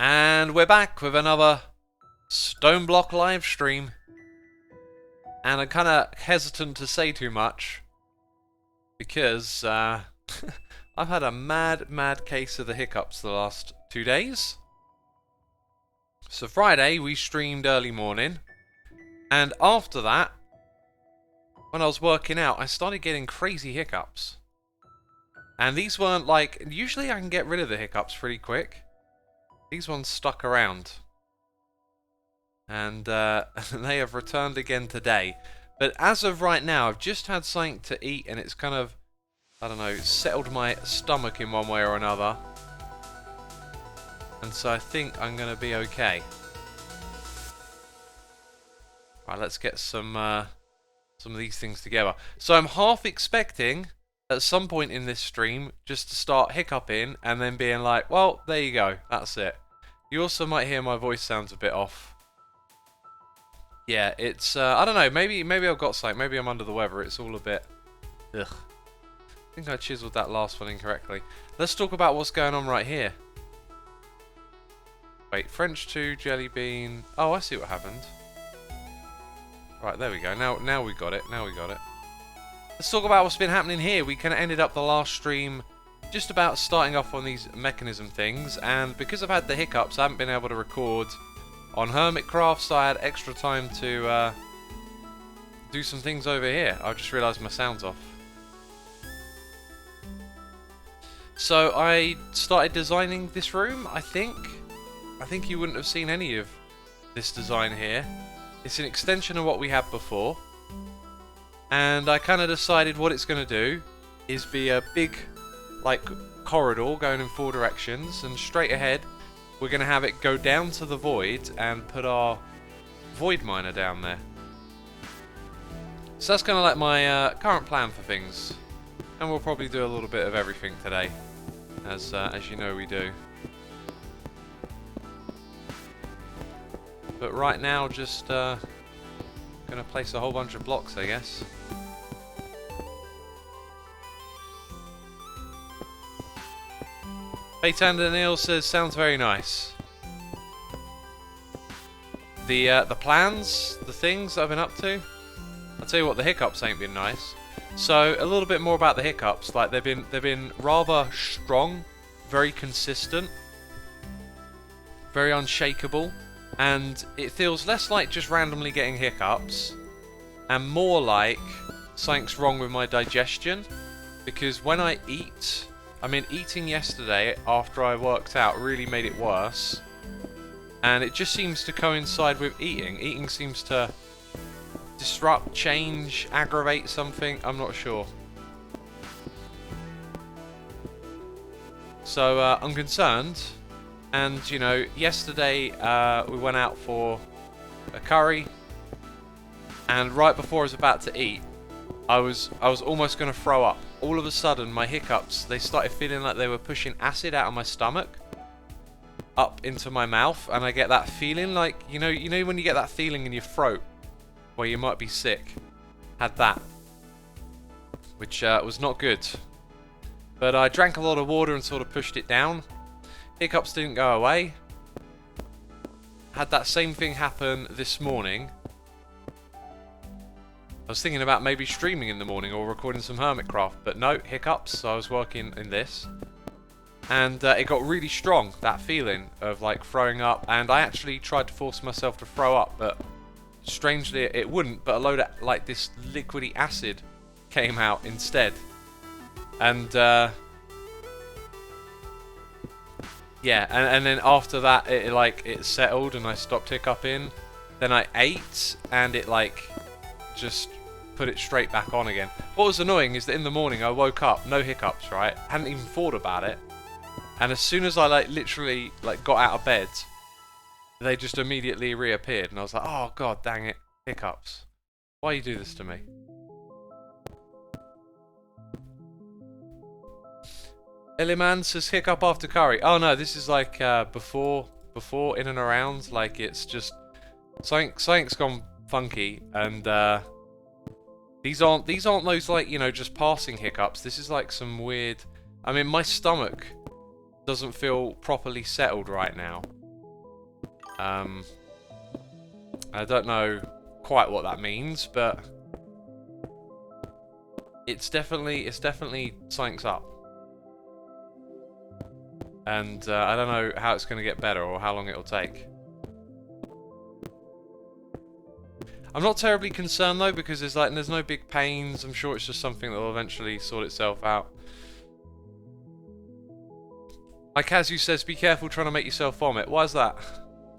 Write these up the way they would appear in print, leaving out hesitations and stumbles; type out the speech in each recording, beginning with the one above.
And we're back with another Stoneblock live stream. And I'm kind of hesitant to say too much because I've had a mad case of the hiccups the last 2 days. So Friday we streamed early morning, and after that, when I was working out, I started getting crazy hiccups. And these weren't like, usually I can get rid of the hiccups pretty quick. These ones stuck around. And they have returned again today. But as of right now, I've just had something to eat and it's kind of, I don't know, settled my stomach in one way or another. And so I think I'm going to be okay. Right, let's get some of these things together. So I'm half expecting at some point in this stream just to start hiccuping and then being like, well, there you go, that's it. You also might hear my voice sounds a bit off. Yeah, it's, I don't know, maybe I've got something, maybe I'm under the weather, it's all a bit, ugh. I think I chiseled that last one incorrectly. Let's talk about what's going on right here. Wait, French 2, jelly bean, oh, I see what happened. Right, there we go, now we got it, Let's talk about what's been happening here. We kind of ended up the last stream just about starting off on these mechanism things, and because I've had the hiccups, I haven't been able to record on Hermitcraft, so I had extra time to do some things over here. I just realised my sound's off. So I started designing this room, I think. I think you wouldn't have seen any of this design here. It's an extension of what we had before. And I kind of decided what it's going to do is be a big, like, corridor going in 4 directions, and straight ahead we're going to have it go down to the void and put our void miner down there. So that's kind of like my current plan for things, and we'll probably do a little bit of everything today, as you know we do. But right now, just going to place a whole bunch of blocks, I guess. Baytander Neil says, sounds very nice. The plans, the things I've been up to, I'll tell you what, the hiccups ain't been nice. So a little bit more about the hiccups. Like they've been rather strong, very consistent, very unshakable, and it feels less like just randomly getting hiccups, and more like something's wrong with my digestion, because when I eat, I mean, eating yesterday after I worked out really made it worse, and it just seems to coincide with eating. Eating seems to disrupt, change, aggravate something, I'm not sure. So I'm concerned, and you know, yesterday we went out for a curry, and right before I was about to eat, I was almost going to throw up. All of a sudden, my hiccups, they started feeling like they were pushing acid out of my stomach up into my mouth, and I get that feeling like, you know when you get that feeling in your throat where you might be sick. Had that, which was not good. But I drank a lot of water and sort of pushed it down. Hiccups didn't go away. Had that same thing happen this morning. I was thinking about maybe streaming in the morning or recording some Hermitcraft, but no, hiccups, so I was working in this. And it got really strong, that feeling of like throwing up, and I actually tried to force myself to throw up, but strangely it wouldn't, but a load of like this liquidy acid came out instead. And yeah, and then after that it settled and I stopped hiccuping. Then I ate and it like just put it straight back on again. What was annoying is that in the morning I woke up, no hiccups, right? Hadn't even thought about it. And as soon as I like literally like got out of bed, they just immediately reappeared, and I was like, oh god dang it, hiccups. Why you do this to me? Eliman says hiccup after curry. Oh no, this is like before in and around, like it's just something's gone funky, and these aren't those like, you know, just passing hiccups. This is like some weird, I mean, my stomach doesn't feel properly settled right now. I don't know quite what that means, but it's definitely something's up. And I don't know how it's going to get better or how long it'll take. I'm not terribly concerned though, because there's no big pains. I'm sure it's just something that will eventually sort itself out. Like Kazu says, be careful trying to make yourself vomit. Why is that?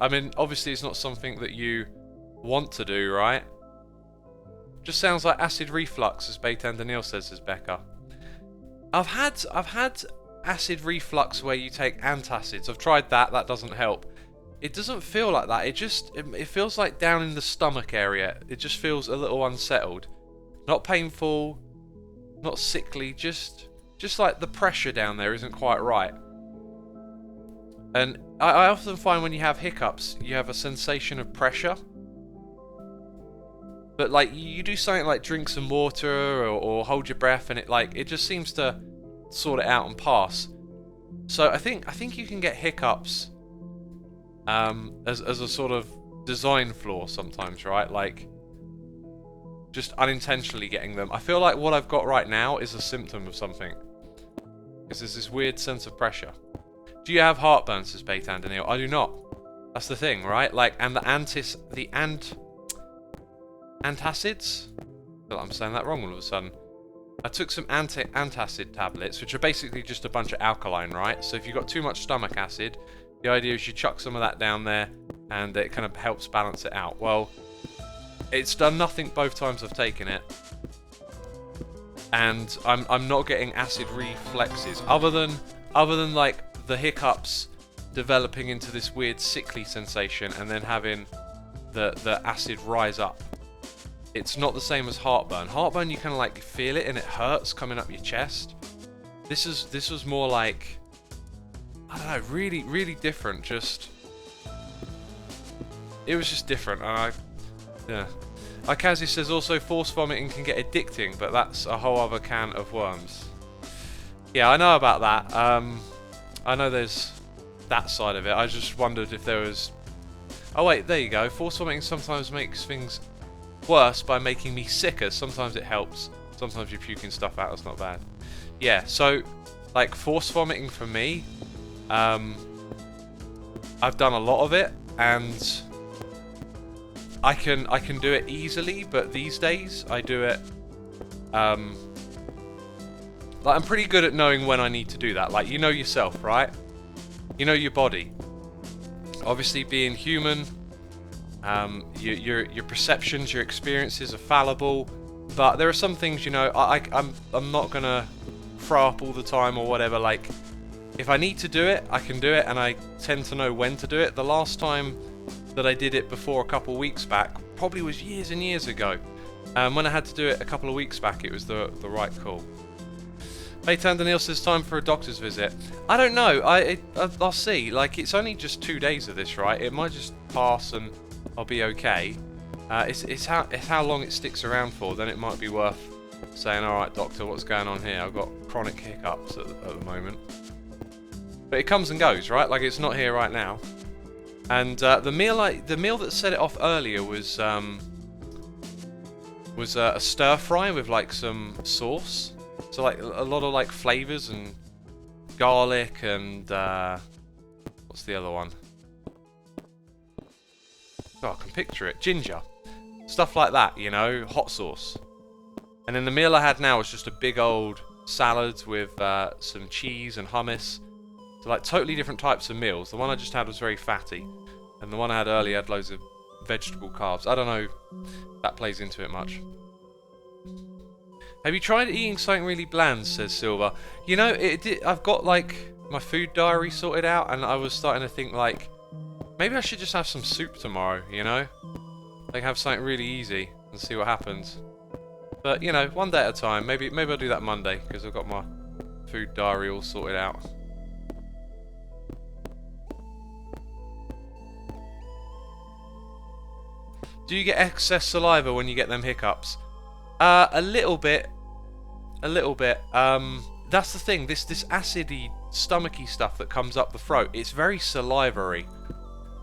I mean, obviously it's not something that you want to do, right? Just sounds like acid reflux, as Baytan Daniel says, says Becca. I've had acid reflux where you take antacids. I've tried that. That doesn't help. It doesn't feel like that. It feels like down in the stomach area. It just feels a little unsettled. Not painful, not sickly. Just like the pressure down there isn't quite right. And I often find when you have hiccups, you have a sensation of pressure. But like you do something like drink some water or hold your breath, and it just seems to sort it out and pass. So I think you can get hiccups as a sort of design flaw sometimes, right? Like just unintentionally getting them. I feel like what I've got right now is a symptom of something, because there's this weird sense of pressure. Do you have heartburn, says Baytan Daniel? I do not. That's the thing, right? Like, and the antacids. I feel like I'm saying that wrong all of a sudden. I took some antacid tablets, which are basically just a bunch of alkaline, right? So if you've got too much stomach acid, the idea is you chuck some of that down there, and it kind of helps balance it out. Well, it's done nothing both times I've taken it, and I'm not getting acid reflexes other than like the hiccups developing into this weird sickly sensation, and then having the acid rise up. It's not the same as heartburn. Heartburn, you kind of like feel it and it hurts coming up your chest. This was more like, I don't know, really different. Just, it was just different. And yeah. Akazi says also force vomiting can get addicting, but that's a whole other can of worms. Yeah, I know about that. I know there's that side of it. I just wondered if there was. Oh wait, there you go. Force vomiting sometimes makes things worse by making me sicker. Sometimes it helps. Sometimes you're puking stuff out. It's not bad. Yeah. So, like force vomiting for me, I've done a lot of it, and I can do it easily. But these days I do it. Like I'm pretty good at knowing when I need to do that. Like, you know yourself, right? You know your body. Obviously, being human, your perceptions, your experiences are fallible. But there are some things, you know, I'm not gonna throw up all the time or whatever. Like, if I need to do it, I can do it, and I tend to know when to do it. The last time that I did it before a couple of weeks back probably was years and years ago. When I had to do it a couple of weeks back, it was the right call. Baytan Daniel says time for a doctor's visit. I don't know. I'll see. Like, it's only just 2 days of this, right? It might just pass and I'll be okay. It's how long it sticks around for. Then it might be worth saying, all right, doctor, what's going on here? I've got chronic hiccups at the moment. But it comes and goes, right? Like, it's not here right now. And the meal that set it off earlier was a stir fry with like some sauce. So like a lot of like flavors and garlic and what's the other one? Oh, I can picture it. Ginger. Stuff like that, you know, hot sauce. And then the meal I had now was just a big old salad with some cheese and hummus. So like totally different types of meals. The one I just had was very fatty, and the one I had earlier had loads of vegetable carbs. I don't know if that plays into it much. Have you tried eating something really bland, says Silver. You know, I've got like my food diary sorted out, and I was starting to think like, maybe I should just have some soup tomorrow, you know? Like have something really easy and see what happens. But, you know, one day at a time. Maybe I'll do that Monday, because I've got my food diary all sorted out. Do you get excess saliva when you get them hiccups? A little bit. That's the thing. This acidy, stomachy stuff that comes up the throat. It's very salivary.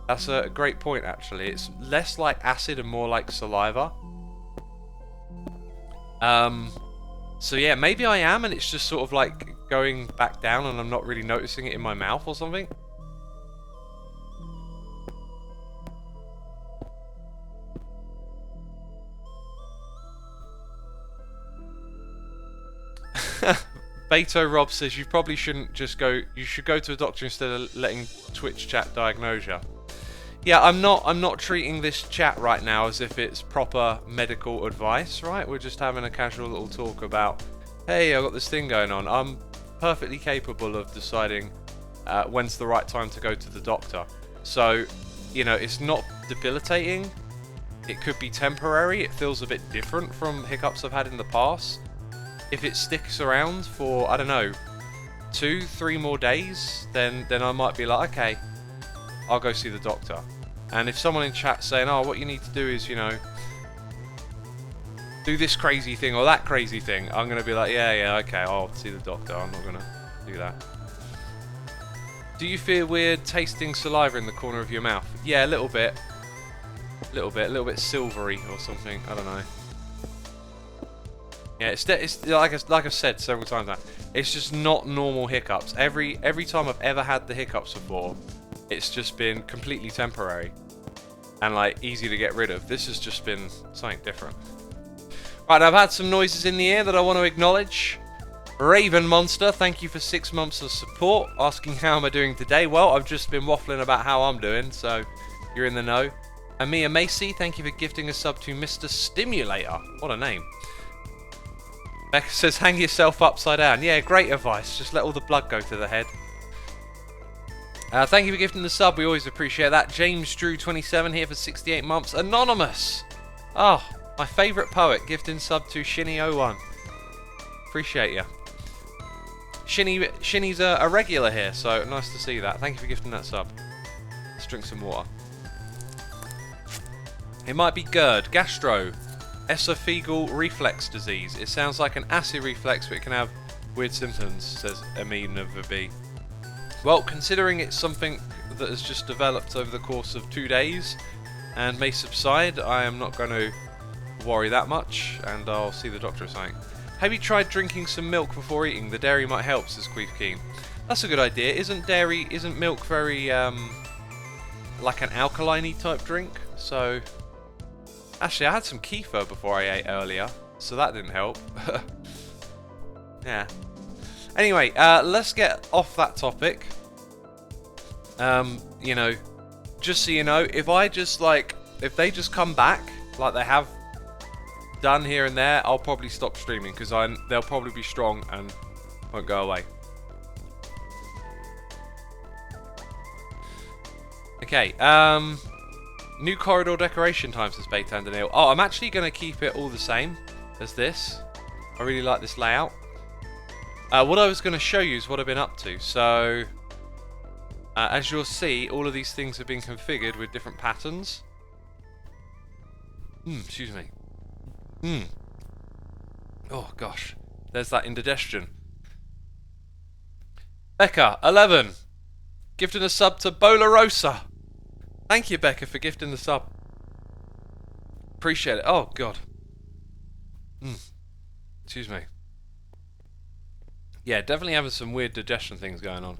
That's a great point, actually. It's less like acid and more like saliva. So yeah, maybe I am, and it's just sort of like going back down, and I'm not really noticing it in my mouth or something. Beto Rob says you probably shouldn't just go. You should go to a doctor instead of letting Twitch chat diagnose you. Yeah, I'm not treating this chat right now as if it's proper medical advice, right? We're just having a casual little talk about, hey, I've got this thing going on. I'm perfectly capable of deciding when's the right time to go to the doctor. So, you know, it's not debilitating. It could be temporary. It feels a bit different from hiccups I've had in the past. If it sticks around for, I don't know, 2-3 more days, then I might be like, okay, I'll go see the doctor. And if someone in chat saying, oh, what you need to do is, you know, do this crazy thing or that crazy thing, I'm going to be like, yeah, okay, I'll see the doctor. I'm not going to do that. Do you feel weird tasting saliva in the corner of your mouth? Yeah, a little bit. A little bit silvery or something. I don't know. Yeah, it's like I've said several times now. It's just not normal hiccups. Every time I've ever had the hiccups before, it's just been completely temporary and like easy to get rid of. This has just been something different. Right, I've had some noises in the air that I want to acknowledge. Raven Monster, thank you for 6 months of support. Asking how am I doing today? Well, I've just been waffling about how I'm doing, so you're in the know. Amia Macy, thank you for gifting a sub to Mr. Stimulator. What a name. Becca says, hang yourself upside down. Yeah, great advice. Just let all the blood go to the head. Thank you for gifting the sub. We always appreciate that. James Drew 27 here for 68 months. Anonymous. Oh, my favourite poet. Gifting sub to Shinny01. Appreciate you. Shinny's a regular here, so nice to see that. Thank you for gifting that sub. Let's drink some water. It might be GERD, gastro, esophageal reflex disease. It sounds like an acid reflex, but it can have weird symptoms, says Amin of B. Well, considering it's something that has just developed over the course of 2 days and may subside, I am not going to worry that much, and I'll see the doctor or something. Have you tried drinking some milk before eating? The dairy might help, says Queef Keen. That's a good idea. Isn't milk very, like an alkaline-y type drink? So, actually, I had some kefir before I ate earlier, so that didn't help. Yeah. Anyway, let's get off that topic. You know, just so you know, if they just come back, like they have done here and there, I'll probably stop streaming, because they'll probably be strong and won't go away. Okay, new corridor decoration time, says Beta and Daniel. Oh, I'm actually going to keep it all the same as this. I really like this layout. What I was going to show you is what I've been up to. So, as you'll see, all of these things have been configured with different patterns. Excuse me. Oh, gosh. There's that indigestion. Becca, 11. Gifting a sub to Bolarosa. Thank you, Becca, for gifting the sub. Appreciate it. Oh, God. Excuse me. Yeah, definitely having some weird digestion things going on.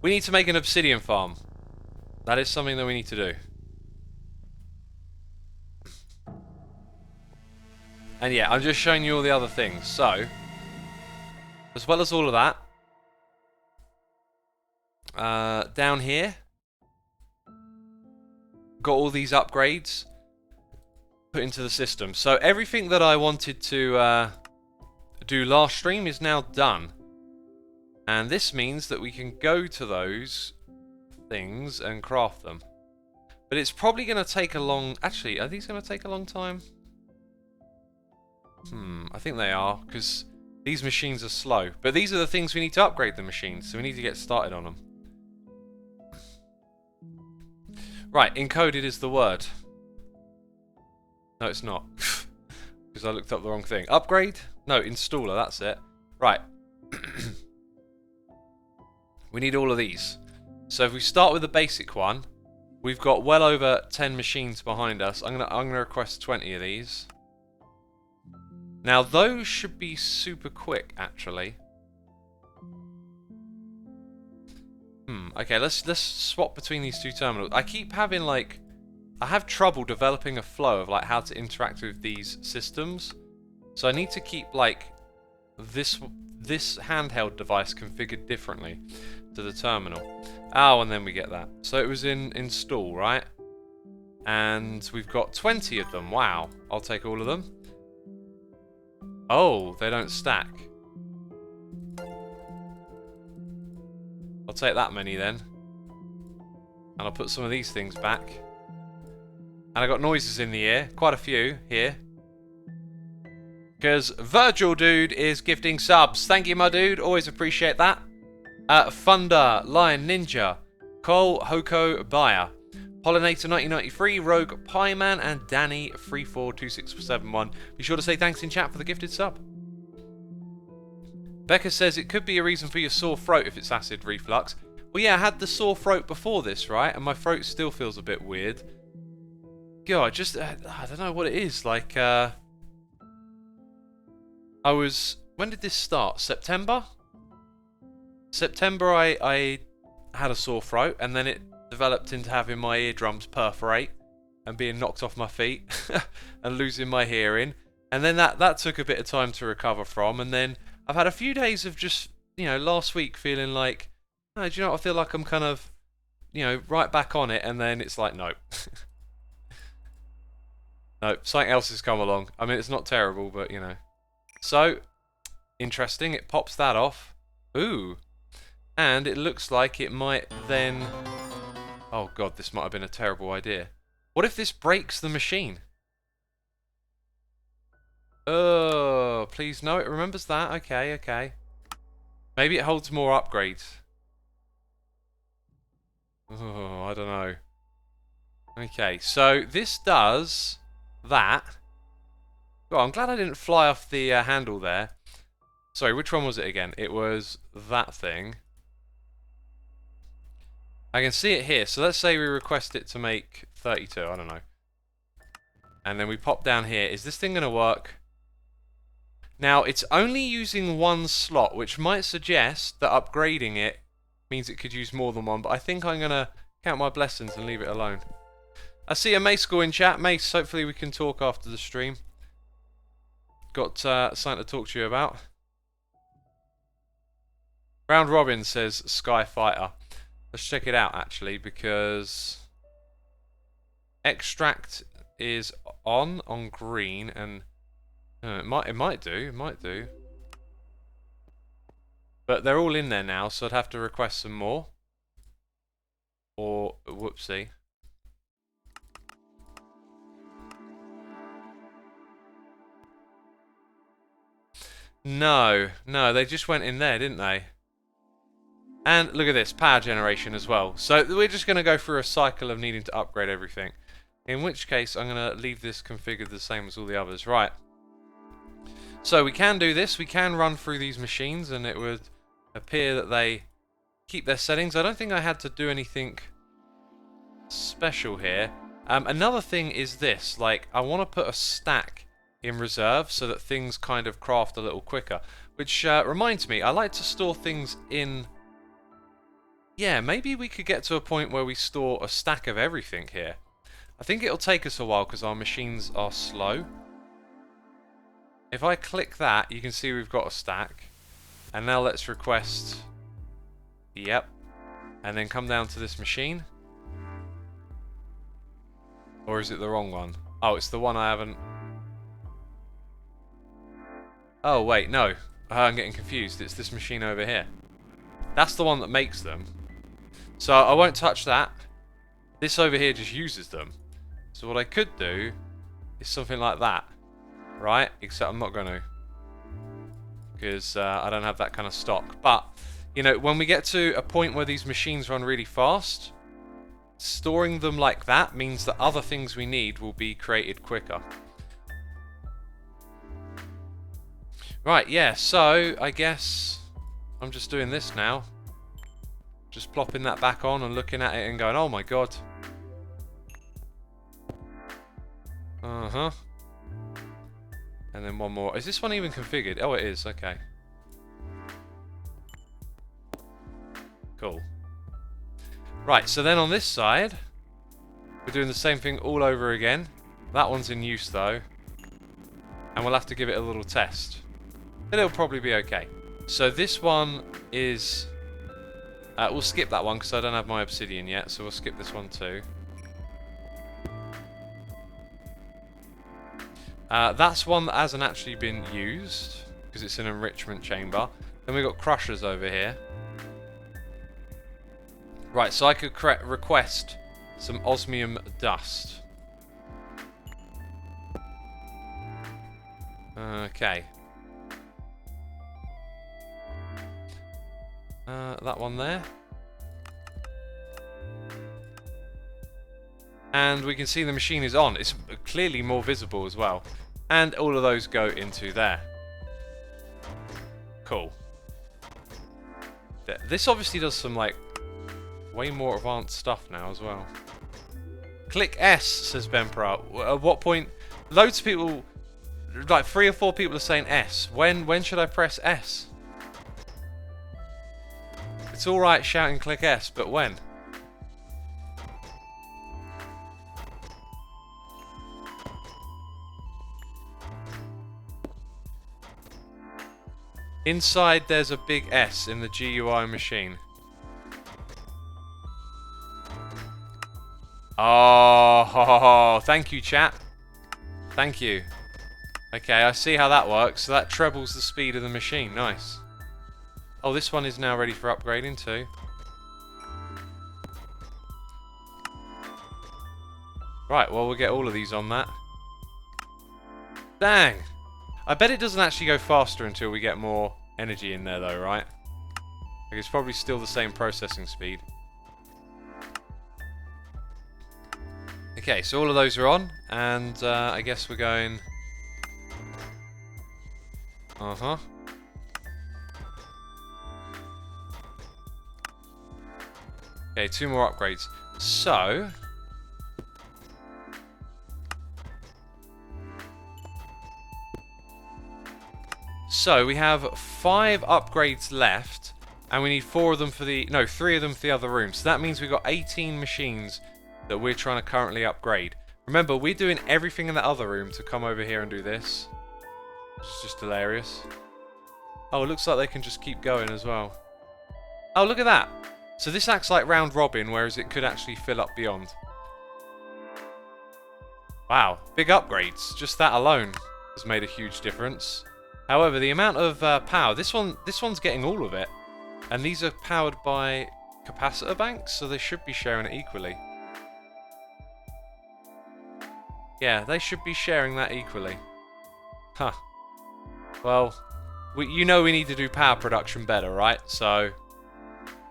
We need to make an obsidian farm. That is something that we need to do. And yeah, I'm just showing you all the other things. So, as well as all of that, down here, got all these upgrades put into the system. So everything that I wanted to do last stream is now done, and this means that we can go to those things and craft them. But it's probably going to take a long... Actually, are these going to take a long time? I think they are, because these machines are slow. But these are the things we need to upgrade the machines, so we need to get started on them. Right, encoded is the word. No, it's not. Because I looked up the wrong thing. Upgrade? No, installer, that's it. Right. We need all of these. So if we start with the basic one, We've got well over 10 machines behind us. I'm gonna request 20 of these. Now those should be super quick, actually. Okay, let's swap between these two terminals. I keep having like, I have trouble developing a flow of like how to interact with these systems. So I need to keep like this handheld device configured differently to the terminal. Oh, and then we get that. So it was in install, right? And we've got 20 of them. Wow, I'll take all of them. Oh, they don't stack. I'll take that many then. And I'll put some of these things back. And I got noises in the ear. Quite a few here. Because Virgil Dude is gifting subs. Thank you, my dude. Always appreciate that. Thunder, Lion Ninja, Cole Hoko Bayer, Pollinator 1993, Rogue Pieman, and Danny 342671. Be sure to say thanks in chat for the gifted sub. Becca says it could be a reason for your sore throat if it's acid reflux. Well, yeah, I had the sore throat before this, right? And my throat still feels a bit weird. God, just I don't know what it is. Like, when did this start? September? September I had a sore throat, and then it developed into having my eardrums perforate and being knocked off my feet and losing my hearing. And then that took a bit of time to recover from, and then I've had a few days of just, you know, last week feeling like, oh, do you know what, I feel like I'm kind of, you know, right back on it, and then it's like, nope. Nope, something else has come along. I mean, it's not terrible, but, you know. So, interesting, it pops that off. Ooh. And it looks like it might then... Oh god, this might have been a terrible idea. What if this breaks the machine? Oh, please no, it remembers that. Okay, okay. Maybe it holds more upgrades. Oh, I don't know. Okay, so this does that. Oh, I'm glad I didn't fly off the handle there. Sorry, which one was it again? It was that thing. I can see it here, so let's say we request it to make 32, I don't know. And then we pop down here. Is this thing going to work? Now, it's only using one slot, which might suggest that upgrading it means it could use more than one, but I think I'm going to count my blessings and leave it alone. I see a Mace go in chat. Mace, hopefully we can talk after the stream. Got something to talk to you about. Round Robin says Sky Fighter. Let's check it out, actually, because extract is on green, and it might do. But they're all in there now, so I'd have to request some more. Or whoopsie. No, they just went in there, didn't they? And look at this, power generation as well. So we're just going to go through a cycle of needing to upgrade everything. In which case, I'm going to leave this configured the same as all the others. Right. So we can do this. We can run through these machines, and it would appear that they keep their settings. I don't think I had to do anything special here. Another thing is this. Like, I want to put a stack in reserve so that things kind of craft a little quicker. Which reminds me, I like to store things in... Yeah, maybe we could get to a point where we store a stack of everything here. I think it'll take us a while because our machines are slow. If I click that, you can see we've got a stack. And now let's request... Yep. And then come down to this machine. Or is it the wrong one? Oh, it's the one I haven't... Oh, wait, no. I'm getting confused. It's this machine over here. That's the one that makes them. So I won't touch that. This over here just uses them. So what I could do is something like that. Right? Except I'm not going to. Because I don't have that kind of stock. But, you know, when we get to a point where these machines run really fast, storing them like that means that other things we need will be created quicker. Right, yeah, so I guess I'm just doing this now. Just plopping that back on and looking at it and going, oh my god. Uh-huh. And then one more. Is this one even configured? Oh, it is. Okay. Cool. Right, so then on this side, we're doing the same thing all over again. That one's in use, though. And we'll have to give it a little test. But it'll probably be okay. So this one is... we'll skip that one because I don't have my obsidian yet, so we'll skip this one too. That's one that hasn't actually been used because it's an enrichment chamber. Then we've got crushers over here. Right, so I could request some osmium dust. Okay. That one there. And we can see the machine is on. It's clearly more visible as well. And all of those go into there. Cool. This obviously does some, like, way more advanced stuff now as well. Click S, says Benpra. At what point? Loads of people, like 3 or 4 people are saying S. When should I press S? It's alright shouting click S, but when? Inside there's a big S in the GUI machine. Oh, thank you, chat. Thank you. Okay, I see how that works. So that trebles the speed of the machine. Nice. Oh, this one is now ready for upgrading too. Right, well, we'll get all of these on that. Dang! I bet it doesn't actually go faster until we get more energy in there though, right? Like, it's probably still the same processing speed. Okay, so all of those are on, and I guess we're going... Uh-huh. Okay, 2 more upgrades. So... So, we have 5 upgrades left, and we need 4 of them for the... No, 3 of them for the other room. So that means we've got 18 machines that we're trying to currently upgrade. Remember, we're doing everything in that other room to come over here and do this. It's just hilarious. Oh, it looks like they can just keep going as well. Oh, look at that. So this acts like round robin, whereas it could actually fill up beyond. Wow, big upgrades. Just that alone has made a huge difference. However, the amount of power, this one's getting all of it. And these are powered by capacitor banks, so they should be sharing it equally. Yeah, they should be sharing that equally. Huh. Well, you know we need to do power production better, right? So,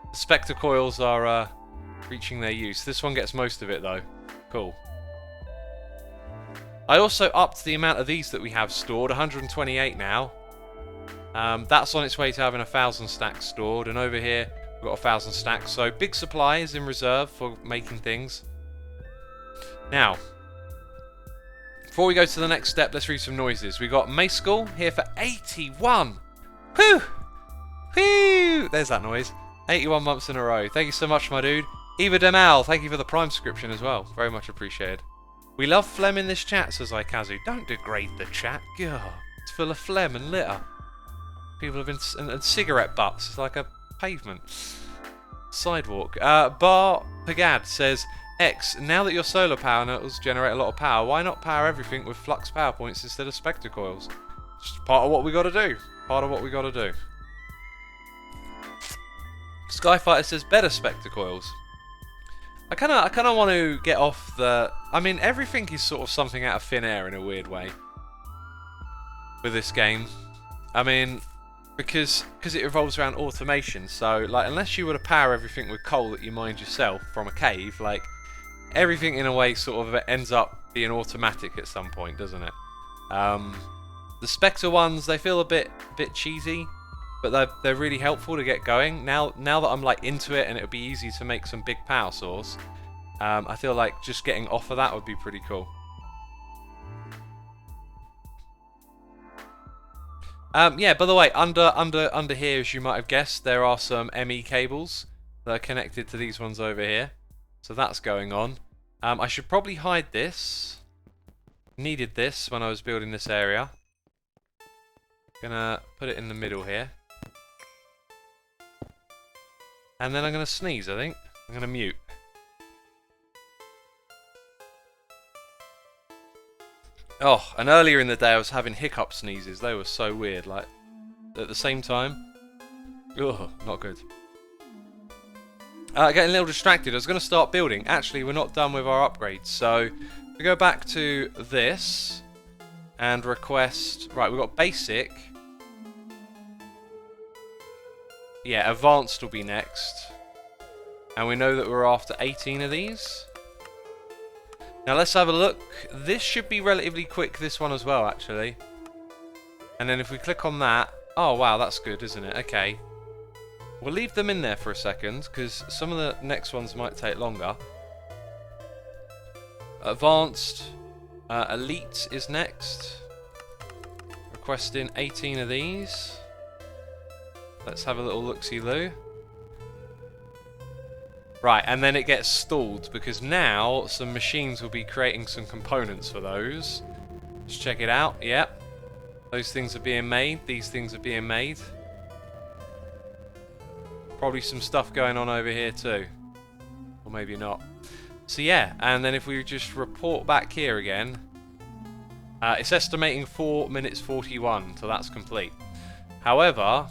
the Spectre coils are reaching their use. This one gets most of it, though. Cool. I also upped the amount of these that we have stored, 128 now. That's on its way to having 1,000 stacks stored, and over here we've got 1,000 stacks. So, big supply is in reserve for making things. Now, before we go to the next step, let's read some noises. We got Mace School here for 81. Whew! Whew! There's that noise. 81 months in a row. Thank you so much, my dude. Eva Demal, thank you for the Prime subscription as well. Very much appreciated. We love phlegm in this chat, says Ikazu. Don't degrade the chat. Gah. It's full of phlegm and litter. People have been... And cigarette butts. It's like a pavement. Sidewalk. Bar Pagad says... X, now that your solar panels generate a lot of power, why not power everything with flux power points instead of Spectre coils? Just part of what we gotta do. Part of what we gotta do. Skyfighter says better Spectre coils. I kinda want to get off the... I mean, everything is sort of something out of thin air in a weird way. With this game. I mean, because it revolves around automation, so, like, unless you were to power everything with coal that you mined yourself from a cave, like... Everything in a way sort of ends up being automatic at some point, doesn't it? The Spectre ones, they feel a bit cheesy, but they're really helpful to get going. Now that I'm like into it and it would be easy to make some big power source, I feel like just getting off of that would be pretty cool. Yeah, by the way, under here, as you might have guessed, there are some ME cables that are connected to these ones over here. So that's going on. I should probably hide this. Needed this when I was building this area. Gonna put it in the middle here. And then I'm gonna sneeze, I think. I'm gonna mute. Oh, and earlier in the day I was having hiccup sneezes. They were so weird, like, at the same time. Ugh, not good. Getting a little distracted. I was going to start building. Actually, we're not done with our upgrades. So, we go back to this and request... Right, we've got basic. Yeah, advanced will be next. And we know that we're after 18 of these. Now let's have a look. This should be relatively quick, this one as well, actually. And then if we click on that... Oh, wow, that's good, isn't it? Okay. We'll leave them in there for a second, because some of the next ones might take longer. Advanced. Elite is next. Requesting 18 of these. Let's have a little look-see-loo. Right, and then it gets stalled, because now some machines will be creating some components for those. Let's check it out. Yep. Those things are being made. These things are being made. Probably some stuff going on over here too. Or maybe not. So yeah, and then if we just report back here again, it's estimating 4 minutes 41, so that's complete. However,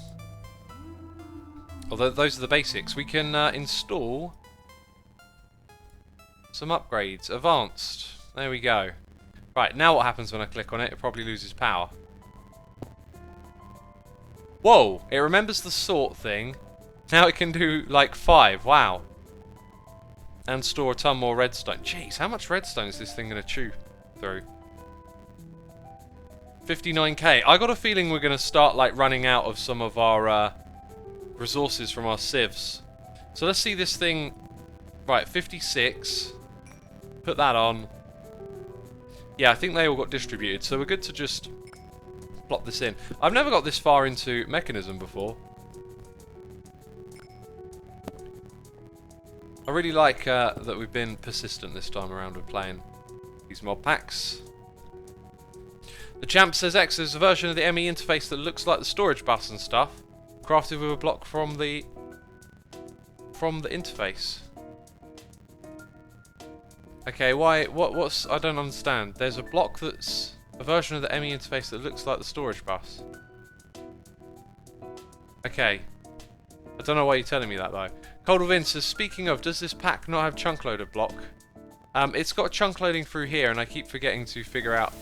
although those are the basics, we can install some upgrades. Advanced. There we go. Right, now what happens when I click on it? It probably loses power. Whoa! It remembers the sort thing. Now it can do like 5. Wow. And store a ton more redstone. Jeez, how much redstone is this thing going to chew through? 59k. I got a feeling we're going to start like running out of some of our resources from our sieves. So let's see this thing. Right, 56. Put that on. Yeah, I think they all got distributed. So we're good to just plop this in. I've never got this far into mechanism before. I really like that we've been persistent this time around with playing these mod packs. The champ says X is a version of the ME interface that looks like the storage bus and stuff, crafted with a block from the interface. Okay, why? What's? I don't understand. There's a block that's a version of the ME interface that looks like the storage bus. Okay. I don't know why you're telling me that though. Cold Win says, speaking of, does this pack not have chunk loader block? It's got chunk loading through here, and I keep forgetting to figure out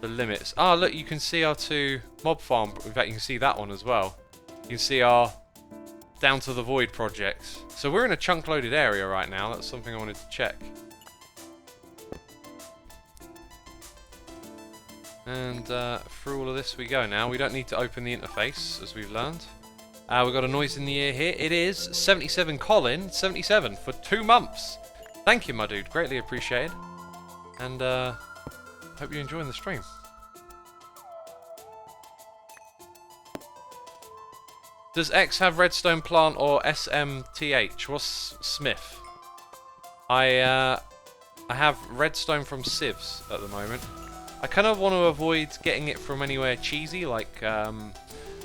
the limits. Ah, look, you can see our 2 mob farm. In fact, you can see that one as well. You can see our Down to the Void project. So we're in a chunk loaded area right now. That's something I wanted to check. And through all of this we go now. We don't need to open the interface, as we've learned. We've got a noise in the ear here. It is 77 Colin, 77 for 2 months. Thank you, my dude. Greatly appreciated. And hope you're enjoying the stream. Does X have redstone plant or SMTH? What's Smith? I have redstone from sieves at the moment. I kind of want to avoid getting it from anywhere cheesy, like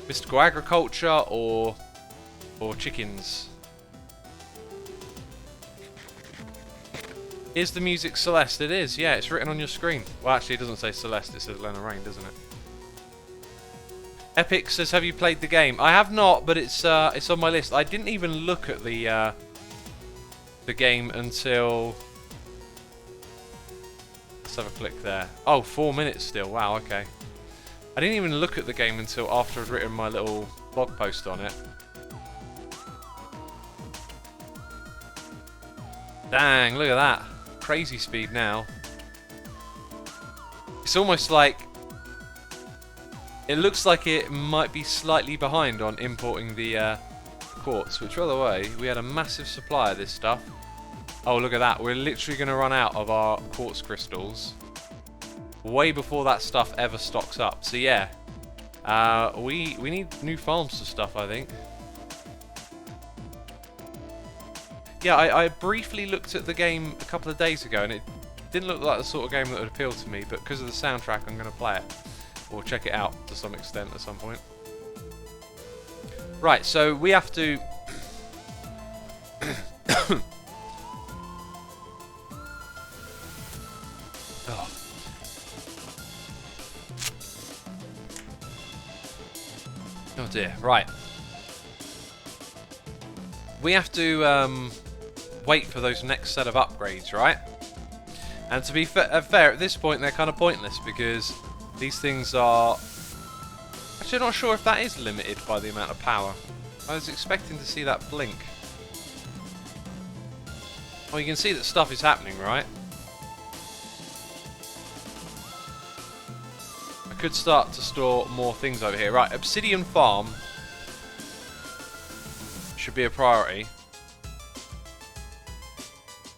Mystical Agriculture or chickens. Is the music Celeste? It is, yeah, it's written on your screen. Well, actually it doesn't say Celeste, it says Lena Rain, doesn't it? Epic says, have you played the game? I have not, but it's on my list. I didn't even look at the game until... Let's have a click there. Oh, 4 minutes still, wow, okay. I didn't even look at the game until after I'd written my little blog post on it. Dang, look at that. Crazy speed now. It's almost like... It looks like it might be slightly behind on importing the quartz, which, by the way, we had a massive supply of this stuff. Oh, look at that. We're literally going to run out of our quartz crystals way before that stuff ever stocks up. So yeah, We need new farms to stuff, I think. Yeah, I briefly looked at the game a couple of days ago, and it didn't look like the sort of game that would appeal to me, but because of the soundtrack, I'm going to play it. Or check it out to some extent at some point. Right, so we have to... oh. Oh dear, right. We have to wait for those next set of upgrades, right? And to be fair, at this point they're kind of pointless because these things are... Actually, I'm not sure if that is limited by the amount of power. I was expecting to see that blink. Well, you can see that stuff is happening, right? I could start to store more things over here. Right, obsidian farm should be a priority.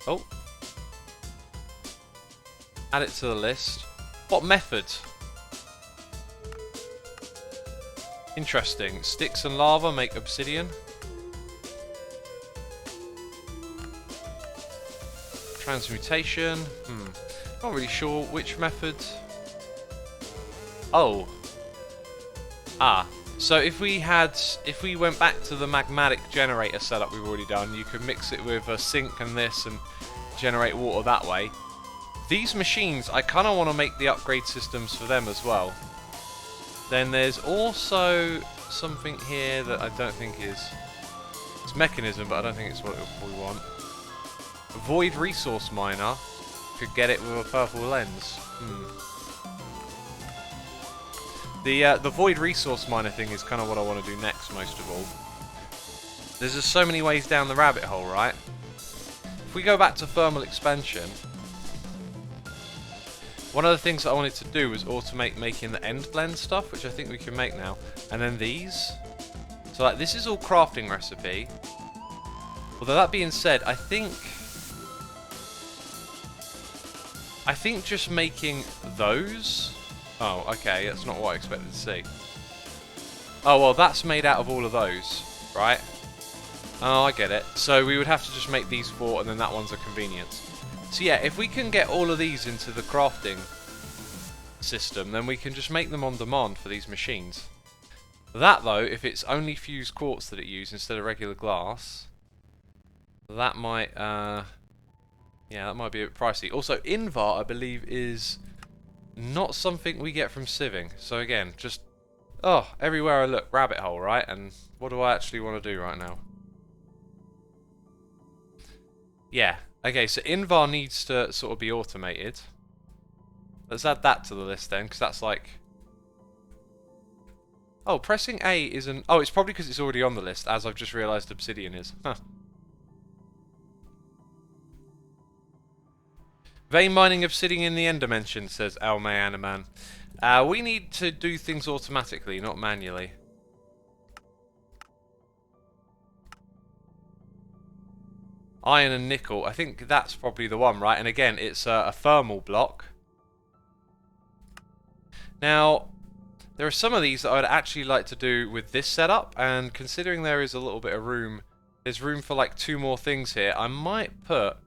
Oh. Add it to the list. What method? Interesting. Sticks and lava make obsidian. Transmutation. Not really sure which method. Oh. Ah. So if we went back to the magmatic generator setup we've already done, you could mix it with a sink and this and generate water that way. These machines, I kind of want to make the upgrade systems for them as well. Then there's also something here that I don't think is... It's mechanism, but I don't think it's what we want. A void resource miner. Could get it with a purple lens. The void resource miner thing is kind of what I want to do next, most of all. There's just so many ways down the rabbit hole, right? If we go back to thermal expansion... One of the things that I wanted to do was automate making the end blend stuff, which I think we can make now. And then these. So like, this is all crafting recipe. Although that being said, I think just making those... Oh, okay, that's not what I expected to see. Oh, well, that's made out of all of those, right? Oh, I get it. So we would have to just make these 4, and then that one's a convenience. So yeah, if we can get all of these into the crafting system, then we can just make them on demand for these machines. That though, if it's only fused quartz that it uses instead of regular glass, that might, yeah, that might be a bit pricey. Also, Invar, I believe, is not something we get from sieving. So again, just, oh, everywhere I look, rabbit hole, right? And what do I actually want to do right now? Yeah. Okay, so Invar needs to sort of be automated. Let's add that to the list then, because that's like... Oh, pressing A isn't... Oh, it's probably because it's already on the list, as I've just realised obsidian is. Huh. Vein mining obsidian in the end dimension, says Almayanaman. We need to do things automatically, not manually. Iron and nickel, I think that's probably the one, right? And again, it's a thermal block. Now, there are some of these that I'd actually like to do with this setup, and considering there is a little bit of room, there's room for like 2 more things here, I might put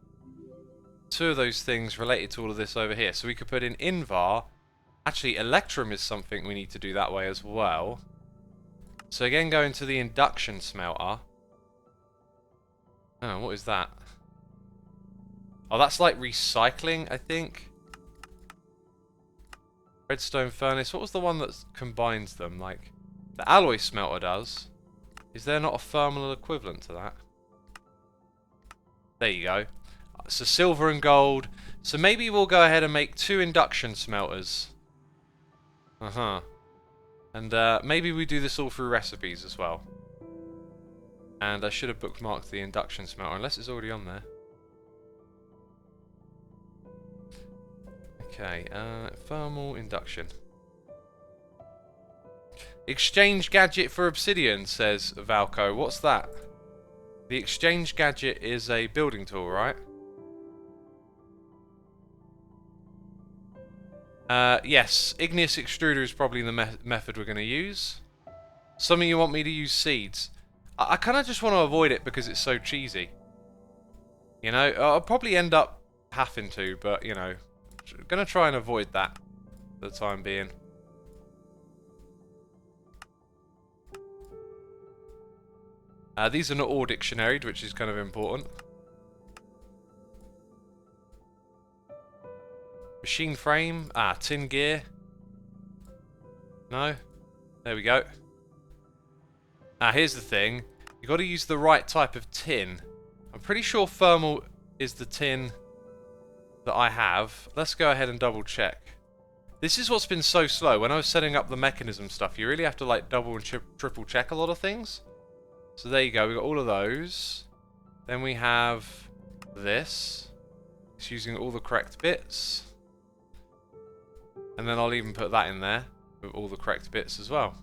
2 of those things related to all of this over here. So we could put in Invar. Actually, Electrum is something we need to do that way as well. So again, go into the Induction smelter. Oh, what is that? Oh, that's like recycling, I think. Redstone furnace. What was the one that combines them? Like, the alloy smelter does. Is there not a thermal equivalent to that? There you go. So silver and gold. So maybe we'll go ahead and make 2 induction smelters. And maybe we do this all through recipes as well. And I should have bookmarked the induction smelter, unless it's already on there. Okay, thermal induction. Exchange gadget for obsidian, says Valco. What's that? The exchange gadget is a building tool, right? Yes, igneous extruder is probably the method we're going to use. Some of you want me to use seeds. I kind of just want to avoid it because it's so cheesy. You know, I'll probably end up having to, but, you know, I'm going to try and avoid that for the time being. These are not all dictionaried, which is kind of important. Machine frame. Tin gear. No. There we go. Here's the thing. You've got to use the right type of tin. I'm pretty sure thermal is the tin that I have. Let's go ahead and double check. This is what's been so slow. When I was setting up the mechanism stuff, you really have to like double and triple check a lot of things. So there you go. We've got all of those. Then we have this. It's using all the correct bits. And then I'll even put that in there with all the correct bits as well.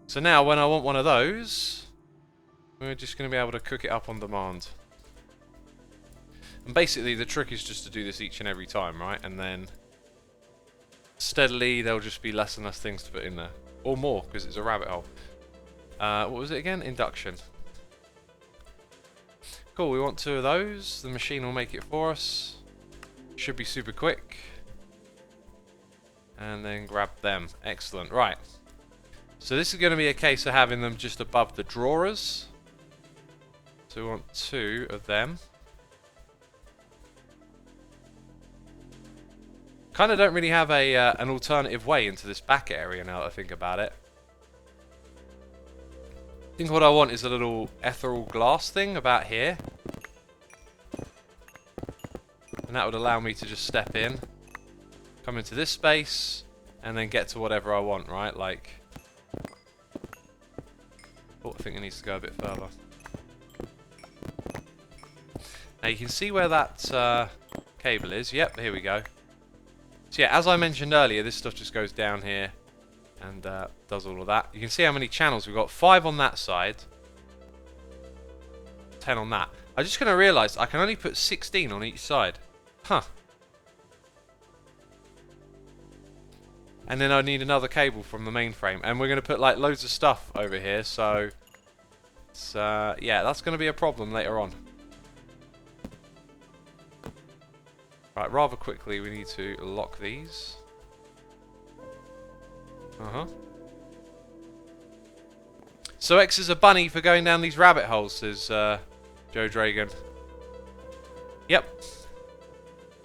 So now when I want one of those, we're just going to be able to cook it up on demand. And basically the trick is just to do this each and every time, right? And then steadily there'll just be less and less things to put in there. Or more, because it's a rabbit hole. What was it again? Induction. Cool, we want 2 of those. The machine will make it for us. Should be super quick. And then grab them. Excellent. Right. So this is going to be a case of having them just above the drawers. So we want 2 of them. Kind of don't really have an alternative way into this back area now that I think about it. I think what I want is a little ethereal glass thing about here. And that would allow me to just step in, come into this space, and then get to whatever I want, right? Like, oh, I think it needs to go a bit further. Now you can see where that cable is. Yep, here we go. So yeah, as I mentioned earlier, this stuff just goes down here and does all of that. You can see how many channels we've got. 5 on that side, 10 on that. I'm just going to realise I can only put 16 on each side. Huh. And then I need another cable from the mainframe. And we're going to put like loads of stuff over here. So, it's, yeah, that's going to be a problem later on. Right, rather quickly we need to lock these. So X is a bunny for going down these rabbit holes, says Joe Dragon. Yep.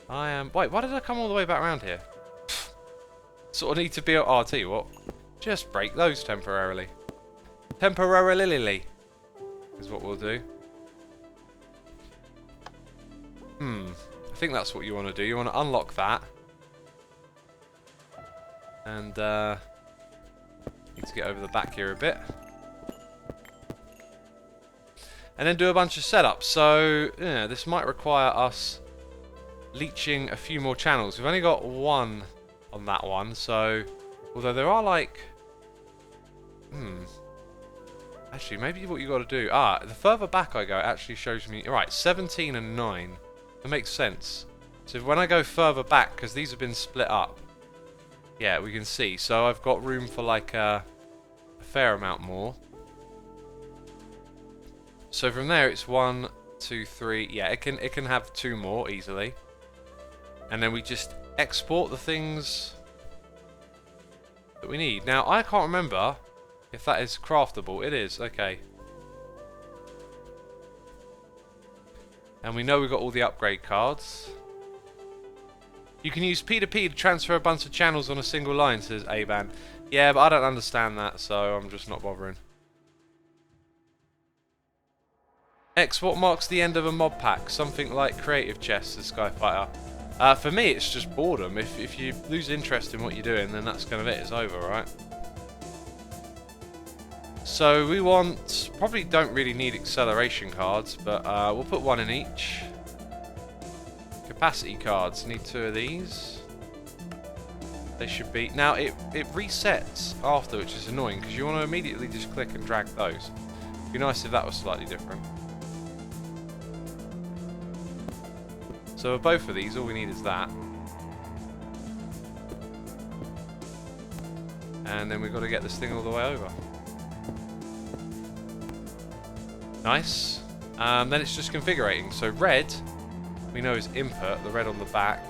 I am... Wait, why did I come all the way back around here? Sort of need to be... Oh, I'll tell you what. Just break those temporarily. Temporarily is what we'll do. I think that's what you want to do. You want to unlock that. And, need to get over the back here a bit. And then do a bunch of setups. So, yeah, this might require us leeching a few more channels. We've only got 1 on that one, so... Although there are, like... Actually, maybe what you got to do... the further back I go, it actually shows me... Alright, 17 and 9. That makes sense. So when I go further back, because these have been split up... Yeah, we can see. So I've got room for, like, a fair amount more. So from there it's 1, 2, 3. Yeah, it can have 2 more easily. And then we just export the things that we need. Now I can't remember if that is craftable. It is, okay. And we know we've got all the upgrade cards. You can use P2P to transfer a bunch of channels on a single line, says Aban. Yeah, but I don't understand that, so I'm just not bothering. X, what marks the end of a mod pack? Something like creative chess, says Skyfighter. For me, it's just boredom. If you lose interest in what you're doing, then that's kind of it. It's over, right? So we want... Probably don't really need acceleration cards, but we'll put 1 in each. Capacity cards. Need 2 of these. They should be... Now, it resets after, which is annoying, because you want to immediately just click and drag those. It'd be nice if that was slightly different. So for both of these, all we need is that. and then we've got to get this thing all the way over. Nice. Then it's just configuring. So red, we know is input, the red on the back.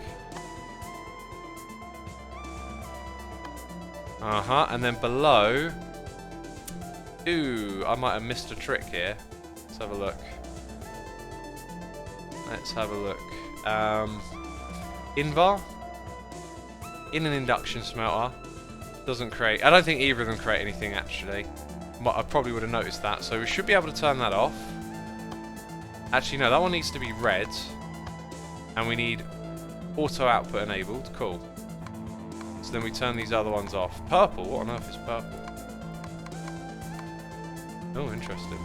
And then below... Ooh, I might have missed a trick here. Let's have a look. Let's have a look. Invar. In an induction smelter. Doesn't create... I don't think either of them create anything, actually. I probably would have noticed that. So we should be able to turn that off. Actually, no, that one needs to be red. And we need auto output enabled. Cool. So then we turn these other ones off. Purple? What on earth is purple? Oh, interesting.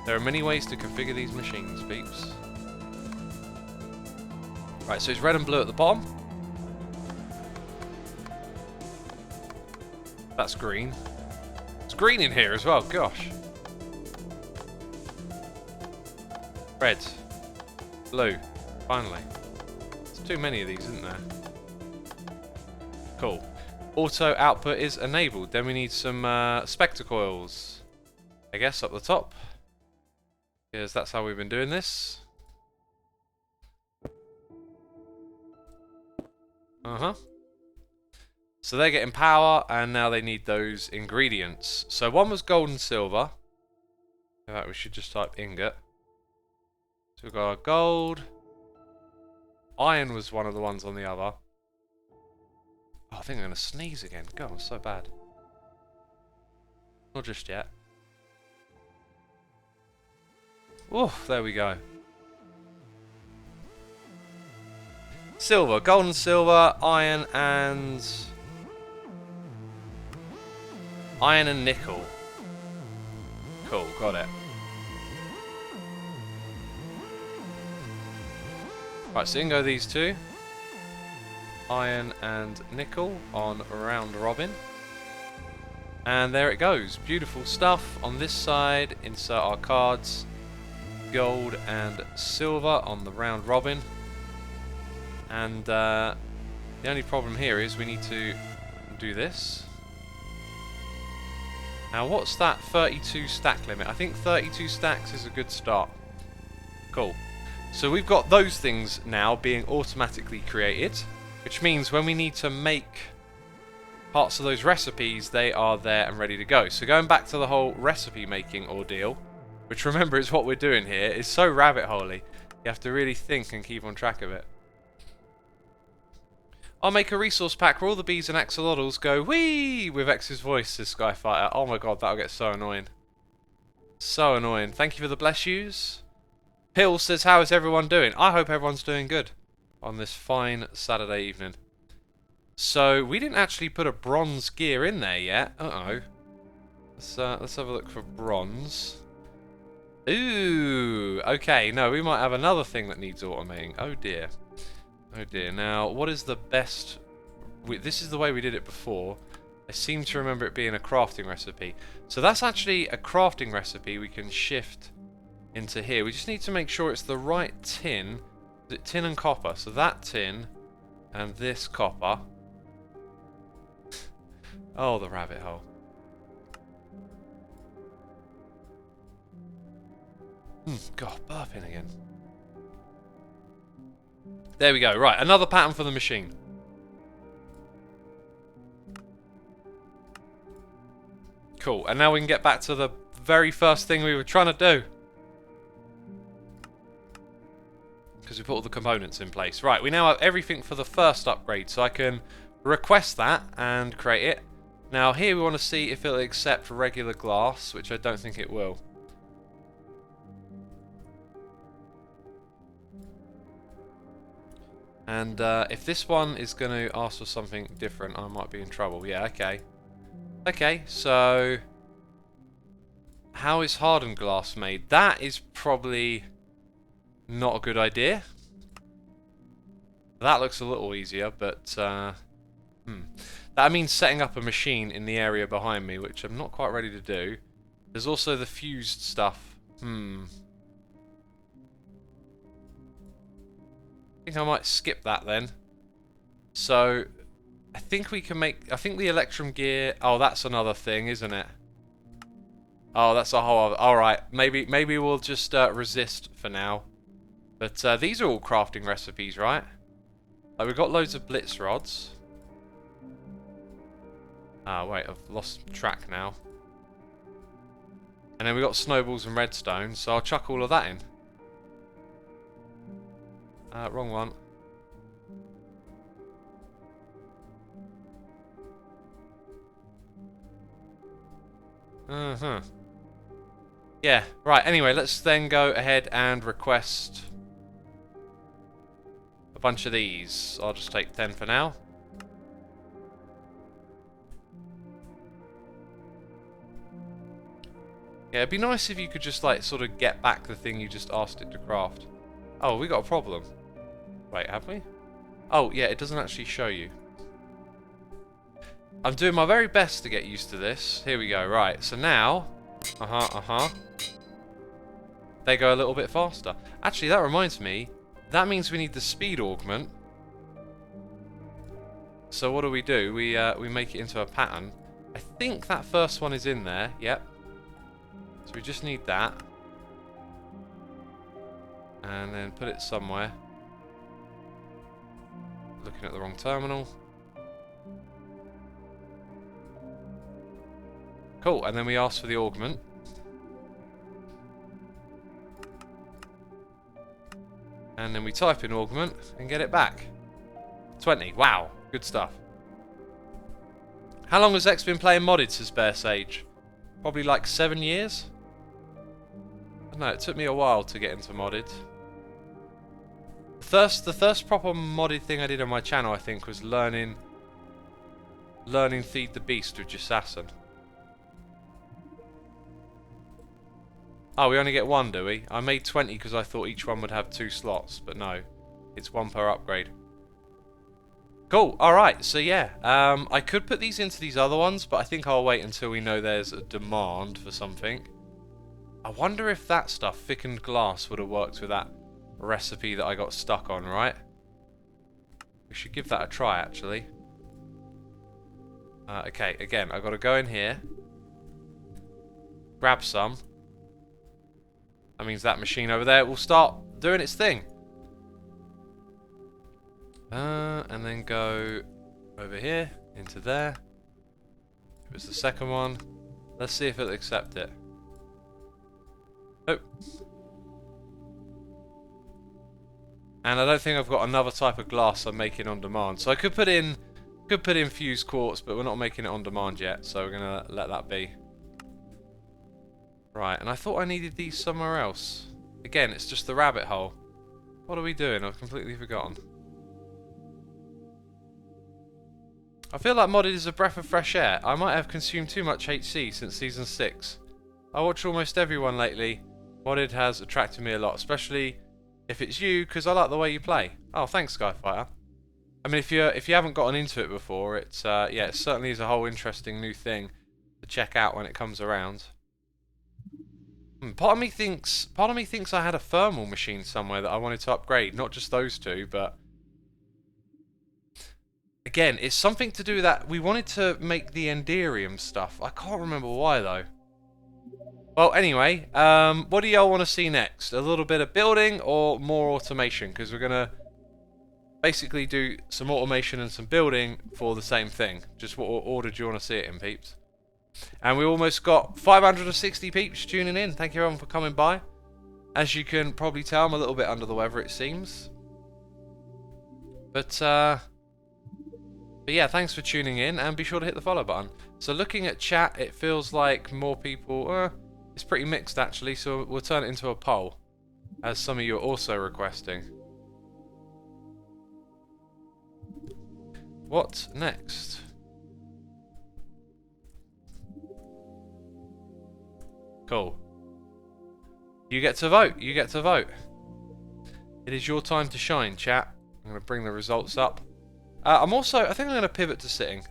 There are many ways to configure these machines, peeps. Right, so it's red and blue at the bottom. That's green. It's green in here as well, gosh. Red. Blue. Finally. There's too many of these, isn't there? Cool. Auto output is enabled. Then we need some spectre coils. I guess up the top. Because that's how we've been doing this. So they're getting power, and now they need those ingredients. So one was gold and silver. In fact, we should just type ingot. So we've got our gold. Iron was one of the ones on the other. Oh, I think I'm going to sneeze again. God, I'm so bad. Not just yet. Oh, there we go. Silver, gold and silver, iron and nickel. Cool, got it. Right, so you can go these two. Iron and nickel on round robin. And there it goes. Beautiful stuff. On this side, insert our cards. Gold and silver on the round robin. And the only problem here is we need to do this. Now what's that 32 stack limit? I think 32 stacks is a good start. Cool. So we've got those things now being automatically created, which means when we need to make parts of those recipes, they are there and ready to go. So going back to the whole recipe making ordeal, which remember is what we're doing here, is so rabbit holey. You have to really think and keep on track of it. I'll make a resource pack where all the bees and axolotls go whee with X's voice, says Skyfighter. Oh my god, that'll get so annoying. So annoying. Thank you for the bless yous. Pill says, how is everyone doing? I hope everyone's doing good on this fine Saturday evening. So, we didn't actually put a bronze gear in there yet. Uh-oh. Let's have a look for bronze. Ooh, okay. No, we might have another thing that needs automating. Oh dear. Oh dear. Now, what is the best... This is the way we did it before. I seem to remember it being a crafting recipe. So that's actually a crafting recipe we can shift into here. We just need to make sure it's the right tin. Is it tin and copper? So that tin and this copper. Oh, the rabbit hole. God, burping again. There we go. Right, another pattern for the machine. Cool. And now we can get back to the very first thing we were trying to do. Because we put all the components in place. Right, we now have everything for the first upgrade. So I can request that and create it. Now here we want to see if it'll accept regular glass, which I don't think it will. And if this one is going to ask for something different, I might be in trouble. Yeah, okay. Okay, so... how is hardened glass made? That is probably not a good idea. That looks a little easier, but... that means setting up a machine in the area behind me, which I'm not quite ready to do. There's also the fused stuff. I think I might skip that then. So, I think we can make... I think the Electrum gear... Oh, that's another thing, isn't it? Oh, that's a whole other... Alright, maybe we'll just resist for now. But these are all crafting recipes, right? Like, we've got loads of blitz rods. Ah, wait, I've lost track now. And then we've got snowballs and redstone, so I'll chuck all of that in. Wrong one. Yeah, right, anyway, let's then go ahead and request a bunch of these. I'll just take 10 for now. Yeah, it'd be nice if you could just, like, sort of get back the thing you just asked it to craft. Oh, we got a problem. Wait, have we? Oh, yeah, it doesn't actually show you. I'm doing my very best to get used to this. Here we go, right. So now... They go a little bit faster. Actually, that reminds me. That means we need the speed augment. So what do? We make it into a pattern. I think that first one is in there. Yep. So we just need that. And then put it somewhere. Looking at the wrong terminal. Cool, and then we ask for the augment. And then we type in augment and get it back. 20, wow, good stuff. How long has X been playing modded, says Bear Sage? Probably like 7 years? I don't know, it took me a while to get into modded. The first proper modded thing I did on my channel, I think, was learning Feed the Beast with Xisuma. Oh, we only get one, do we? I made 20 because I thought each one would have 2 slots, but no. It's 1 per upgrade. Cool, alright, so yeah. I could put these into these other ones, but I think I'll wait until we know there's a demand for something. I wonder if that stuff, thickened glass, would have worked with that recipe that I got stuck on, right? We should give that a try, actually. Okay, again, I've got to go in here. Grab some. That means that machine over there will start doing its thing. And then go over here, into there. It was the second one. Let's see if it'll accept it. Oh. And I don't think I've got another type of glass I'm making on demand. So I could put in fused quartz, but we're not making it on demand yet, so we're gonna let that be. Right, and I thought I needed these somewhere else. Again, it's just the rabbit hole. What are we doing? I've completely forgotten. I feel like modded is a breath of fresh air. I might have consumed too much HC since Season 6. I watch almost everyone lately. Modded has attracted me a lot, especially if it's you, because I like the way you play. Oh, thanks, Skyfighter. I mean, if you haven't gotten into it before, it's yeah, it certainly is a whole interesting new thing to check out when it comes around. Part of me thinks I had a thermal machine somewhere that I wanted to upgrade, not just those two, but again, it's something to do with that we wanted to make the Enderium stuff. I can't remember why though. Well, anyway, what do y'all want to see next? A little bit of building or more automation? Because we're gonna basically do some automation and some building for the same thing. Just what order do you want to see it in, peeps? And we almost got 560 peeps tuning in. Thank you everyone for coming by. As you can probably tell, I'm a little bit under the weather, it seems. But yeah, thanks for tuning in, and be sure to hit the follow button. So looking at chat, it feels like more people... it's pretty mixed actually, so we'll turn it into a poll, as some of you are also requesting. What next? Cool. You get to vote. You get to vote. It is your time to shine, chat. I'm going to bring the results up. I think I'm going to pivot to sitting.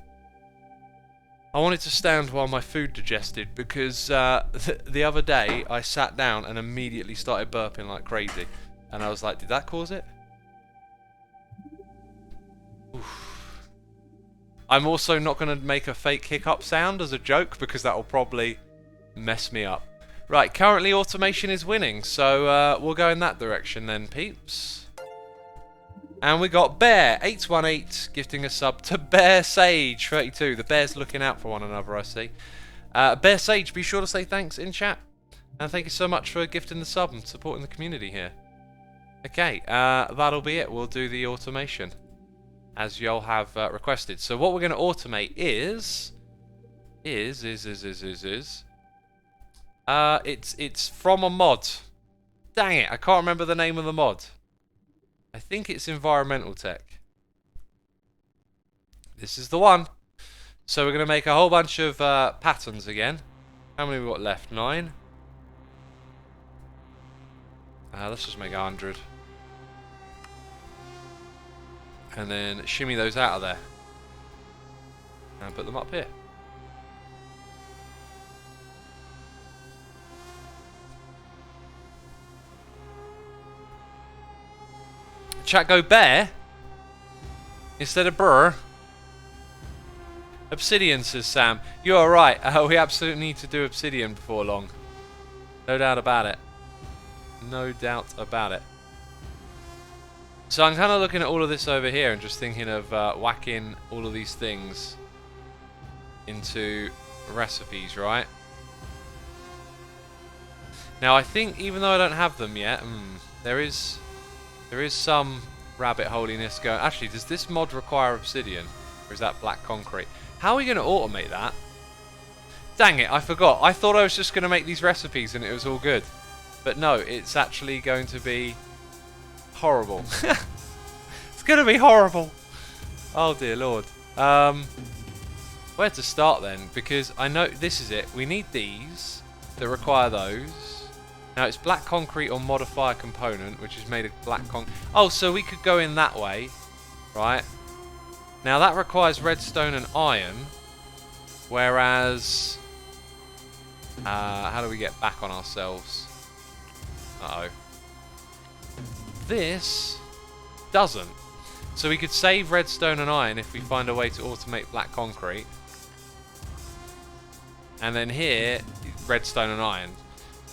I wanted to stand while my food digested because the other day I sat down and immediately started burping like crazy. And I was like, did that cause it? Oof. I'm also not going to make a fake hiccup sound as a joke because that will probably mess me up. Right, currently automation is winning, so we'll go in that direction then, peeps. And we got Bear818 gifting a sub to Bear Sage 32. The bears looking out for one another, I see. Bear Sage, be sure to say thanks in chat. And thank you so much for gifting the sub and supporting the community here. Okay, that'll be it. We'll do the automation as y'all have requested. So what we're going to automate is it's from a mod. Dang it, I can't remember the name of the mod. I think it's environmental tech. This is the one. So we're going to make a whole bunch of patterns again. How many have we got left? 9? Let's just make 100. And then shimmy those out of there. And put them up here. Chat go bear instead of brr. Obsidian, says Sam. You are right. We absolutely need to do obsidian before long. No doubt about it. No doubt about it. So I'm kind of looking at all of this over here and just thinking of whacking all of these things into recipes, right? Now I think even though I don't have them yet, there is some rabbit holiness going. Actually, does this mod require obsidian? Or is that black concrete? How are we going to automate that? Dang it, I forgot. I thought I was just going to make these recipes and it was all good. But no, it's actually going to be horrible. It's going to be horrible. Oh dear lord. Where to start then? Because I know this is it. We need these that require those. Now it's black concrete or modifier component, which is made of black concrete. Oh, so we could go in that way, right? Now that requires redstone and iron, whereas how do we get back on ourselves? Uh-oh. This doesn't. So we could save redstone and iron if we find a way to automate black concrete. And then here, redstone and iron.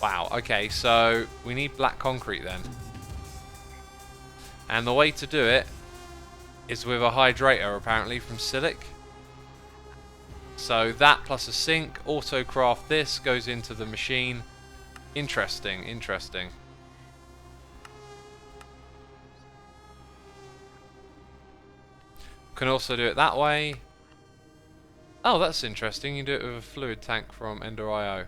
Wow, okay, so we need black concrete then. And the way to do it is with a hydrator, apparently, from Silic. So that plus a sink, auto-craft this, goes into the machine. Interesting, interesting. Can also do it that way. Oh, that's interesting. You do it with a fluid tank from Ender.io.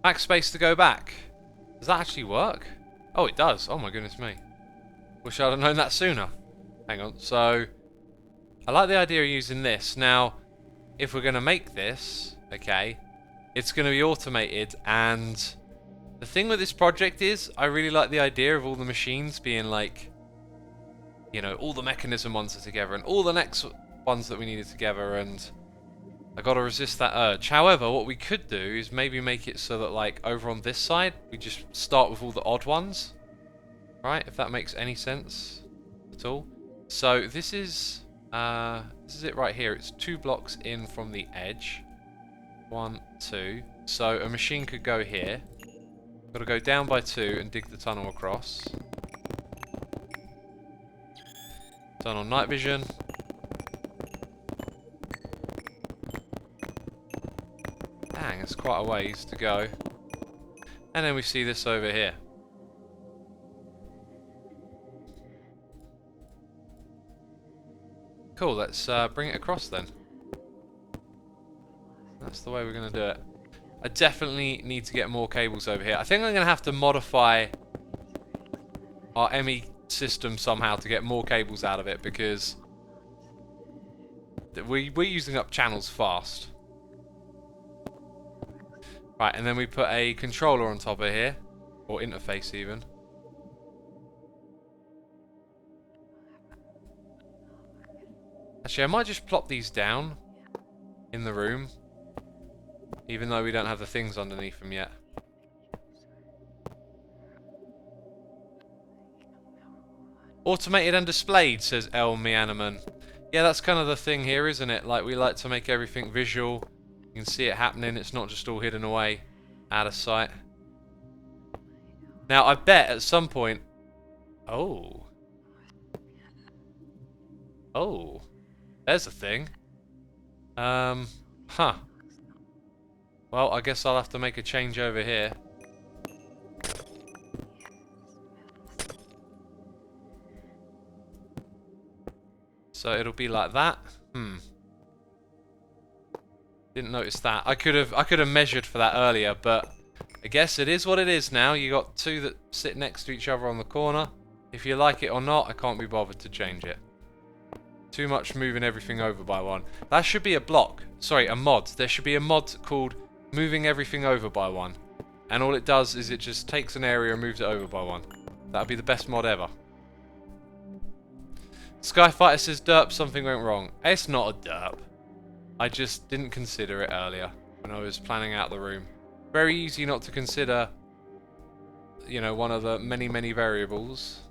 Backspace to go back. Does that actually work? Oh, it does. Oh my goodness me. Wish I'd have known that sooner. Hang on. So, I like the idea of using this. Now, if we're going to make this, okay, it's going to be automated. And the thing with this project is, I really like the idea of all the machines being like, you know, all the mechanism ones are together and all the next ones that we needed together, and I gotta resist that urge. However, what we could do is maybe make it so that, like, over on this side, we just start with all the odd ones. Right, if that makes any sense at all. So this is it right here. It's 2 blocks in from the edge. 1, 2. So a machine could go here. Gotta go down by 2 and dig the tunnel across. Turn on night vision. Dang, it's quite a ways to go. And then we see this over here. Cool, let's bring it across then. That's the way we're going to do it. I definitely need to get more cables over here. I think I'm going to have to modify our ME system somehow to get more cables out of it, because we're using up channels fast. Right, and then we put a controller on top of here, or interface even. Actually, I might just plop these down in the room, even though we don't have the things underneath them yet. Automated and displayed, says El Mianaman. Yeah, that's kind of the thing here, isn't it? Like, we like to make everything visual. You can see it happening. It's not just all hidden away, out of sight. Now, I bet at some point... Oh. Oh. There's a thing. Huh. Well, I guess I'll have to make a change over here. So it'll be like that. Didn't notice that. I could have measured for that earlier, but I guess it is what it is now. You got two that sit next to each other on the corner. If you like it or not, I can't be bothered to change it. Too much moving everything over by one. That should be a block. Sorry, a mod. There should be a mod called moving everything over by one. And all it does is it just takes an area and moves it over by one. That would be the best mod ever. Skyfighter says, derp, something went wrong. It's not a derp. I just didn't consider it earlier when I was planning out the room. Very easy not to consider, you know, one of the many, many variables.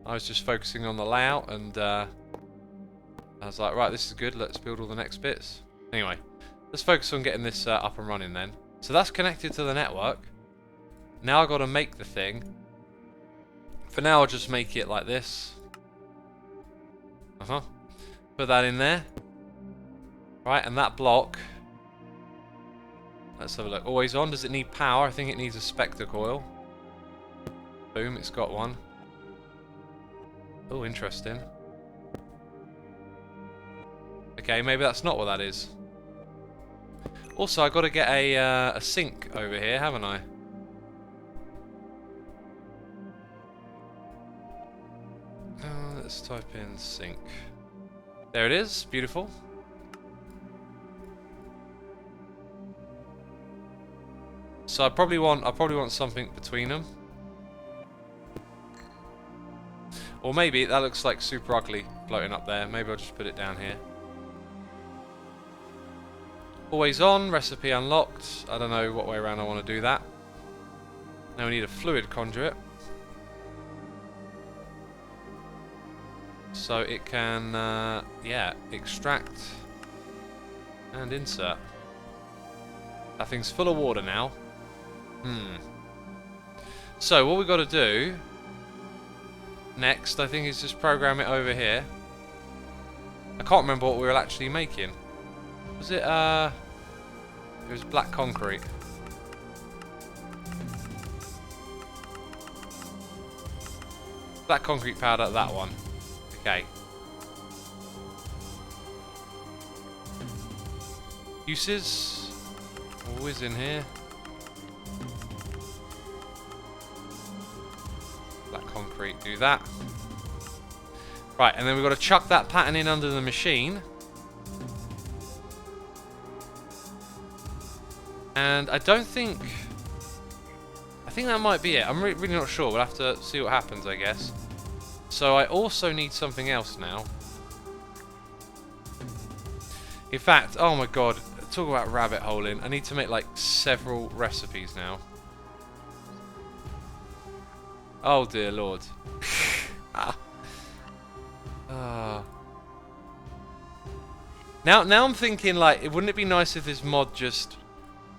I was just focusing on the layout and I was like, right, this is good, let's build all the next bits. Anyway, let's focus on getting this up and running then. So that's connected to the network. Now I've got to make the thing. For now, I'll just make it like this. Put that in there. Right, and that block. Let's have a look. Always on. Does it need power? I think it needs a spectre coil. Boom, it's got one. Oh, interesting. Okay, maybe that's not what that is. Also, I've got to get a sink over here, haven't I? Let's type in sink. There it is. Beautiful. So I probably want something between them. Or maybe that looks like super ugly floating up there. Maybe I'll just put it down here. Always on, recipe unlocked. I don't know what way around I want to do that. Now we need a fluid conduit. So it can, yeah, extract and insert. That thing's full of water now. So what we've got to do next, I think, is just program it over here. I can't remember what we were actually making. Was it, it was black concrete. Black concrete powder, that one. Okay. Uses. Always in here. Black concrete, do that. Right, and then we've got to chuck that pattern in under the machine. And I don't think... I think that might be it. I'm really not sure. We'll have to see what happens, I guess. So I also need something else now. In fact, oh my god, talk about rabbit holing. I need to make like several recipes now. Oh dear lord. Now I'm thinking, like, wouldn't it be nice if this mod just...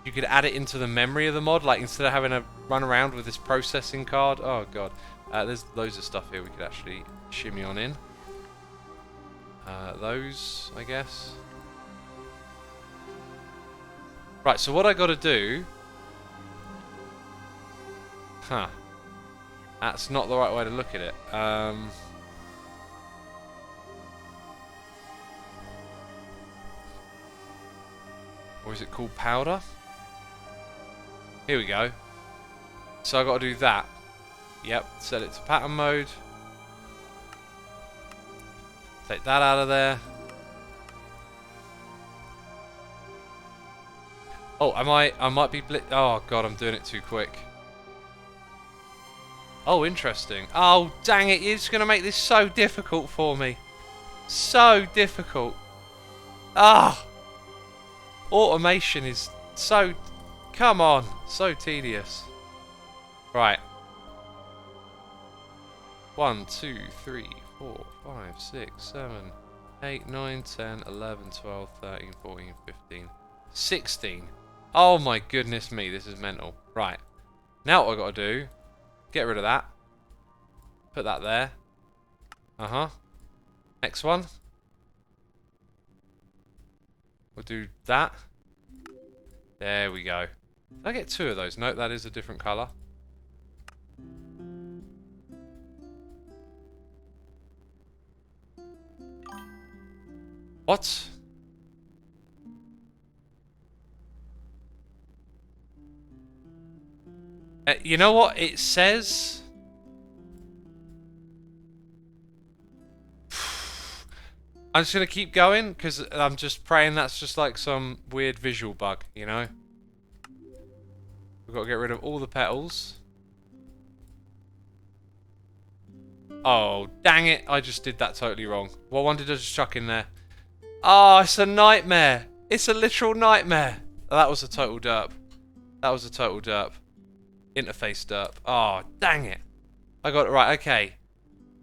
You could add it into the memory of the mod, like instead of having to run around with this processing card. Oh god. There's loads of stuff here we could actually shimmy on in. Those, I guess. Right, so what I got to do... Huh. That's not the right way to look at it. Or is it called powder? Here we go. So I got to do that. Yep, set it to pattern mode. Take that out of there. Oh, I might be oh god, I'm doing it too quick. Oh, interesting. Oh, dang it, you're just going to make this so difficult for me. So difficult. Ah! Automation is so... Come on, so tedious. Right. 1, 2, 3, 4, 5, 6, 7, 8, 9, 10, 11, 12, 13, 14, 15, 16. Oh my goodness me, this is mental. Right. Now what I've got to do, get rid of that. Put that there. Uh-huh. Next one. We'll do that. There we go. Did I get 2 of those? Nope, that is a different colour. What? You know what it says? I'm just going to keep going because I'm just praying that's just like some weird visual bug, you know? We've got to get rid of all the petals. Oh, dang it. I just did that totally wrong. What one did I just chuck in there? Oh, it's a nightmare. It's a literal nightmare. Oh, that was a total derp. That was a total derp. Interface derp. Oh, dang it. I got it right. Okay.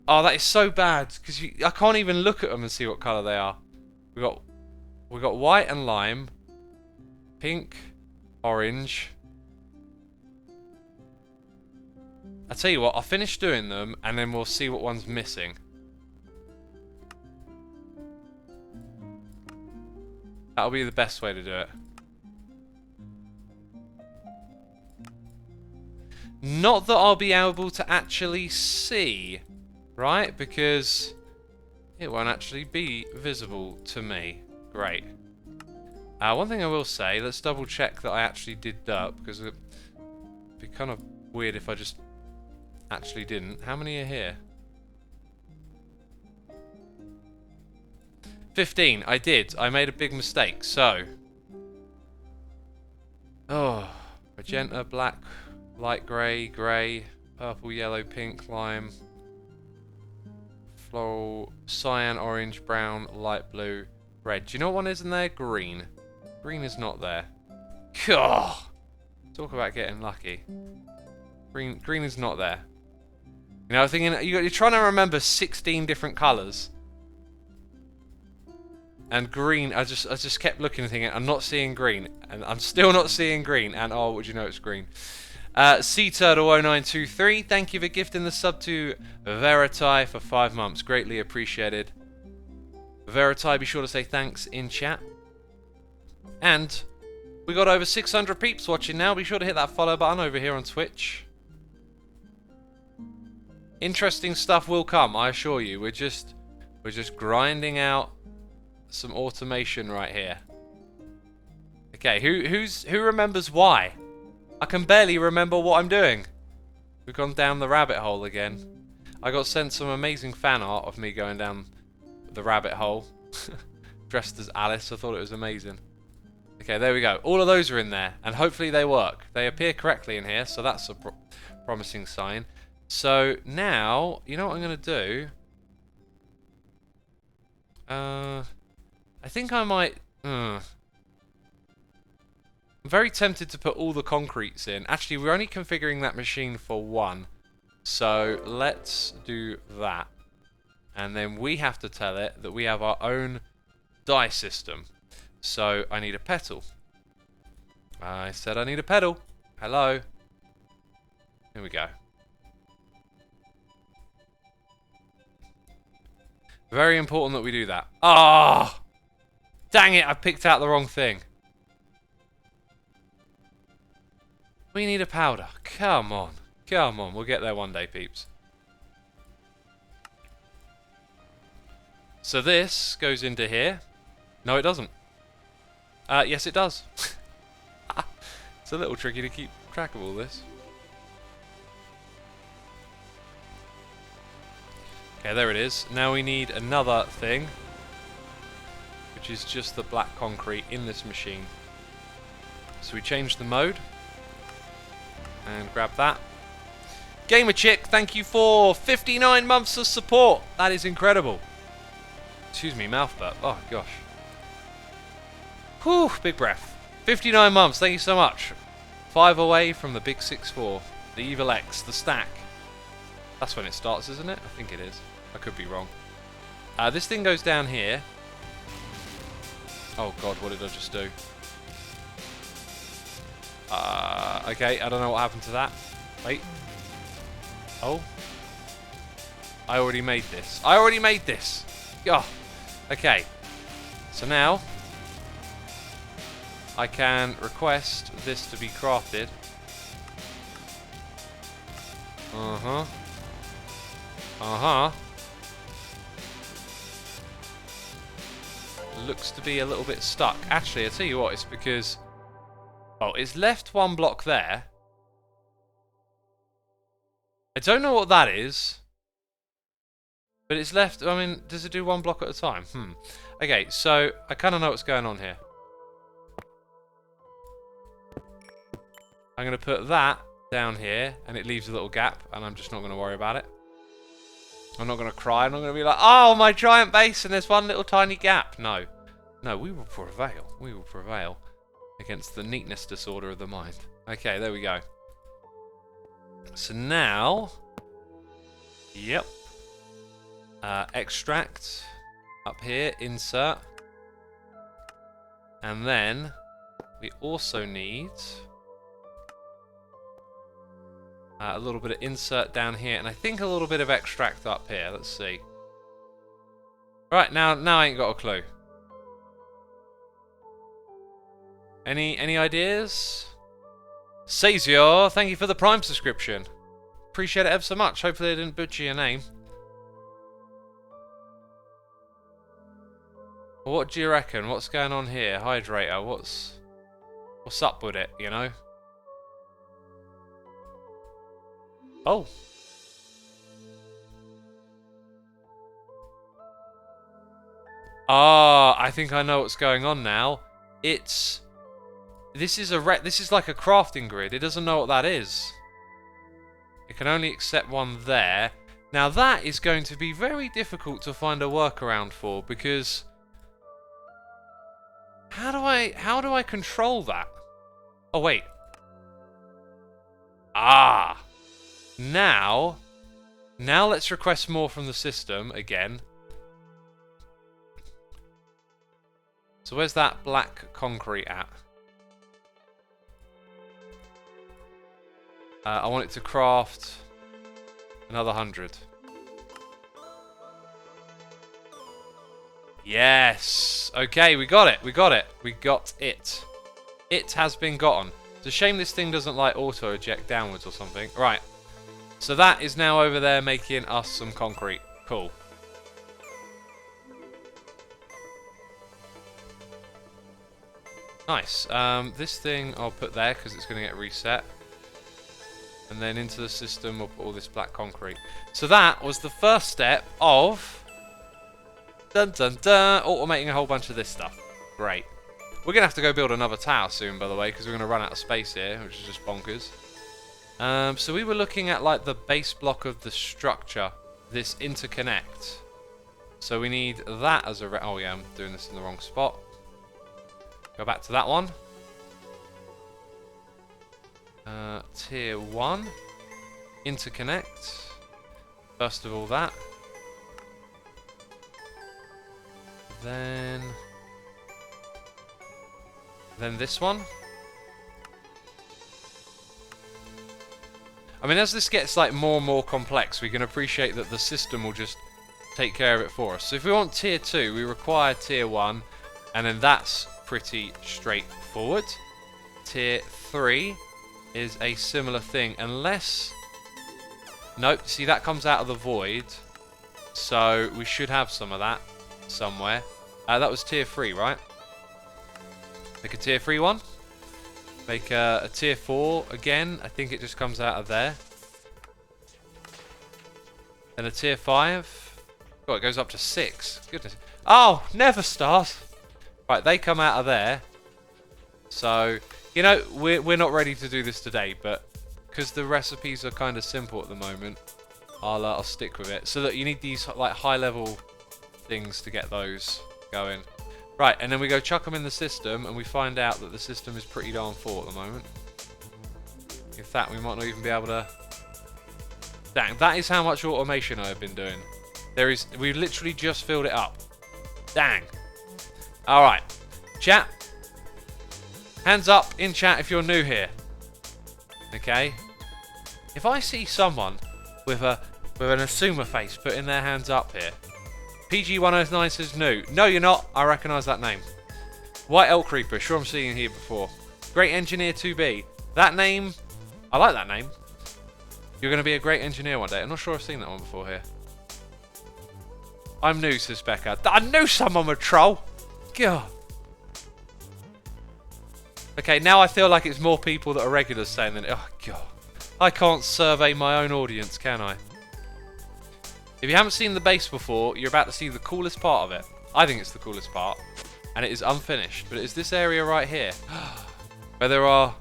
Oh, that is so bad because I can't even look at them and see what colour they are. We got white and lime, pink, orange. I tell you what, I'll finish doing them and then we'll see what one's missing. That'll be the best way to do it. Not that I'll be able to actually see. Right, because it won't actually be visible to me. Great. One thing I will say, let's double check that I actually did derp, because it'd be kind of weird if I just actually didn't. How many are here? 15, I did. I made a big mistake, so. Oh, magenta, black, light grey, grey, purple, yellow, pink, lime. Floral, cyan, orange, brown, light blue, red. Do you know what one is in there? Green. Green is not there. Gah! Talk about getting lucky. Green is not there. You know, thinking you're trying to remember 16 different colours. And green, I just kept looking and thinking, I'm not seeing green, and I'm still not seeing green. And oh, would you know it's green? Sea Turtle 0923, thank you for gifting the sub to Verity for 5 months. Greatly appreciated. Verity, be sure to say thanks in chat. And we got over 600 peeps watching now. Be sure to hit that follow button over here on Twitch. Interesting stuff will come, I assure you. We're just grinding out some automation right here. Okay, who remembers why? I can barely remember what I'm doing. We've gone down the rabbit hole again. I got sent some amazing fan art of me going down the rabbit hole. Dressed as Alice. I thought it was amazing. Okay, there we go. All of those are in there. And hopefully they work. They appear correctly in here. So that's a promising sign. So now, you know what I'm going to do? I think I might... I'm very tempted to put all the concretes in. Actually, we're only configuring that machine for 1. So let's do that. And then we have to tell it that we have our own die system. So I need a petal. I said I need a pedal. Hello. Here we go. Very important that we do that. Ah! Oh, dang it, I picked out the wrong thing. We need a powder. Come on. Come on. We'll get there one day, peeps. So this goes into here. No, it doesn't. Yes, it does. It's a little tricky to keep track of all this. Okay, there it is. Now we need another thing, which is just the black concrete in this machine. So we change the mode. And grab that. Gamer Chick, thank you for 59 months of support. That is incredible. Excuse me, mouth burp. Oh, gosh. Whew, big breath. 59 months, thank you so much. 5 away from the big 6-4. The Evil X, the stack. That's when it starts, isn't it? I think it is. I could be wrong. This thing goes down here. Oh god, what did I just do? Okay, I don't know what happened to that. Wait. Oh. I already made this. I already made this! Oh. Okay. So now, I can request this to be crafted. Uh-huh. Uh-huh. Looks to be a little bit stuck. Actually, I'll tell you what, it's because... Oh, it's left one block there. I don't know what that is. But it's left... I mean, does it do one block at a time? Okay, so I kind of know what's going on here. I'm going to put that down here, and it leaves a little gap, and I'm just not going to worry about it. I'm not going to cry. I'm not going to be like, oh, my giant base, and there's one little tiny gap. No. No, we will prevail. We will prevail against the neatness disorder of the mind. Okay, there we go. So now... Yep. Extract. Up here, insert. And then we also need... a little bit of insert down here, and I think a little bit of extract up here. Let's see. Right, now I ain't got a clue. Any ideas? Sazio, thank you for the Prime subscription. Appreciate it ever so much. Hopefully I didn't butcher your name. What do you reckon? What's going on here? Hydrator, what's up with it, you know? Oh. Ah, I think I know what's going on now. This is like a crafting grid. It doesn't know what that is. It can only accept one there. Now that is going to be very difficult to find a workaround for, because how do I control that? Oh wait. Ah. Now let's request more from the system again. So where's that black concrete at? I want it to craft another 100. Yes! Okay, we got it. We got it. We got it. It has been gotten. It's a shame this thing doesn't like auto-eject downwards or something. Right. So that is now over there making us some concrete. Cool. Nice. This thing I'll put there because it's going to get reset. And then into the system we'll put all this black concrete. So that was the first step of... Dun dun dun! Automating a whole bunch of this stuff. Great. We're going to have to go build another tower soon, by the way, because we're going to run out of space here, which is just bonkers. So we were looking at like the base block of the structure, this interconnect. So we need that as a... Oh yeah, I'm doing this in the wrong spot. Go back to that one. Tier 1. Interconnect. First of all that. Then this one. I mean, as this gets like more and more complex, we can appreciate that the system will just take care of it for us. So if we want tier 2, we require tier 1, and then that's pretty straightforward. Tier 3 is a similar thing, unless... Nope, see that comes out of the void, so we should have some of that somewhere. That was tier 3, right? Make a tier 3 one. Make a tier 4 again. I think it just comes out of there. Then a tier 5. Oh, it goes up to 6. Goodness. Oh, never start. Right, they come out of there. So, you know, we're not ready to do this today, but because the recipes are kind of simple at the moment, I'll stick with it. So that you need these like high level things to get those going. Right, and then we go chuck them in the system, and we find out that the system is pretty darn full at the moment. In fact, we might not even be able to Dang, that is how much automation I have been doing. We've literally just filled it up. Dang. Alright. Chat. Hands up in chat if you're new here. Okay. If I see someone with an Xisuma face putting their hands up here. PG109 says new. No, you're not. I recognise that name. White Elk Creeper. Sure, I'm seeing it here before. Great Engineer 2B. That name. I like that name. You're going to be a great engineer one day. I'm not sure I've seen that one before here. I'm new, says Becca. I knew someone would troll. God. Okay, now I feel like it's more people that are regulars saying than... Oh, God. I can't survey my own audience, can I? If you haven't seen the base before, you're about to see the coolest part of it. I think it's the coolest part. And it is unfinished. But it is this area right here. Where there are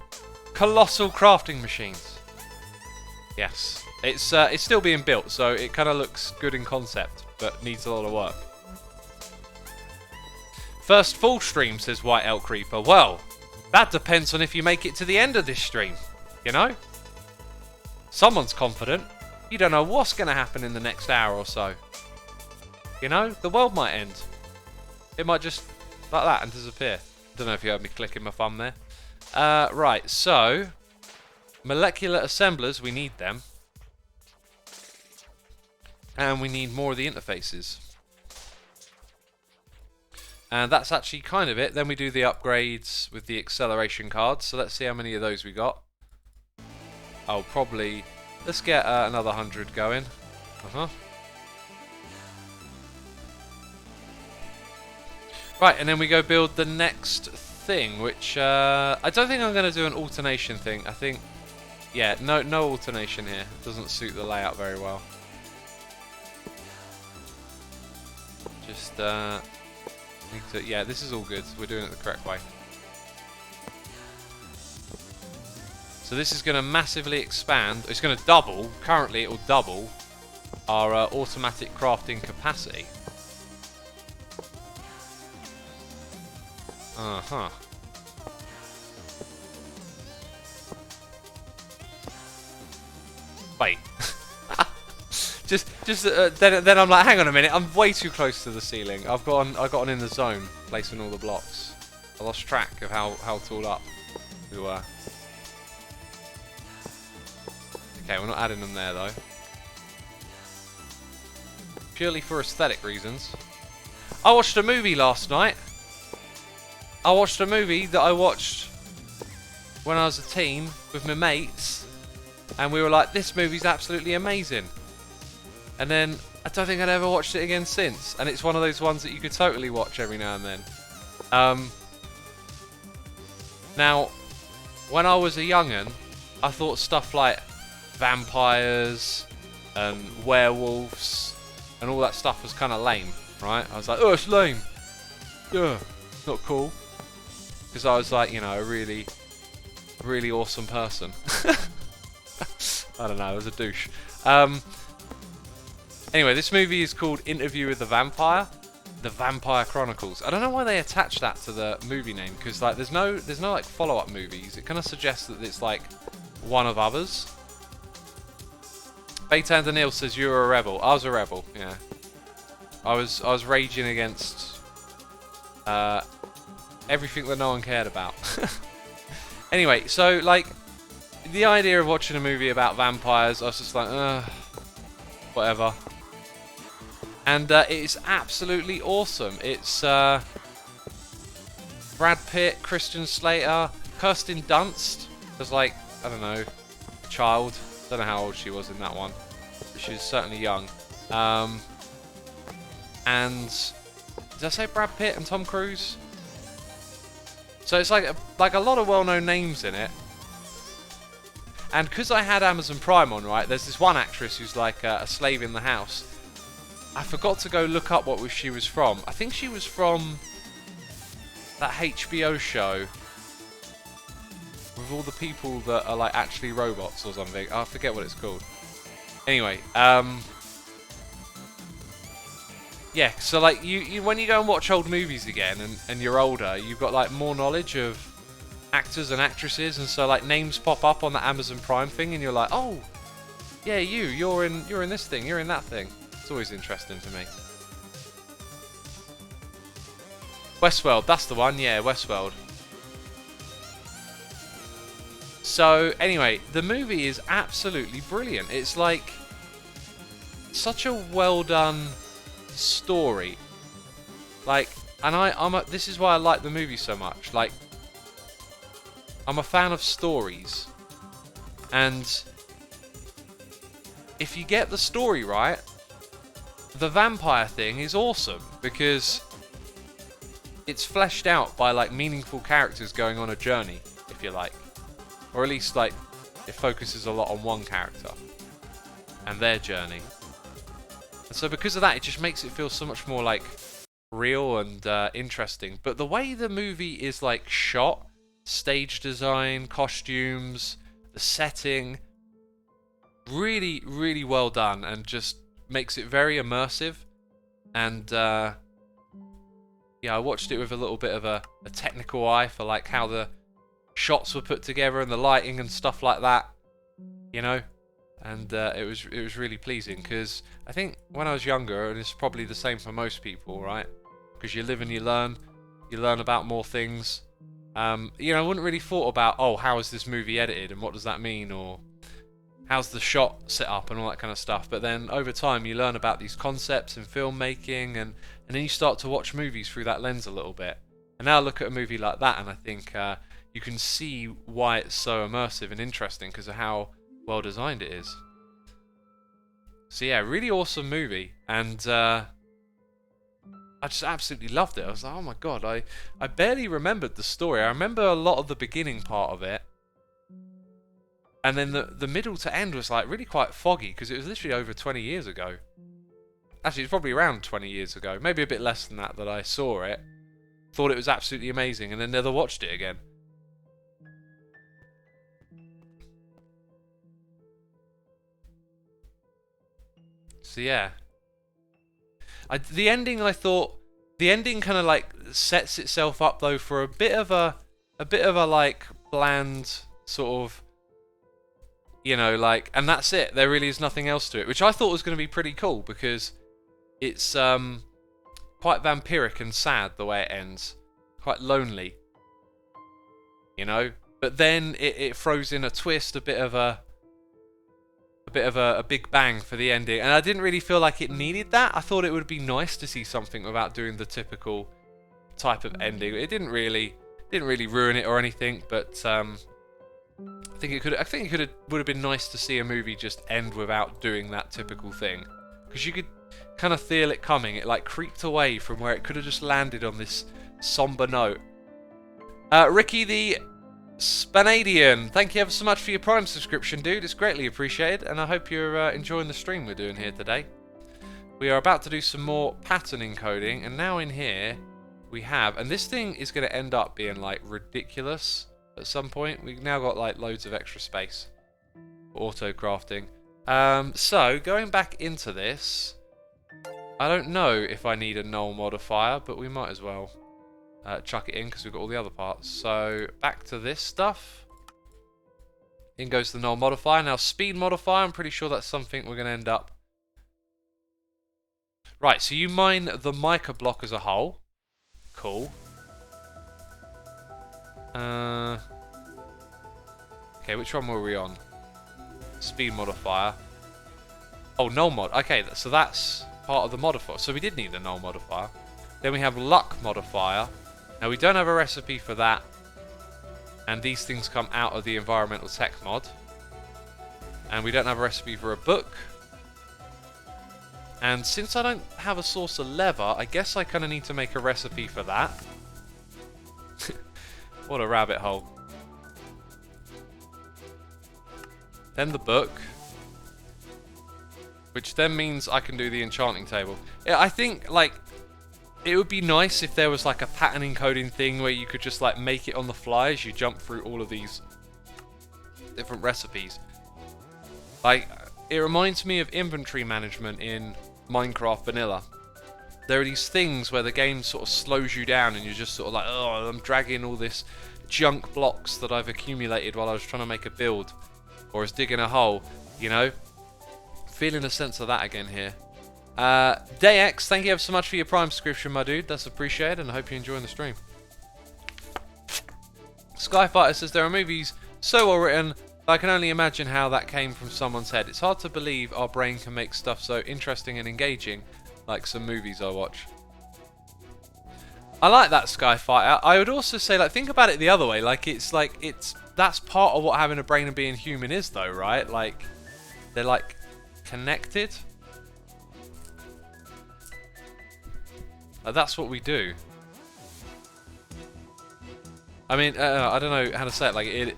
colossal crafting machines. Yes. It's still being built, so it kind of looks good in concept, but needs a lot of work. First full stream, says White Elk Creeper. Well, that depends on if you make it to the end of this stream. You know? Someone's confident. You don't know what's going to happen in the next hour or so. You know? The world might end. It might just, like that, and disappear. Don't know if you heard me clicking my thumb there. Right, so... molecular assemblers, we need them. And we need more of the interfaces. And that's actually kind of it. Then we do the upgrades with the acceleration cards. So let's see how many of those we got. Oh, probably... let's get another 100 going. Right, and then we go build the next thing, which... I don't think I'm going to do an alternation thing. I think... yeah, no alternation here. Doesn't suit the layout very well. Just, yeah, this is all good. We're doing it the correct way. So this is going to massively expand. It's going to double. Currently, it will double our automatic crafting capacity. Wait. Then I'm like, hang on a minute. I'm way too close to the ceiling. I got on in the zone, placing all the blocks. I lost track of how tall up we were. Okay, we're not adding them there though. Purely for aesthetic reasons. I watched a movie last night. I watched a movie that I watched when I was a teen with my mates, and we were like, this movie's absolutely amazing. And then I don't think I'd ever watched it again since, and it's one of those ones that you could totally watch every now and then. Now, when I was a young'un, I thought stuff like vampires and werewolves and all that stuff was kind of lame, right? I was like, oh, it's lame. Yeah, not cool. Because I was like, you know, a really awesome person. I don't know, I was a douche. Anyway, this movie is called Interview with the Vampire. The Vampire Chronicles. I don't know why they attach that to the movie name, because like there's no like follow-up movies. It kind of suggests that it's like one of others. Beta Daniel says you were a rebel. I was a rebel, yeah. I was raging against everything that no one cared about. Anyway, so like the idea of watching a movie about vampires, I was just like, whatever. And it is absolutely awesome. It's Brad Pitt, Christian Slater, Kirsten Dunst was like, I don't know, a child. Don't know how old she was in that one, but she's certainly young. And did I say Brad Pitt and Tom Cruise? So it's like a lot of well-known names in it. And because I had Amazon Prime on, right, there's this one actress who's like a slave in the house. I forgot to go look up what she was from. I think she was from that HBO show with all the people that are like actually robots or something. I forget what it's called. Anyway, yeah, so like you when you go and watch old movies again and you're older, you've got like more knowledge of actors and actresses, and so like names pop up on the Amazon Prime thing and you're like, oh, Yeah, you're in this thing, you're in that thing. It's always interesting to me. Westworld, that's the one, yeah, Westworld. So, anyway, the movie is absolutely brilliant. It's like such a well done story. Like, and this is why I like the movie so much. Like, I'm a fan of stories. And if you get the story right, the vampire thing is awesome because it's fleshed out by like meaningful characters going on a journey, if you like. Or at least like it focuses a lot on one character and their journey. And so because of that, it just makes it feel so much more like real and interesting. But the way the movie is like shot, stage design, costumes, the setting, really, really well done and just makes it very immersive. And yeah, I watched it with a little bit of a technical eye for like how the shots were put together and the lighting and stuff like that, you know. And it was really pleasing because I think when I was younger, and it's probably the same for most people, right? Because you live and you learn about more things. You know, I wouldn't really thought about, oh, how is this movie edited and what does that mean, or how's the shot set up and all that kind of stuff. But then over time you learn about these concepts in filmmaking, and then you start to watch movies through that lens a little bit. And now I look at a movie like that and I think you can see why it's so immersive and interesting because of how well designed it is. So yeah, really awesome movie, and I just absolutely loved it. I was like, oh my god, I barely remembered the story. I remember a lot of the beginning part of it, and then the middle to end was like really quite foggy because it was literally over 20 years ago. Actually, it's probably around 20 years ago, maybe a bit less than that I saw it. Thought it was absolutely amazing, and then never watched it again. So yeah, the ending kind of like sets itself up though for a bit of a like bland sort of, you know, like, and that's it. There really is nothing else to it, which I thought was going to be pretty cool because it's quite vampiric and sad the way it ends, quite lonely, you know. But then it throws in a twist, a bit of a big bang for the ending, and I didn't really feel like it needed that. I thought it would be nice to see something without doing the typical type of ending. It didn't really ruin it or anything, but I think it would have been nice to see a movie just end without doing that typical thing, because you could kind of feel it coming. It like creeped away from where it could have just landed on this somber note. Ricky the Spanadian, thank you ever so much for your Prime subscription, dude. It's greatly appreciated, and I hope you're enjoying the stream we're doing here today. We are about to do some more pattern encoding, and now in here we have, and this thing is going to end up being like ridiculous at some point. We've now got like loads of extra space for auto crafting. So going back into this, I don't know if I need a null modifier, but we might as well chuck it in because we've got all the other parts. So back to this stuff. In goes the null modifier. Now speed modifier, I'm pretty sure that's something we're going to end up. Right, so you mine the mica block as a whole. Cool. Okay, which one were we on? Speed modifier. Oh, null mod. Okay, so that's part of the modifier. So we did need a null modifier. Then we have luck modifier. Now we don't have a recipe for that, and these things come out of the environmental tech mod. And we don't have a recipe for a book. And since I don't have a source of leather, I guess I kind of need to make a recipe for that. What a rabbit hole. Then the book, which then means I can do the enchanting table. Yeah, I think like it would be nice if there was like a pattern encoding thing where you could just like make it on the fly as you jump through all of these different recipes. Like, it reminds me of inventory management in Minecraft Vanilla. There are these things where the game sort of slows you down and you're just sort of like, oh, I'm dragging all this junk blocks that I've accumulated while I was trying to make a build, or I was digging a hole, you know? Feeling a sense of that again here. DayX, thank you ever so much for your Prime subscription, my dude. That's appreciated, and I hope you're enjoying the stream. Skyfighter says there are movies so well written that I can only imagine how that came from someone's head. It's hard to believe our brain can make stuff so interesting and engaging, like some movies I watch. I like that, Skyfighter. I would also say, like, think about it the other way. Like, that's part of what having a brain and being human is, though, right? Like, they're like connected. Like, that's what we do. I mean, I don't know how to say it. Like,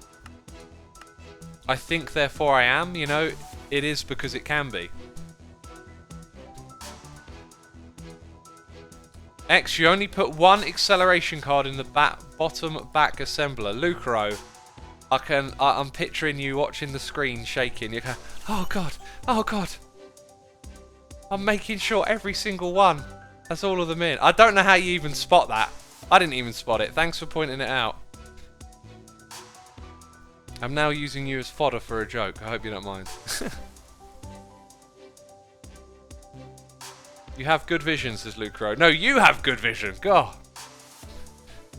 I think, therefore I am. You know, it is because it can be. X, you only put one acceleration card in the bottom back assembler. Lucro, I'm picturing you watching the screen shaking. You go, oh god, oh god. I'm making sure every single one has all of them in. I don't know how you even spot that. I didn't even spot it. Thanks for pointing it out. I'm now using you as fodder for a joke. I hope you don't mind. You have good vision, says Lucro. No, you have good vision. God.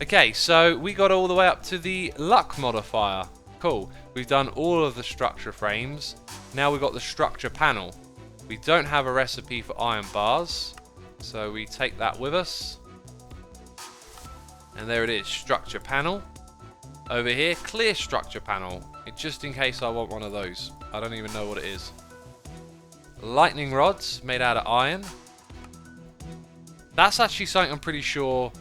Okay, so we got all the way up to the luck modifier. Cool. We've done all of the structure frames. Now we've got the structure panel. We don't have a recipe for iron bars, so we take that with us. And there it is, structure panel. Over here, clear structure panel, just in case I want one of those. I don't even know what it is. Lightning rods made out of iron. That's actually something I'm pretty sure.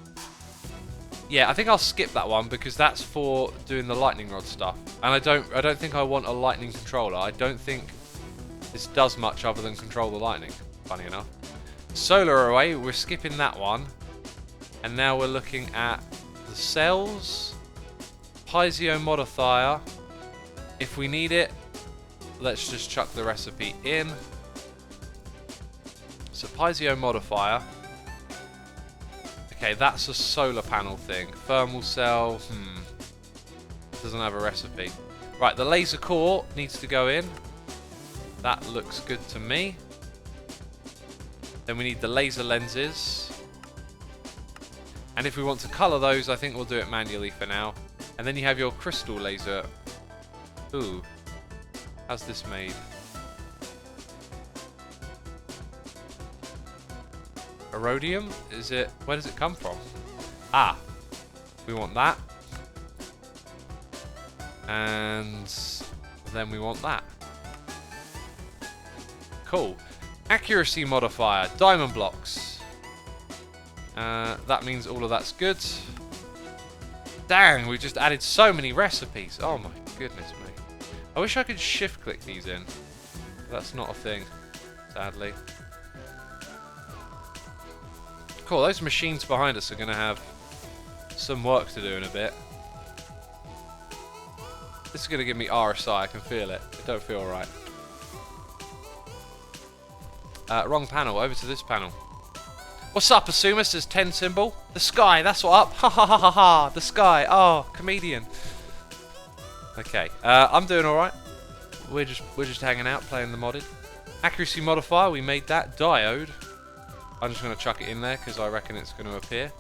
Yeah, I think I'll skip that one because that's for doing the lightning rod stuff. And I don't think I want a lightning controller. I don't think this does much other than control the lightning, funny enough. Solar array, we're skipping that one. And now we're looking at the cells. Piezo modifier. If we need it, let's just chuck the recipe in. So piezo modifier. Okay, that's a solar panel thing. Thermal cell, doesn't have a recipe. Right, the laser core needs to go in. That looks good to me. Then we need the laser lenses. And if we want to colour those, I think we'll do it manually for now. And then you have your crystal laser. Ooh. How's this made? Erodium? Is it... Where does it come from? Ah. We want that. And then we want that. Cool. Accuracy modifier. Diamond blocks. That means all of that's good. Dang, we just added so many recipes. Oh my goodness me. I wish I could shift click these in. That's not a thing, sadly. Cool, those machines behind us are going to have some work to do in a bit. This is going to give me RSI, I can feel it. It don't feel right. Wrong panel, over to this panel. What's up, Xisuma? Says 10 symbol. The sky, that's what up. Ha ha ha ha ha. The sky. Oh, comedian. Okay, I'm doing all right. We're just hanging out, playing the modded. Accuracy modifier, we made that. Diode. I'm just going to chuck it in there because I reckon it's going to appear.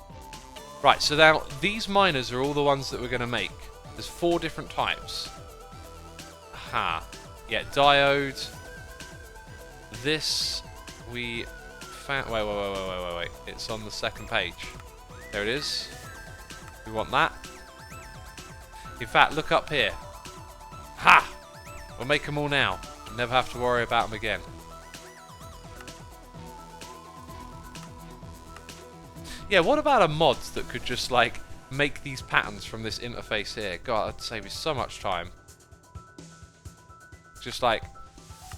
Right, so now these miners are all the ones that we're going to make. There's 4 different types. Aha. Yeah, diode. This we found. Wait. It's on the second page. There it is. We want that. In fact, look up here. Ha! We'll make them all now. Never have to worry about them again. Yeah, what about a mod that could just, like, make these patterns from this interface here? God, that'd save you so much time. Just, like,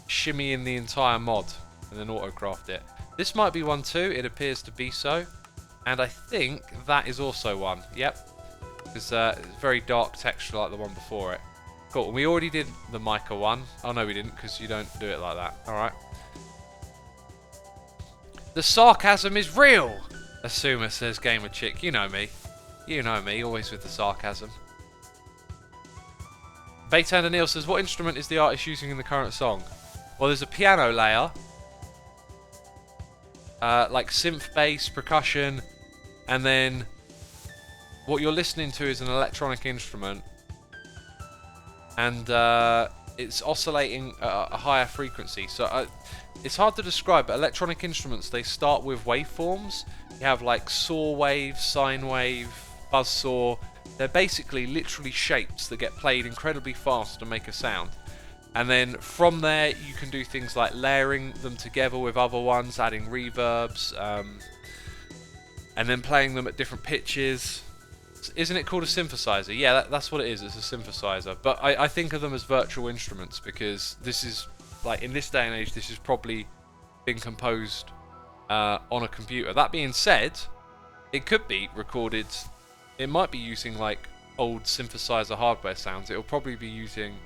shimmy in the entire mod and then autocraft it. This might be one too. It appears to be so. And I think that is also one. Yep. It's very dark texture like the one before it. Cool. We already did the mica one. Oh, no, we didn't, because you don't do it like that. All right. The sarcasm is real! Xisuma, says Gamer Chick. You know me. You know me, always with the sarcasm. Baytander Neil says, what instrument is the artist using in the current song? Well, there's a piano layer, like synth bass, percussion, and then what you're listening to is an electronic instrument, and it's oscillating at a higher frequency. So it's hard to describe, but electronic instruments, they start with waveforms. You have like saw wave, sine wave, buzz saw. They're basically literally shapes that get played incredibly fast to make a sound. And then from there you can do things like layering them together with other ones, adding reverbs, and then playing them at different pitches. Isn't it called a synthesizer? Yeah, that's what it is. It's a synthesizer. But I think of them as virtual instruments because this is, like, in this day and age, this has probably been composed on a computer. That being said, it could be recorded. It might be using like old synthesizer hardware sounds. It'll probably be using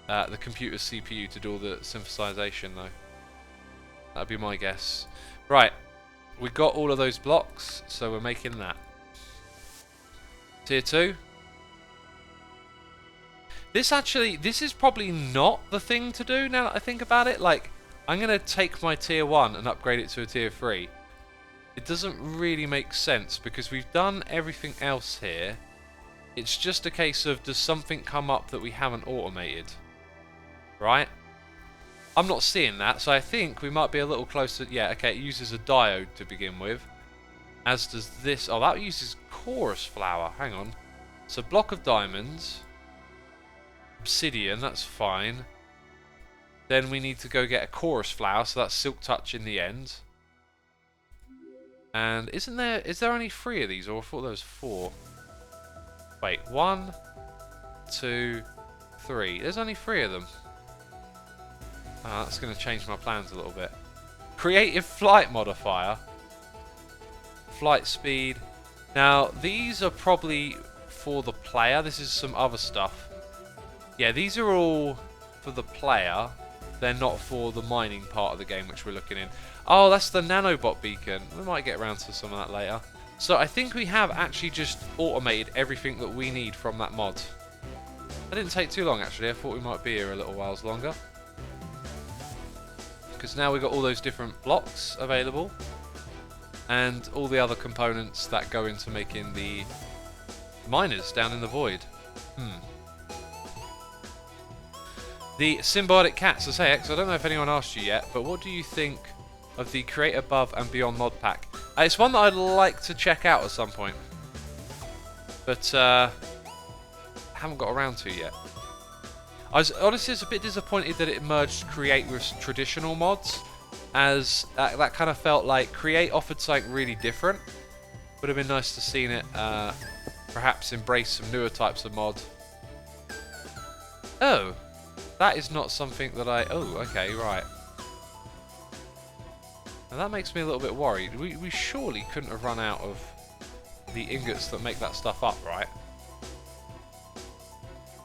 the computer's CPU to do all the synthesization, though. That'd be my guess. Right, we got all of those blocks, so we're making that. Tier 2. This is probably not the thing to do now that I think about it. Like, I'm going to take my tier 1 and upgrade it to a tier 3. It doesn't really make sense because we've done everything else here. It's just a case of, does something come up that we haven't automated? Right? I'm not seeing that, so I think we might be a little closer. Yeah, okay, it uses a diode to begin with. As does this. Oh, that uses chorus flower. Hang on. So, block of diamonds. Obsidian, that's fine. Then we need to go get a chorus flower, so that's silk touch in the end. And is there only 3 of these, or I thought there was 4? Wait, 1, 2, 3. There's only 3 of them. That's going to change my plans a little bit. Creative flight modifier. Flight speed. Now, these are probably for the player. This is some other stuff. Yeah, these are all for the player. They're not for the mining part of the game, which we're looking in. Oh, that's the nanobot beacon. We might get around to some of that later. So I think we have actually just automated everything that we need from that mod. That didn't take too long, actually. I thought we might be here a little whiles longer. Because now we've got all those different blocks available. And all the other components that go into making the miners down in the void. The symbiotic cats. I say, X, I don't know if anyone asked you yet, but what do you think of the Create Above and Beyond mod pack? It's one that I'd like to check out at some point, but haven't got around to yet. I was honestly a bit disappointed that it merged Create with traditional mods, as that kind of felt like Create offered something really different. Would have been nice to seen it perhaps embrace some newer types of mod. Oh, that is not something that I... Oh, okay, right. Now that makes me a little bit worried. We surely couldn't have run out of the ingots that make that stuff up, right?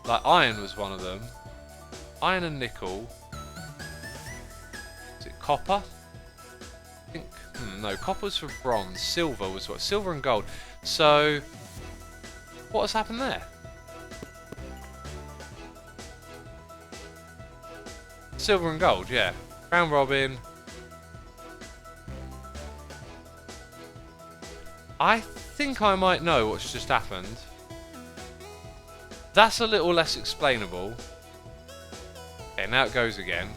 Like, iron was one of them. Iron and nickel. Is it copper? I think... no, copper's for bronze. Silver was what? Silver and gold. So, what has happened there? Silver and gold, yeah. Round robin. I think I might know what's just happened. That's a little less explainable. Okay, now it goes again.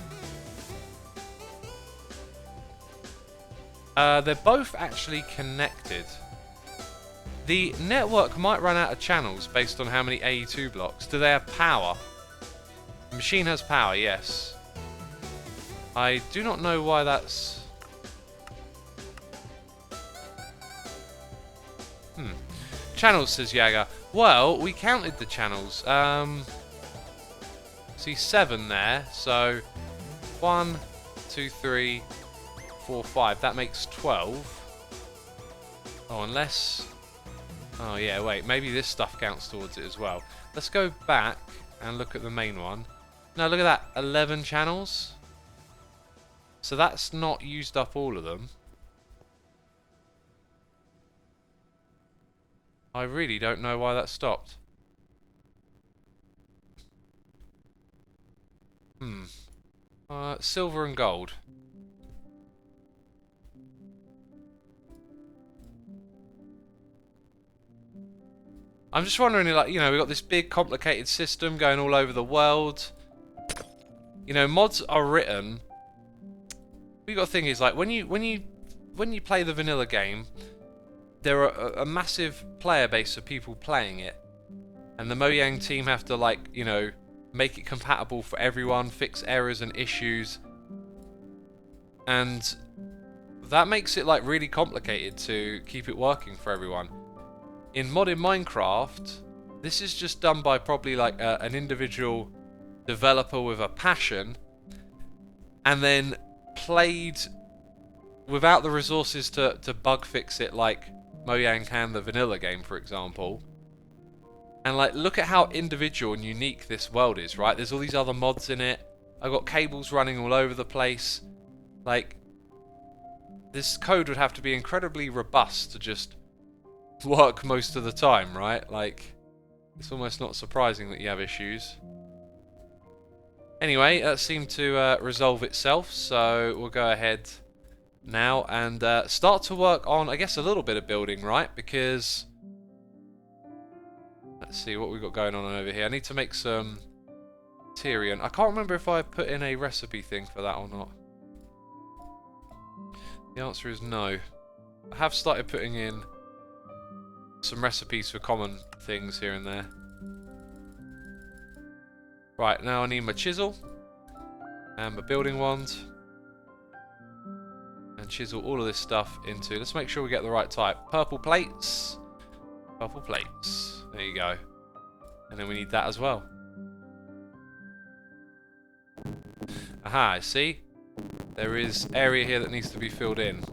They're both actually connected. The network might run out of channels based on how many AE2 blocks. Do they have power? The machine has power, yes. I do not know why that's... Channels, says Yaga. Well, we counted the channels. See 7 there. So 1, 2, 3, 4, 5. That makes 12. Oh, unless... Oh, yeah, wait. Maybe this stuff counts towards it as well. Let's go back and look at the main one. No, look at that. 11 channels. So that's not used up all of them. I really don't know why that stopped. Silver and gold. I'm just wondering, like, you know, we've got this big complicated system going all over the world. You know, mods are written. We got a thing is like when you play the vanilla game, there are a massive player base of people playing it, and the Mojang team have to, like, you know, make it compatible for everyone, fix errors and issues, and that makes it like really complicated to keep it working for everyone. In modded Minecraft, this is just done by probably like an individual developer with a passion, and then played without the resources to bug fix it like Mojang can the vanilla game, for example. And like, look at how individual and unique this world is, right? There's all these other mods in it. I've got cables running all over the place. Like, this code would have to be incredibly robust to just work most of the time, right? Like, it's almost not surprising that you have issues. Anyway, that seemed to resolve itself, so we'll go ahead now and start to work on, I guess, a little bit of building, right? Because let's see what we've got going on over here. I need to make some Tyrian. I can't remember if I put in a recipe thing for that or not. The answer is no. I have started putting in some recipes for common things here and there. Right, now I need my chisel and my building wand, and chisel all of this stuff into, let's make sure we get the right type. Purple plates. Purple plates. There you go. And then we need that as well. Aha, I see. There is area here that needs to be filled in.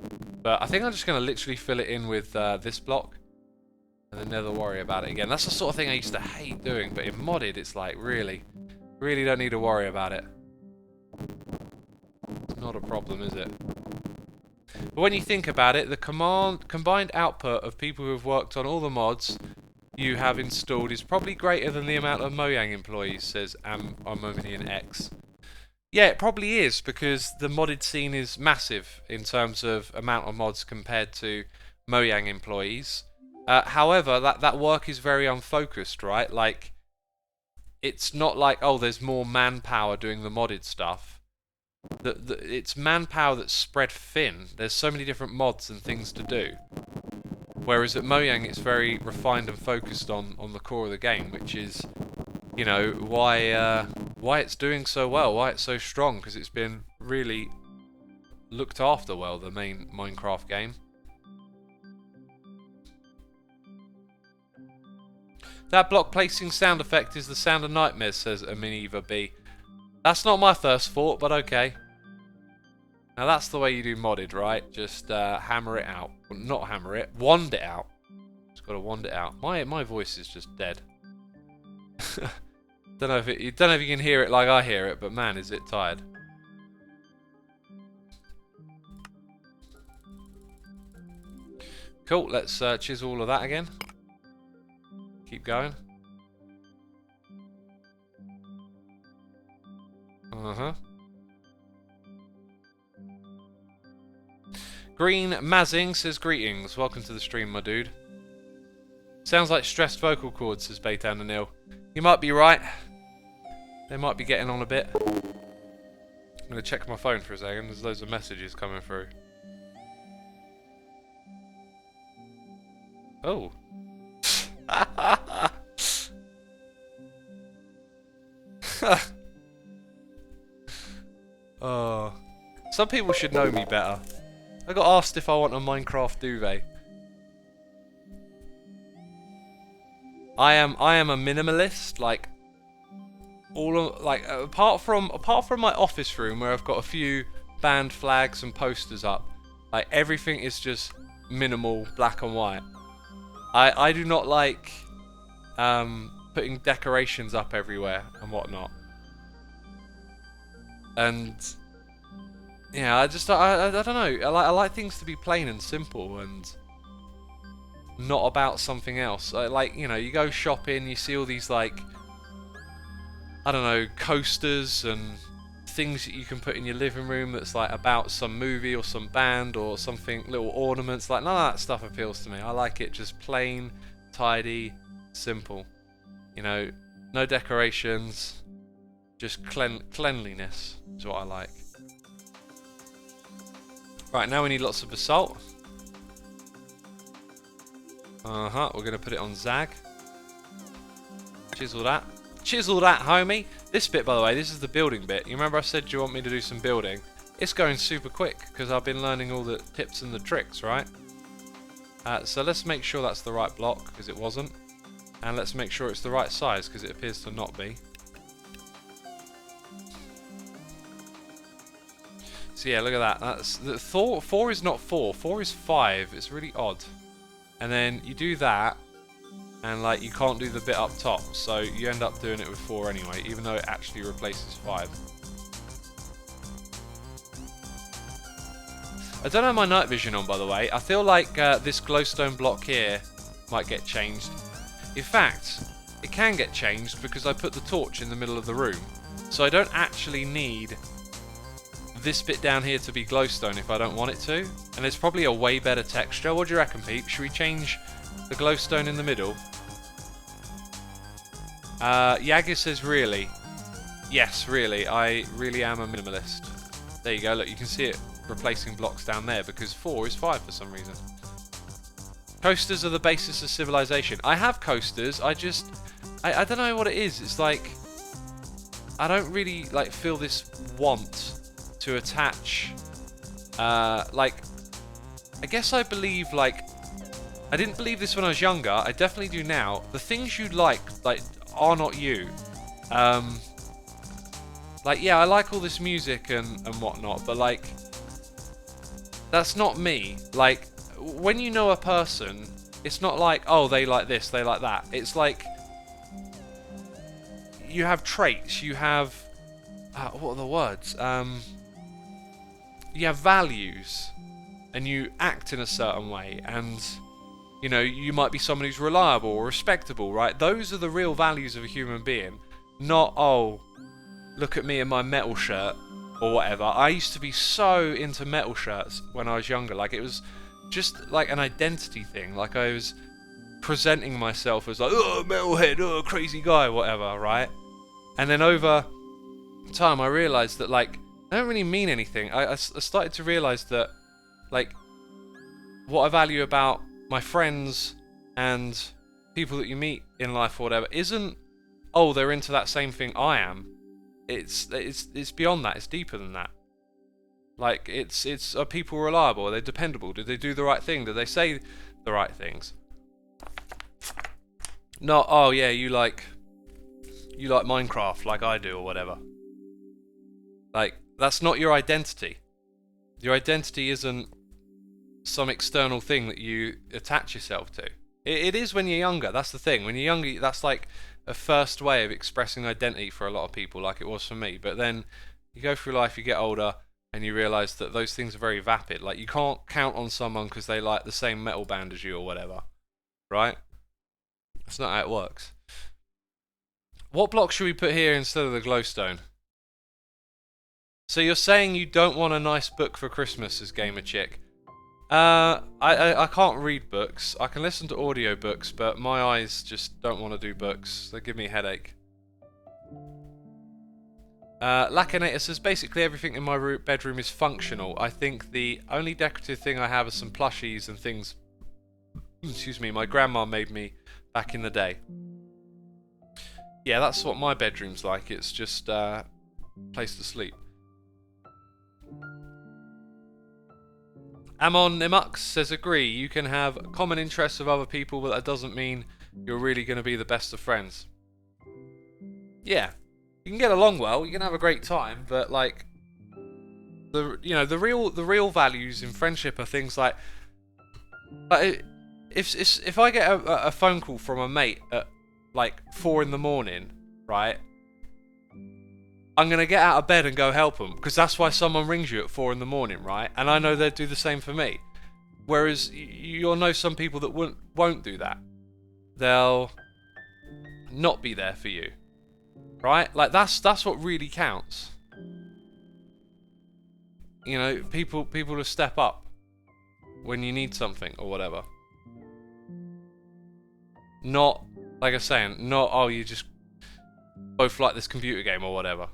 But I think I'm just going to literally fill it in with this block, and then never worry about it again. That's the sort of thing I used to hate doing, but in modded it's like, really don't need to worry about it. It's not a problem, is it? But when you think about it, the combined output of people who have worked on all the mods you have installed is probably greater than the amount of Mojang employees, says Armominian X. Yeah, it probably is, because the modded scene is massive in terms of amount of mods compared to Mojang employees. However, that work is very unfocused, right? Like, it's not like, oh, there's more manpower doing the modded stuff. It's manpower that's spread thin. There's so many different mods and things to do. Whereas at Mojang, it's very refined and focused on the core of the game, which is, you know, why it's doing so well, why it's so strong, because it's been really looked after well, the main Minecraft game. That block placing sound effect is the sound of nightmares, says Aminiva B. That's not my first thought, but okay. Now that's the way you do modded, right? Just hammer it out. Well, not hammer it, wand it out. Just gotta wand it out. My voice is just dead. Don't know if you can hear it like I hear it, but man, is it tired. Cool, let's chisel all of that again. Keep going. Green Mazing says, greetings, welcome to the stream, my dude. Sounds like stressed vocal cords, says Baytown and Nil. You might be right. They might be getting on a bit. I'm going to check my phone for a second. There's loads of messages coming through. Oh. Oh. Some people should know me better. I got asked if I want a Minecraft duvet. I am a minimalist, like apart from my office room where I've got a few band flags and posters up, like everything is just minimal, black and white. I do not like putting decorations up everywhere and whatnot. And yeah, I don't know. I like things to be plain and simple and not about something else. Like, you know, you go shopping, you see all these, like, I don't know, coasters and things that you can put in your living room that's like about some movie or some band or something, little ornaments, like none of that stuff appeals to me. I like it just plain, tidy, simple. You know, no decorations, just cleanliness is what I like. Right, now we need lots of basalt. We're going to put it on Zag. Chisel that. Chisel that, homie. This bit, by the way, this is the building bit. You remember I said, do you want me to do some building? It's going super quick because I've been learning all the tips and the tricks, right? So let's make sure that's the right block because it wasn't. And let's make sure it's the right size because it appears to not be. So yeah, look at that. That's the 4 is not 4. 4 is 5. It's really odd. And then you do that, and like you can't do the bit up top, so you end up doing it with 4 anyway, even though it actually replaces 5. I don't have my night vision on, by the way. I feel like this glowstone block here might get changed. In fact, it can get changed because I put the torch in the middle of the room, so I don't actually need this bit down here to be glowstone if I don't want it to, and it's probably a way better texture. What do you reckon, Pete? Should we change the glowstone in the middle? Yagis says really. Yes, really. I really am a minimalist. There you go. Look, you can see it replacing blocks down there because 4 is 5 for some reason. Coasters are the basis of civilization. I have coasters. I don't know what it is. It's like I don't really like feel this want to attach. Like I guess I believe like I didn't believe this when I was younger. I definitely do now. The things you like are not you. Like yeah, I like all this music and whatnot, but like that's not me. Like when you know a person, it's not like, oh, they like this, they like that. It's like you have traits, you have what are the words? You have values, and you act in a certain way, and you know, you might be someone who's reliable or respectable, right? Those are the real values of a human being, not, oh, look at me in my metal shirt or whatever. I used to be so into metal shirts when I was younger. Like it was just like an identity thing. Like I was presenting myself as like, oh, metalhead, oh, crazy guy, whatever, right? And then over time I realised that like I don't really mean anything. I started to realise that like what I value about my friends and people that you meet in life or whatever isn't, oh, they're into that same thing I am. It's beyond that. It's deeper than that. Like it's are people reliable? Are they dependable? Do they do the right thing? Do they say the right things? Not, oh yeah, you like Minecraft like I do or whatever. Like that's not your identity. Your identity isn't some external thing that you attach yourself to. It is when you're younger. That's the thing. When you're younger, that's like a first way of expressing identity for a lot of people, like it was for me. But then you go through life, you get older, and you realise that those things are very vapid. Like you can't count on someone because they like the same metal band as you or whatever, right? That's not how it works. What block should we put here instead of the glowstone? So you're saying you don't want a nice book for Christmas as Gamer Chick? I can't read books. I can listen to audiobooks, but my eyes just don't want to do books. They give me a headache. Lacinator says basically everything in my bedroom is functional. I think the only decorative thing I have are some plushies and things, excuse me, my grandma made me back in the day. Yeah, that's what my bedroom's like. It's just a place to sleep. Amon Nimux says agree, you can have common interests with other people, but that doesn't mean you're really going to be the best of friends. Yeah, you can get along well, you can have a great time, but like the real values in friendship are things like if I get a phone call from a mate at like 4 in the morning, right? I'm going to get out of bed and go help them, because that's why someone rings you at 4 in the morning, right? And I know they'd do the same for me. Whereas you'll know some people that won't do that. They'll not be there for you, right? Like that's what really counts. you know, people to step up when you need something or whatever. Not, like I was saying, not, oh, you just both like this computer game or whatever.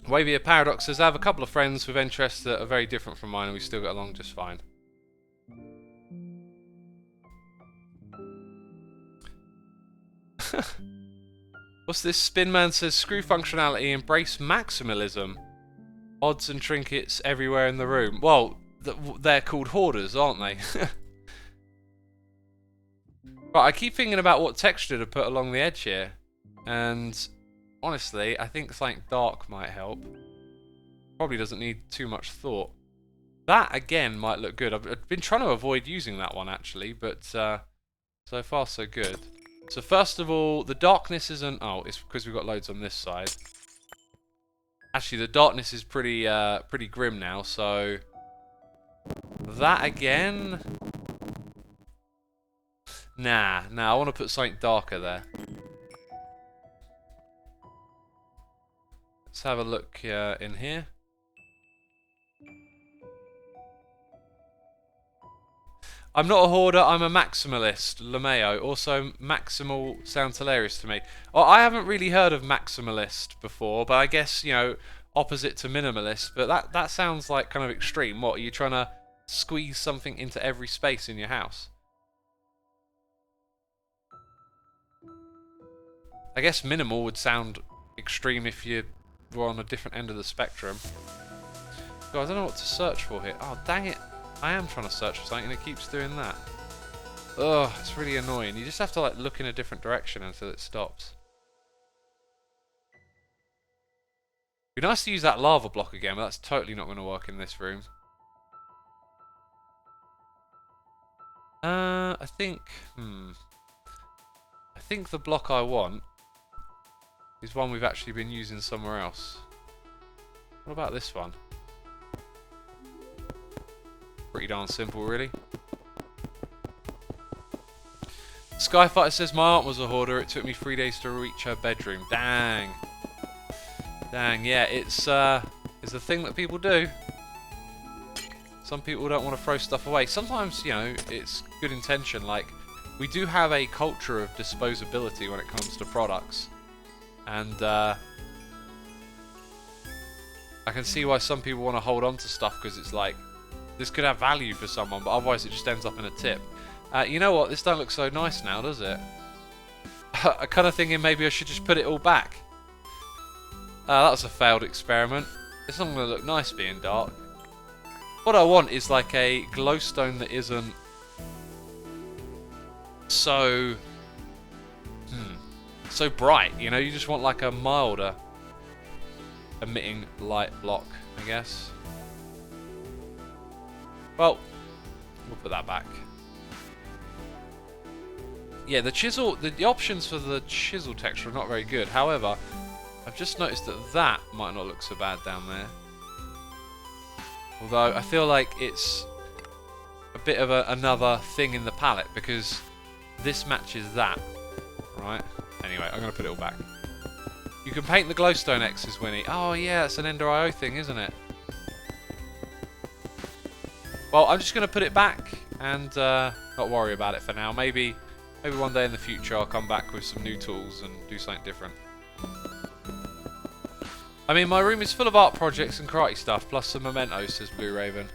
Wavy Paradox says, I have a couple of friends with interests that are very different from mine and we still get along just fine. What's this? Spinman says, screw functionality, embrace maximalism. Odds and trinkets everywhere in the room. Well, they're called hoarders, aren't they? Right, I keep thinking about what texture to put along the edge here. And honestly, I think something dark might help. Probably doesn't need too much thought. That, again, might look good. I've been trying to avoid using that one, actually. But so far, so good. So first of all, the darkness isn't... Oh, it's because we've got loads on this side. Actually, the darkness is pretty grim now, so... That again... Nah, I want to put something darker there. Let's have a look in here. I'm not a hoarder, I'm a maximalist. LeMayo. Also, maximal sounds hilarious to me. Oh, I haven't really heard of maximalist before, but I guess, you know, opposite to minimalist. But that sounds like kind of extreme. What, are you trying to squeeze something into every space in your house? I guess minimal would sound extreme if you were on a different end of the spectrum. God, I don't know what to search for here. Oh, dang it. I am trying to search for something and it keeps doing that. Ugh, it's really annoying. You just have to like look in a different direction until it stops. It'd be nice to use that lava block again, but that's totally not going to work in this room. I think the block I want is one we've actually been using somewhere else. What about this one? Pretty darn simple, really. Skyfighter says, my aunt was a hoarder. It took me 3 days to reach her bedroom. Dang. Dang, yeah, it's a thing that people do. Some people don't want to throw stuff away. Sometimes, you know, it's good intention. Like, we do have a culture of disposability when it comes to products. And, I can see why some people want to hold on to stuff because it's like, this could have value for someone, but otherwise it just ends up in a tip. You know what? This don't look so nice now, does it? I'm kind of thinking maybe I should just put it all back. That was a failed experiment. It's not going to look nice being dark. What I want is like a glowstone that isn't so... so bright, you know? You just want like a milder emitting light block, I guess. Well, we'll put that back. Yeah, the chisel, the options for the chisel texture are not very good. However, I've just noticed that might not look so bad down there. Although, I feel like it's a bit of another thing in the palette because this matches that, right? Anyway, I'm going to put it all back. You can paint the glowstone X's, Winnie. Oh yeah, it's an Ender IO thing, isn't it? Well, I'm just going to put it back and not worry about it for now. Maybe one day in the future I'll come back with some new tools and do something different. I mean, my room is full of art projects and karate stuff, plus some mementos, says Blue Raven.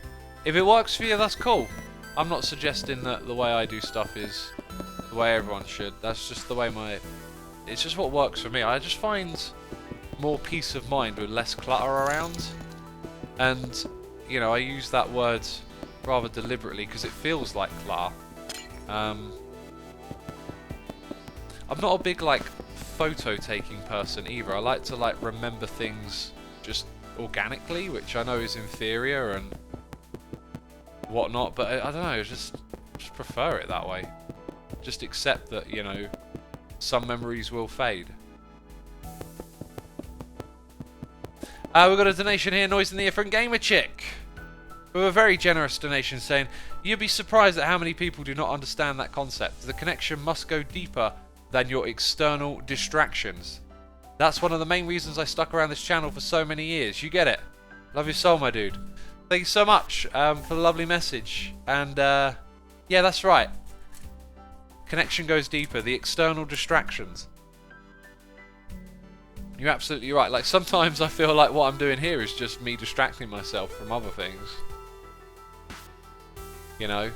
If it works for you, that's cool. I'm not suggesting that the way I do stuff is the way everyone should. That's just the way it's just what works for me. I just find more peace of mind with less clutter around. And, you know, I use that word rather deliberately because it feels like clutter. I'm not a big like photo taking person either. I like to like remember things just organically, which I know is inferior and whatnot, but I don't know, I just prefer it that way. Just accept that, you know, some memories will fade. We've got a donation here, Noise in the Ear from Gamer Chick. With a very generous donation saying, you'd be surprised at how many people do not understand that concept. The connection must go deeper than your external distractions. That's one of the main reasons I stuck around this channel for so many years. You get it. Love your soul, my dude. Thank you so much for the lovely message. And yeah, that's right. Connection goes deeper. The external distractions. You're absolutely right. Like, sometimes I feel like what I'm doing here is just me distracting myself from other things. You know?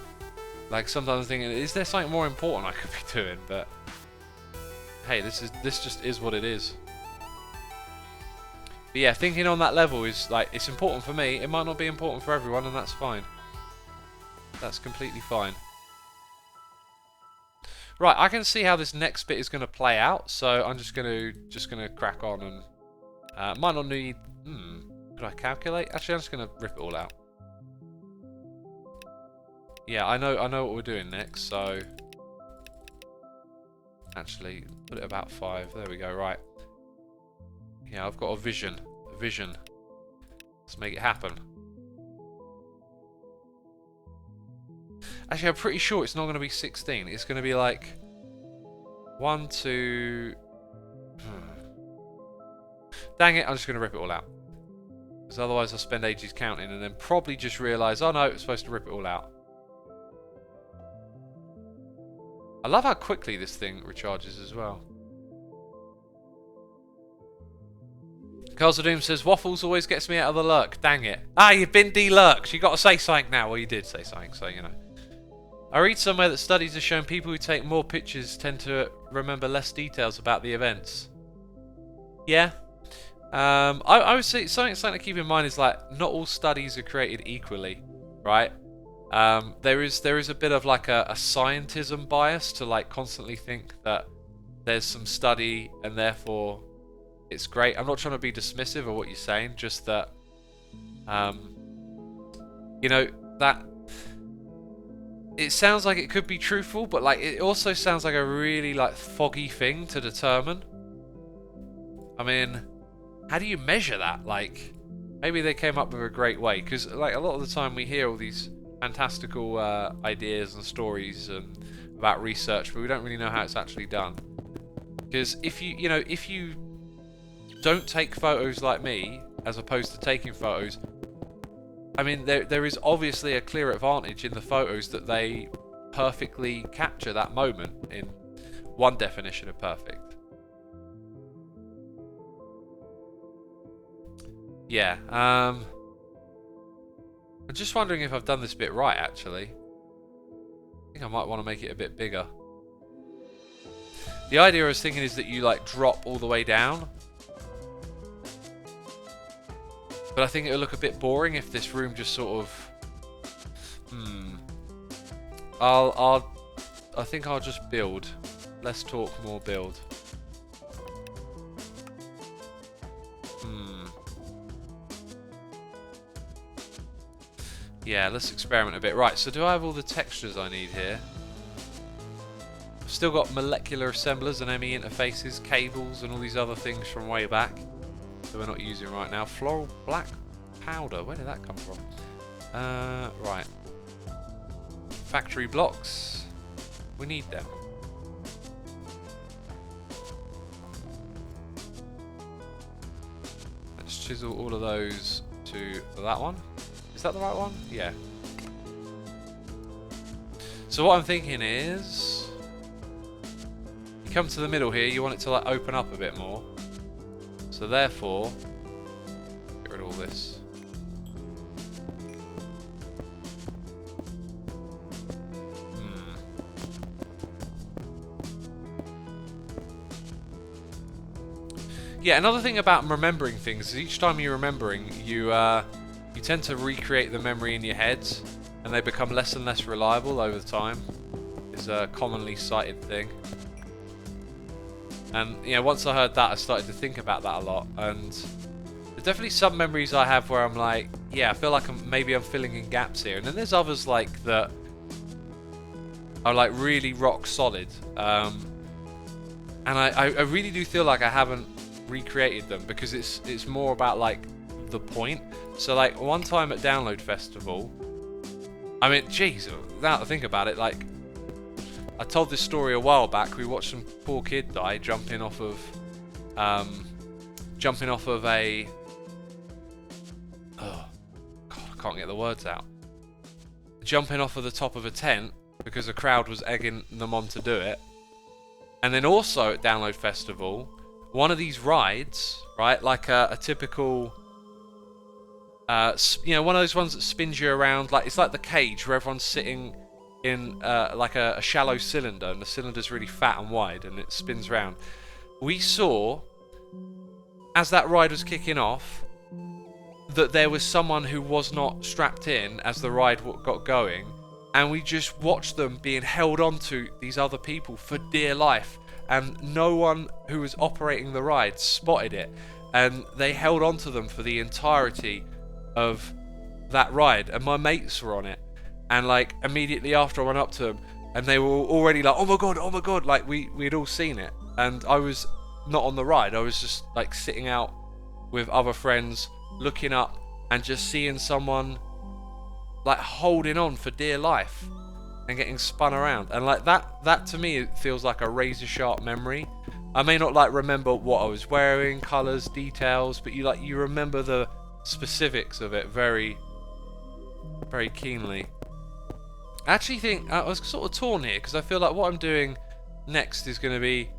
Like, sometimes I'm thinking, is there something more important I could be doing? But hey, this just is what it is. But yeah, thinking on that level is like, it's important for me. It might not be important for everyone, and that's fine. That's completely fine. Right, I can see how this next bit is going to play out, so I'm just gonna crack on and might not need. Could I calculate? Actually, I'm just gonna rip it all out. Yeah, I know what we're doing next. So actually, put it about 5. There we go. Right. Yeah, I've got a vision. A vision. Let's make it happen. Actually, I'm pretty sure it's not going to be 16. It's going to be like 1, 2... Dang it, I'm just going to rip it all out. Because otherwise I'll spend ages counting and then probably just realise, oh no, it's supposed to rip it all out. I love how quickly this thing recharges as well. Carls of Doom says, Waffles always gets me out of the lurk. Dang it. Ah, you've been de-lurked. You got to say something now. Well, you did say something, so you know. I read somewhere that studies have shown people who take more pictures tend to remember less details about the events. Yeah. I would say something to keep in mind is like, not all studies are created equally, right? There is a bit of like a scientism bias to like constantly think that there's some study and therefore it's great. I'm not trying to be dismissive of what you're saying, just that you know, that it sounds like it could be truthful, but like it also sounds like a really like foggy thing to determine. I mean, how do you measure that? Like, maybe they came up with a great way, because like a lot of the time we hear all these fantastical ideas and stories and about research, but we don't really know how it's actually done. Because if you don't take photos like me, as opposed to taking photos, I mean, there is obviously a clear advantage in the photos that they perfectly capture that moment in one definition of perfect. Yeah, I'm just wondering if I've done this bit right, actually. I think I might want to make it a bit bigger. The idea I was thinking is that you like drop all the way down. But I think it'll look a bit boring if this room just sort of... I think I'll just build. Less talk, more build. Yeah, let's experiment a bit. Right, so do I have all the textures I need here? I've still got molecular assemblers and ME interfaces, cables, and all these other things from way back that we're not using right now. Floral black powder, where did that come from? Right. Factory blocks. We need them. Let's chisel all of those to that one. Is that the right one? Yeah. So what I'm thinking is, you come to the middle here, you want it to like open up a bit more. So therefore, get rid of all this. Yeah, another thing about remembering things is each time you're remembering, you tend to recreate the memory in your heads, and they become less and less reliable over time. Is a commonly cited thing. And you know, once I heard that, I started to think about that a lot. And there's definitely some memories I have where I'm like, yeah, I feel like maybe I'm filling in gaps here. And then there's others like that are like really rock solid. And I really do feel like I haven't recreated them, because it's more about like the point. So like one time at Download Festival, I mean, jeez, now to think about it, like I told this story a while back. We watched some poor kid die jumping off of a... Oh, God, I can't get the words out. Jumping off of the top of a tent because a crowd was egging them on to do it. And then also at Download Festival, one of these rides, right, like a typical... you know, one of those ones that spins you around, like it's like the cage where everyone's sitting in like a shallow cylinder, and the cylinder's really fat and wide, and it spins round. We saw, as that ride was kicking off, that there was someone who was not strapped in as the ride got going, and we just watched them being held onto these other people for dear life, and no one who was operating the ride spotted it, and they held onto them for the entirety of that ride, and my mates were on it, and like immediately after I went up to them, and they were already like, oh my god, like we'd all seen it, and I was not on the ride. I was just like sitting out with other friends, looking up and just seeing someone like holding on for dear life and getting spun around, and like that to me it feels like a razor sharp memory. I may not like remember what I was wearing, colours, details, but you remember the specifics of it very, very keenly. I actually think I was sort of torn here because I feel like what I'm doing next is going to be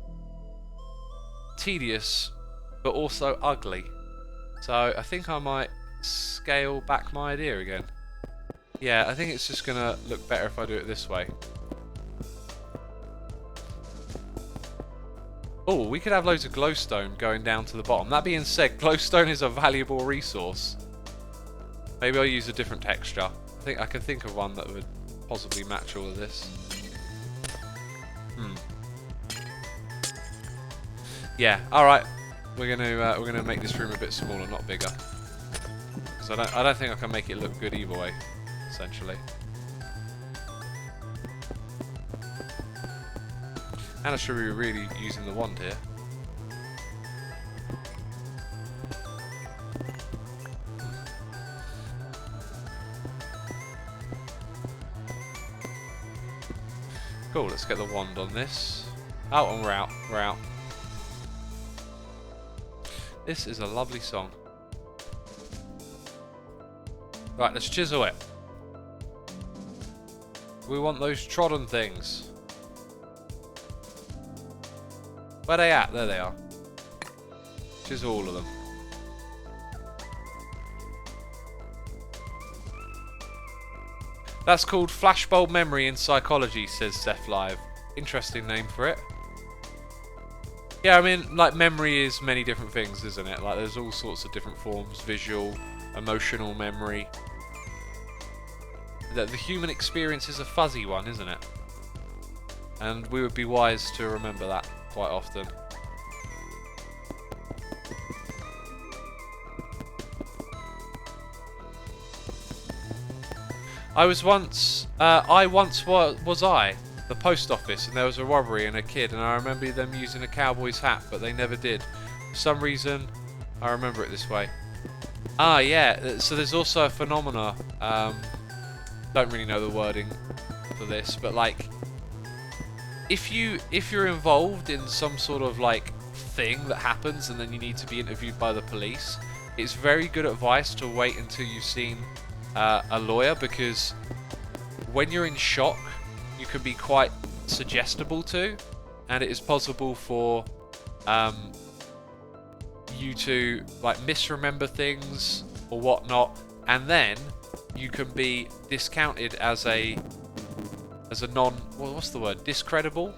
tedious but also ugly. So I think I might scale back my idea again. Yeah, I think it's just going to look better if I do it this way. Oh, we could have loads of glowstone going down to the bottom. That being said, glowstone is a valuable resource. Maybe I'll use a different texture. I think I can think of one that would possibly match all of this. Yeah, all right. We're gonna make this room a bit smaller, not bigger. Because I don't think I can make it look good either way. Essentially. And I should be really using the wand here. Cool, let's get the wand on this. Oh, and we're out. We're out. This is a lovely song. Right, let's chisel it. We want those trodden things. Where they at? There they are. Chisel all of them. That's called flashbulb memory in psychology, says Seth Live. Interesting name for it. Yeah, I mean, like, memory is many different things, isn't it? Like, there's all sorts of different forms. Visual, emotional memory. The human experience is a fuzzy one, isn't it? And we would be wise to remember that quite often. Was the post office, and there was a robbery and a kid, and I remember them using a cowboy's hat, but they never did. For some reason, I remember it this way. Ah, yeah. So there's also a phenomena. Don't really know the wording for this, but like, if you're involved in some sort of like thing that happens, and then you need to be interviewed by the police, it's very good advice to wait until you've seen a lawyer, because when you're in shock, you can be quite suggestible to, and it is possible for you to like misremember things or whatnot, and then you can be discounted as a non, what's the word, discreditable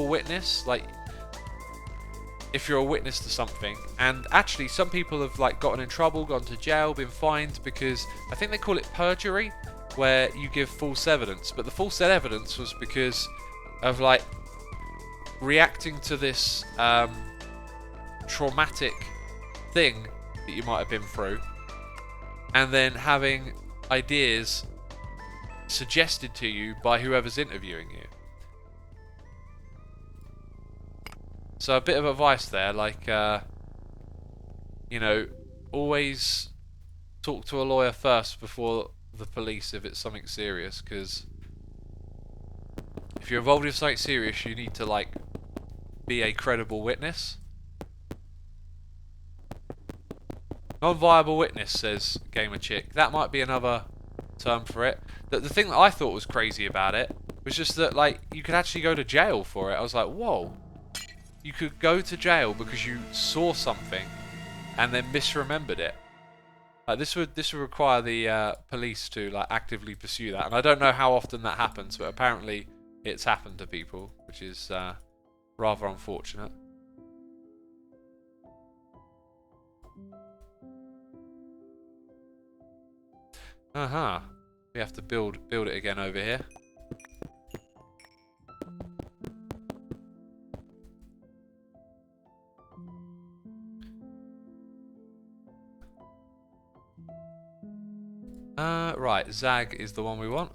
witness, like if you're a witness to something. And actually some people have like gotten in trouble, gone to jail, been fined, because I think they call it perjury, where you give false evidence, but the false evidence was because of like reacting to this traumatic thing that you might have been through, and then having ideas suggested to you by whoever's interviewing you. So a bit of advice there, like you know, always talk to a lawyer first before the police if it's something serious, because If you're involved in something serious, you need to, like, be a credible witness. Non-viable witness, says Gamer Chick. That might be another term for it. The thing that I thought was crazy about it was just that, like, you could actually go to jail for it. I was like, whoa. You could go to jail because you saw something and then misremembered it. This would require the police to, like, actively pursue that. And I don't know how often that happens, but apparently it's happened to people, which is rather unfortunate. We have to build it again over here. Right, Zag is the one we want.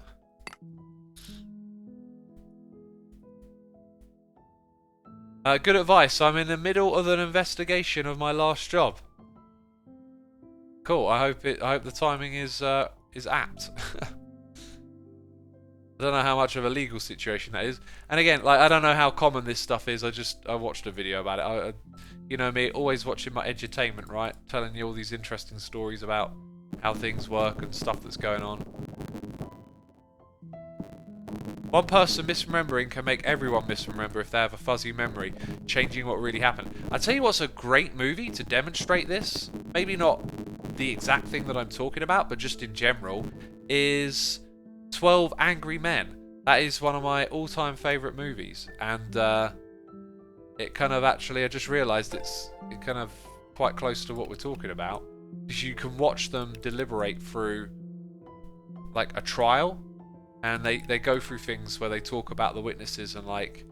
Good advice. I'm in the middle of an investigation of my last job. Cool. I hope the timing is apt. I don't know how much of a legal situation that is. And again, like, I don't know how common this stuff is. I watched a video about it. You know me, always watching my edutainment, right? Telling you all these interesting stories about how things work and stuff that's going on. One person misremembering can make everyone misremember if they have a fuzzy memory, changing what really happened. I'll tell you what's a great movie to demonstrate this, maybe not the exact thing that I'm talking about, but just in general, is 12 Angry Men. That is one of my all-time favourite movies, and it kind of actually, I just realised it's kind of quite close to what we're talking about, because you can watch them deliberate through, like, a trial. And they go through things where they talk about the witnesses and, like,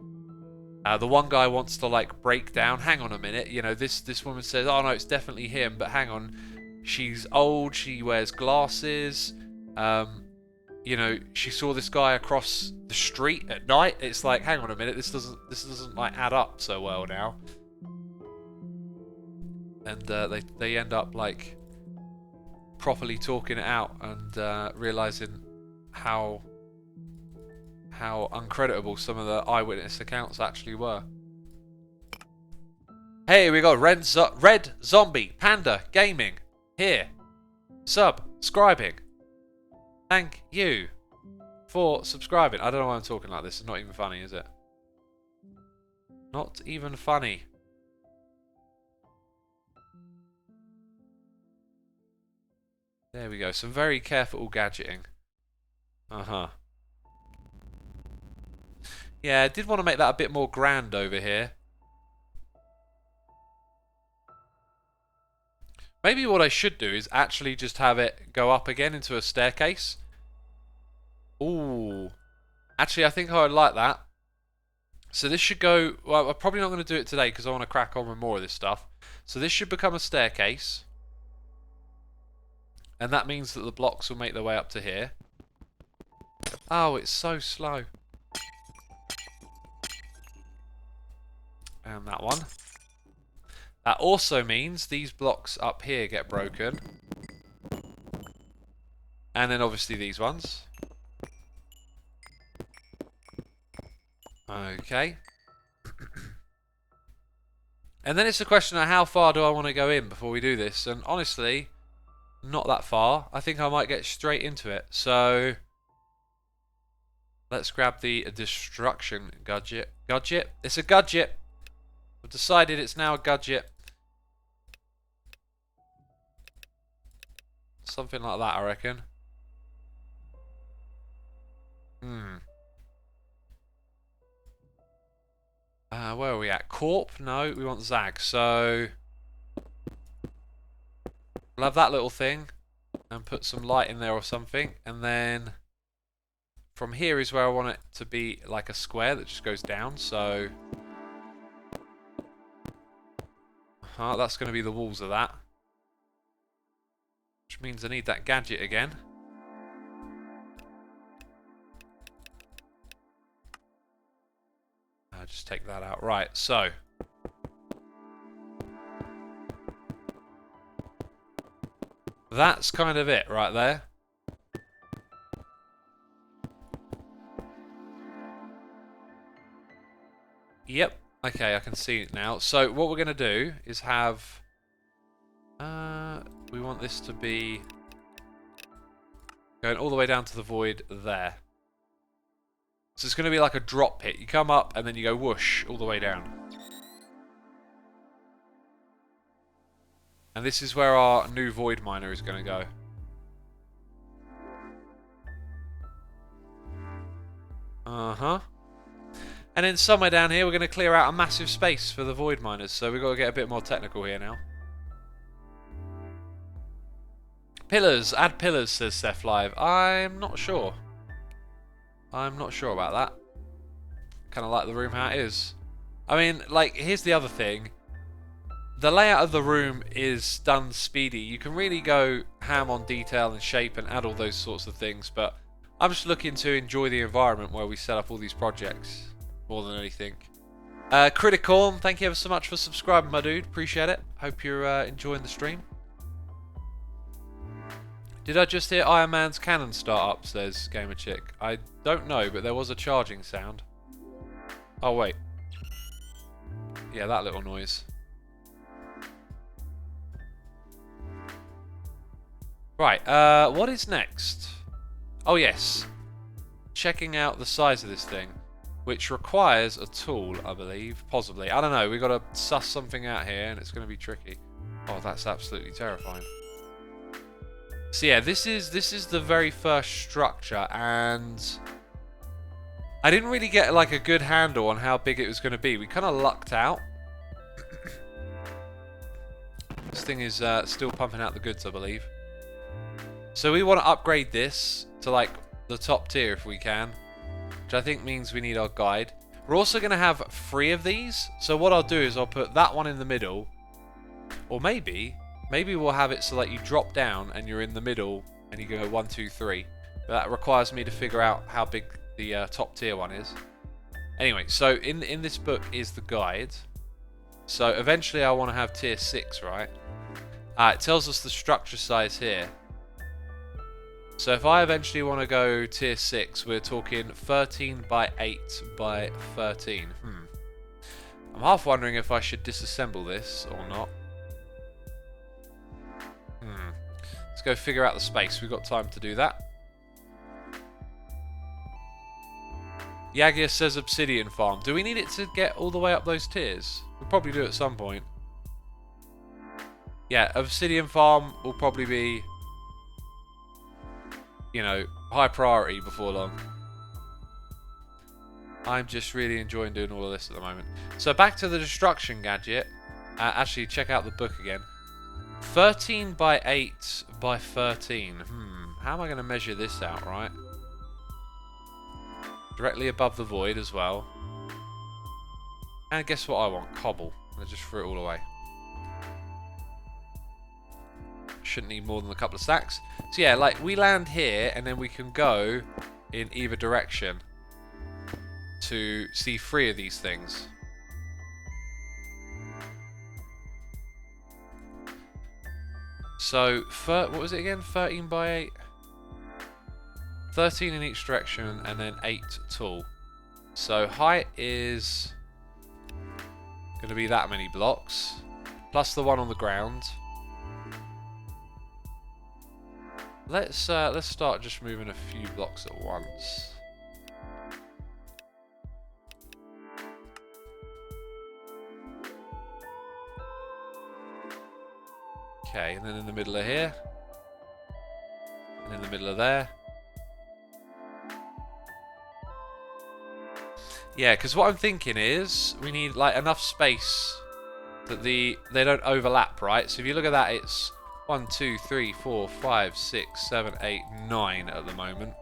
the one guy wants to, like, break down. Hang on a minute, you know, this woman says, oh no, it's definitely him, but hang on, she's old, she wears glasses, you know, she saw this guy across the street at night. It's like, hang on a minute, this doesn't like add up so well now. And they end up, like, properly talking it out and realizing how uncreditable some of the eyewitness accounts actually were. Hey, we got Red Zombie Panda Gaming here, subscribing. Thank you for subscribing. I don't know why I'm talking like this. It's not even funny, is it? Not even funny. There we go. Some very careful gadgeting. Yeah, I did want to make that a bit more grand over here. Maybe what I should do is actually just have it go up again into a staircase. Ooh. Actually, I think I would like that. So this should go... Well, I'm probably not going to do it today because I want to crack on with more of this stuff. So this should become a staircase. And that means that the blocks will make their way up to here. Oh, it's so slow. And that one. That also means these blocks up here get broken. And then obviously these ones. Okay. And then it's a question of how far do I want to go in before we do this. And honestly, not that far. I think I might get straight into it. So let's grab the destruction gadget. Gadget? It's a gadget. I've decided it's now a gadget. Something like that, I reckon. Where are we at? Corp? No, we want Zag. So we'll have that little thing and put some light in there or something. And then from here is where I want it to be, like a square that just goes down. So that's going to be the walls of that. Which means I need that gadget again. I'll just take that out. Right, so that's kind of it right there. Yep. Okay, I can see it now. So what we're going to do is have... we want this to be going all the way down to the void there. So it's going to be like a drop pit. You come up and then you go whoosh all the way down. And this is where our new void miner is going to go. Uh-huh. And then somewhere down here we're going to clear out a massive space for the void miners. So we've got to get a bit more technical here now. Pillars. Add pillars, says Seth Live. I'm not sure. I'm not sure about that. Kind of like the room how it is. I mean, like, here's the other thing. The layout of the room is done speedy. You can really go ham on detail and shape and add all those sorts of things, but I'm just looking to enjoy the environment where we set up all these projects more than anything. Critical, thank you ever so much for subscribing, my dude. Appreciate it. Hope you're enjoying the stream. Did I just hear Iron Man's cannon start up, says Gamer Chick. I don't know, but there was a charging sound. Oh, wait. Yeah, that little noise. Right, what is next? Oh, yes. Checking out the size of this thing, which requires a tool, I believe. Possibly. I don't know, we've got to suss something out here, and it's going to be tricky. Oh, that's absolutely terrifying. So yeah, this is the very first structure, and I didn't really get like a good handle on how big it was going to be. We kind of lucked out. This thing is still pumping out the goods, I believe. So we want to upgrade this to like the top tier if we can, which I think means we need our guide. We're also going to have 3 of these. So what I'll do is I'll put that one in the middle, or maybe we'll have it so that you drop down and you're in the middle and you go 1, 2, 3. But that requires me to figure out how big the top tier one is. Anyway, so in this book is the guide. So eventually I want to have tier 6, right? It tells us the structure size here. So if I eventually want to go tier 6, we're talking 13 by 8 by 13. I'm half wondering if I should disassemble this or not. Let's go figure out the space. We've got time to do that. Yagia says obsidian farm. Do we need it to get all the way up those tiers? We'll probably do it at some point. Yeah, obsidian farm will probably be, you know, high priority before long. I'm just really enjoying doing all of this at the moment. So back to the destruction gadget. Actually, check out the book again. 13 by 8 by 13. How am I going to measure this out, right? Directly above the void as well. And guess what I want? Cobble. I just threw it all away. Shouldn't need more than a couple of stacks. So yeah, like we land here and then we can go in either direction to see 3 of these things. So, what was it again? 13 by 8? 13 in each direction and then 8 tall. So height is going to be that many blocks, plus the one on the ground. Let's start just moving a few blocks at once. Okay, and then in the middle of here, and in the middle of there. Yeah, because what I'm thinking is we need like enough space that they don't overlap, right? So if you look at that, it's 1, 2, 3, 4, 5, 6, 7, 8, 9 at the moment.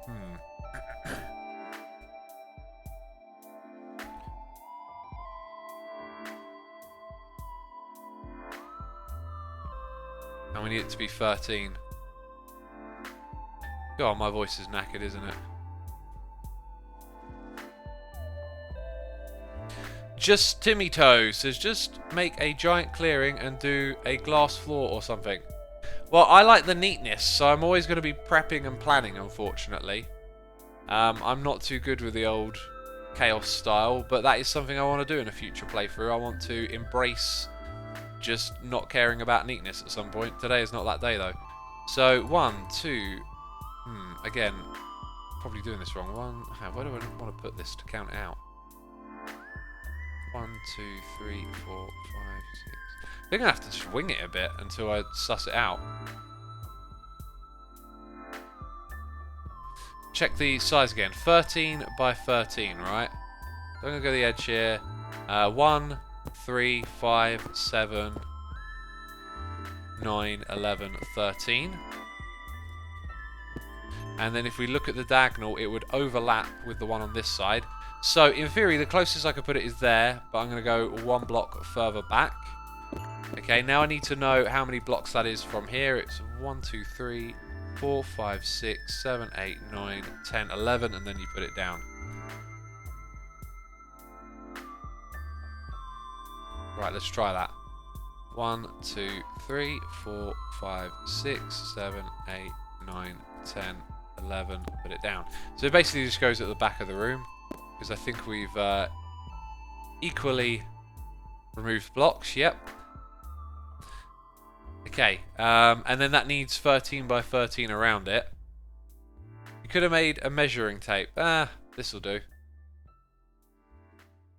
And we need it to be 13. God, my voice is knackered, isn't it? Just Timmy Toe says, just make a giant clearing and do a glass floor or something. Well, I like the neatness, so I'm always going to be prepping and planning, unfortunately. I'm not too good with the old chaos style, but that is something I want to do in a future playthrough. I want to embrace just not caring about neatness at some point. Today is not that day though. So 1, 2, again, probably doing this wrong. Where do I want to put this to count it out? 1, 2, 3, 4, 5, 6. I think I have to just wing it a bit until I suss it out. Check the size again. 13 by 13, right? So I'm going to go to the edge here. 1, 3, 5, 7, 9, 11, 13. And then if we look at the diagonal, it would overlap with the one on this side. So in theory, the closest I could put it is there, but I'm going to go 1 block further back. Okay, now I need to know how many blocks that is from here. It's 1, 2, 3, 4, 5, 6, 7, 8, 9, 10, 11, and then you put it down. Right, let's try that. 1, 2, 3, 4, 5, 6, 7, 8, 9, 10, 11, put it down. So it basically just goes at the back of the room, because I think we've equally removed blocks, yep. Okay, and then that needs 13 by 13 around it. You could have made a measuring tape. This'll do.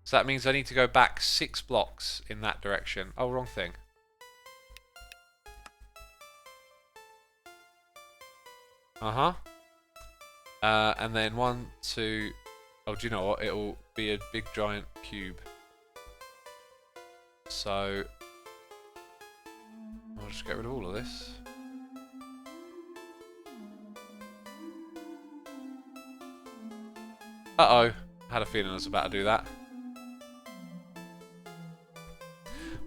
So that means I need to go back 6 blocks in that direction. Oh, wrong thing. And then 1, 2... Oh, do you know what? It'll be a big giant cube. So... I'll just get rid of all of this. Uh-oh. I had a feeling I was about to do that.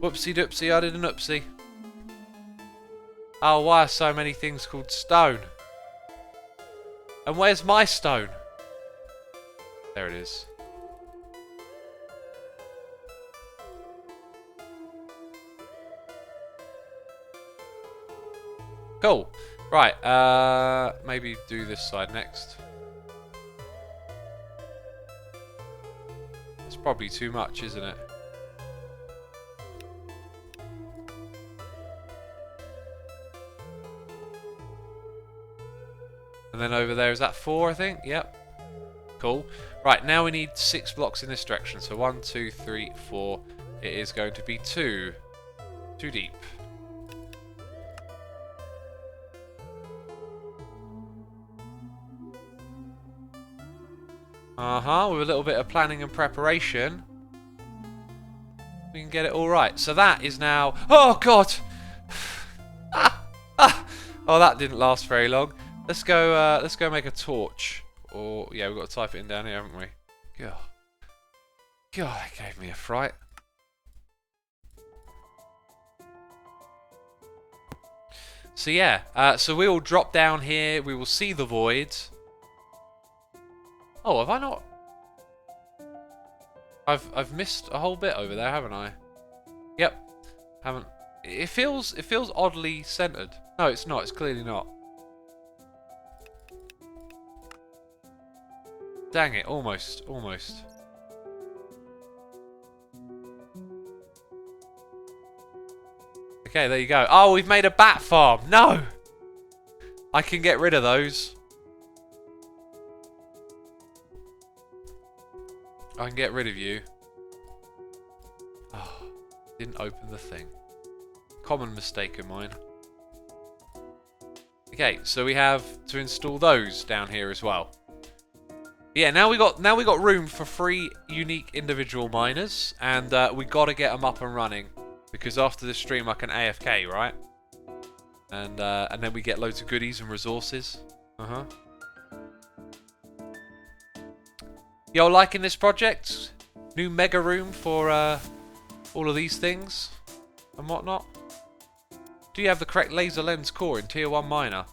Whoopsie doopsie, I did an oopsie. Oh, why are so many things called stone? And where's my stone? There it is. Cool. Right, maybe do this side next. It's probably too much, isn't it? And then over there, is that 4, I think? Yep. Cool. Right, now we need 6 blocks in this direction. So 1, 2, 3, 4. It is going to be 2. 2 deep. With a little bit of planning and preparation, we can get it all right. So that is now... Oh, God! Oh, that didn't last very long. Let's go make a torch. Or, yeah, we've got to type it in down here, haven't we? God, that gave me a fright. So, yeah. So we will drop down here. We will see the void. Oh, have I not? I've missed a whole bit over there, haven't I? Yep. Haven't. It feels oddly centered. No, it's not. It's clearly not. Dang it, almost. Okay, there you go. Oh, we've made a bat farm. No! I can get rid of those. I can get rid of you. Oh, didn't open the thing. Common mistake of mine. Okay, so we have to install those down here as well. Yeah, now we got room for 3 unique individual miners, and we got to get them up and running because after this stream I can AFK, right? And then we get loads of goodies and resources. Y'all liking this project? New mega room for all of these things and whatnot. Do you have the correct laser lens core in tier 1 miner?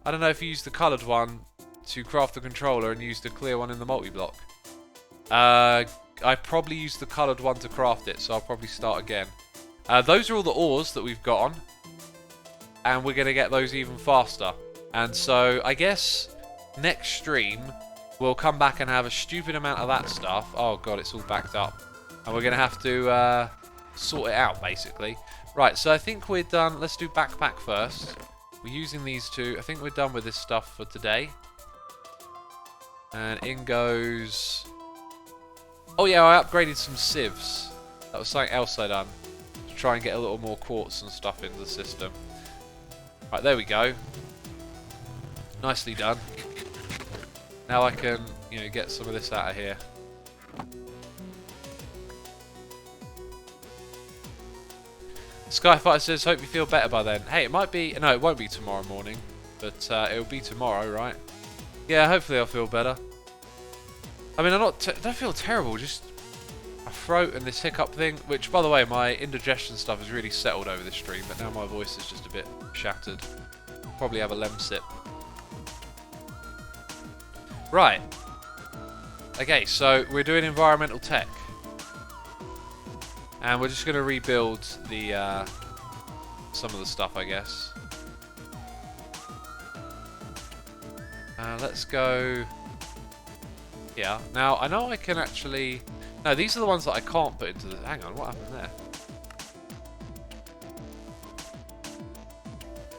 I don't know if you used the coloured one to craft the controller and used the clear one in the multi-block. I probably used the coloured one to craft it, so I'll probably start again. Those are all the ores that we've got on, and we're going to get those even faster. And so I guess next stream we'll come back and have a stupid amount of that stuff. Oh god, it's all backed up. And we're going to have to sort it out, basically. Right, so I think we're done. Let's do backpack first. We're using these two. I think we're done with this stuff for today. And in goes... Oh yeah, I upgraded some sieves. That was something else I done. To try and get a little more quartz and stuff into the system. Right, there we go. Nicely done. Now I can, you know, get some of this out of here. Skyfighter says, hope you feel better by then. Hey, it might be... No, it won't be tomorrow morning. But it'll be tomorrow, right? Yeah, hopefully I'll feel better. I mean, I don't feel terrible, just my throat and this hiccup thing, which, by the way, my indigestion stuff has really settled over this stream, but now my voice is just a bit shattered. Probably have a lem sip. Right. Okay, so we're doing environmental tech. And we're just going to rebuild the some of the stuff, I guess. Let's go... Yeah. Now, I know I can actually... No, these are the ones that I can't put into the... Hang on, what happened there?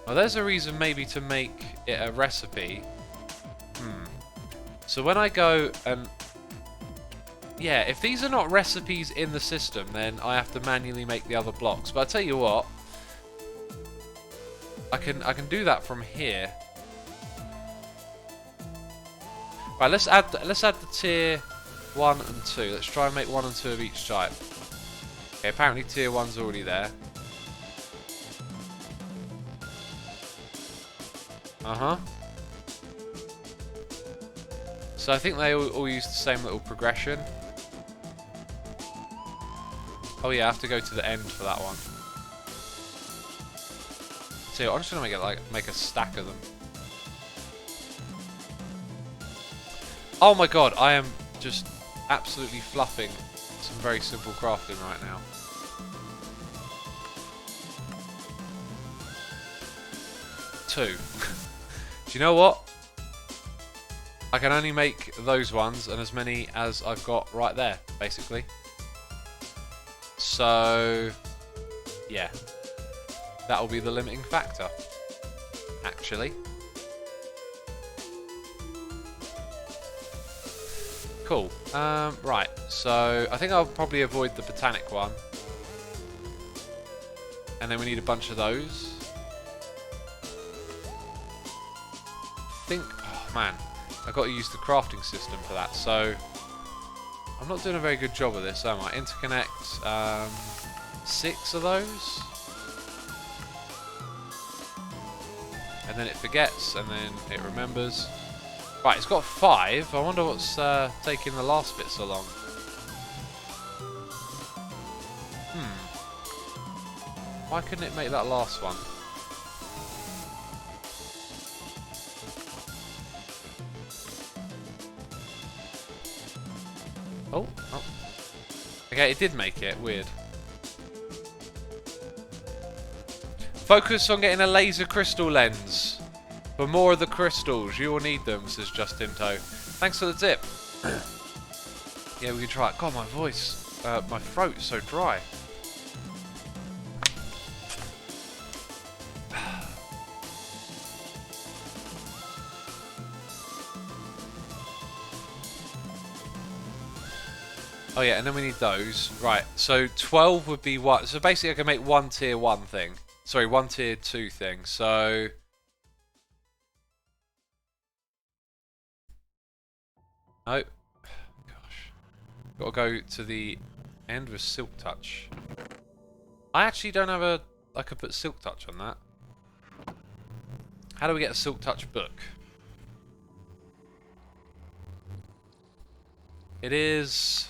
Well, there's a reason maybe to make it a recipe. So when I go and... Yeah, if these are not recipes in the system, then I have to manually make the other blocks. But I tell you what, I can do that from here. Right, let's add the tier 1 and 2. Let's try and make 1 and 2 of each type. Okay, apparently tier 1's already there. So I think they all use the same little progression. Oh yeah, I have to go to the end for that one. So I'm just gonna make a stack of them. Oh my god, I am just absolutely fluffing some very simple crafting right now. Two. Do you know what? I can only make those ones and as many as I've got right there, basically. So, yeah. That will be the limiting factor, actually. Cool. Right, so I think I'll probably avoid the botanic one. And then we need a bunch of those. Oh man, I've got to use the crafting system for that, so I'm not doing a very good job of this, am I? Interconnect, 6 of those. And then it forgets, and then it remembers. Right, it's got 5. I wonder what's taking the last bit so long. Why couldn't it make that last one? Oh. Okay, it did make it. Weird. Focus on getting a laser crystal lens. For more of the crystals, you will need them, says Justinto. Thanks for the tip. Yeah, we can try it. God, my voice, my throat's so dry. Oh yeah, and then we need those. Right, so 12 would be what? So basically I can make one tier 1 thing. Sorry, one tier 2 thing. So... Oh. Gosh. Gotta go to the end with Silk Touch. I actually don't have a... I could put Silk Touch on that. How do we get a Silk Touch book? It is...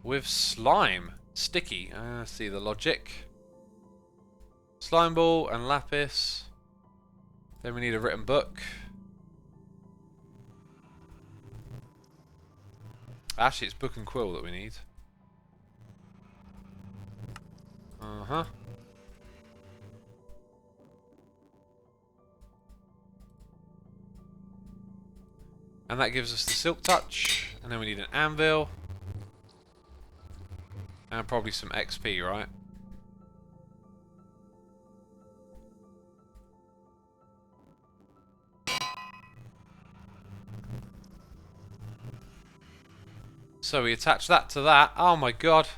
with slime. Sticky. See the logic. Slime ball and lapis. Then we need a written book. Actually, it's book and quill that we need. And that gives us the silk touch. And then we need an anvil. And probably some XP, right? So we attach that to that. Oh my god.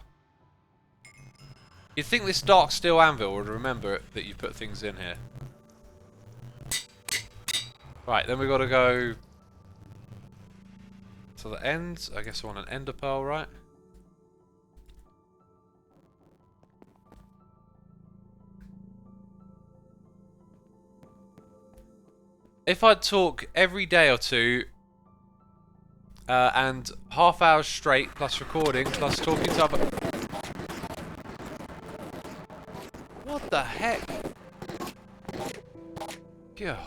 You'd think this dark steel anvil would remember that you put things in here. Right, then we've got to go to the end. I guess I want an ender pearl, right? If I'd talk every day or two, and half hours straight, plus recording, plus talking to other... What the heck? God.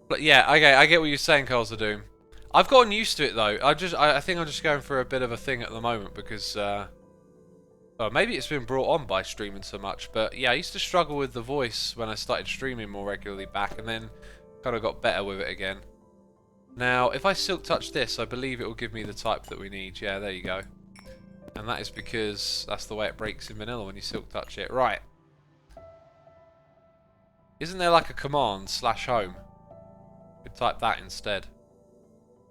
But yeah, okay, I get what you're saying, Carls of Doom. I've gotten used to it though. I think I'm just going for a bit of a thing at the moment because, well, maybe it's been brought on by streaming so much. But yeah, I used to struggle with the voice when I started streaming more regularly back, and then kind of got better with it again. Now, if I silk touch this, I believe it will give me the type that we need. Yeah, there you go. And that is because that's the way it breaks in vanilla when you silk touch it. Right. Isn't there like a command /home? Could type that instead.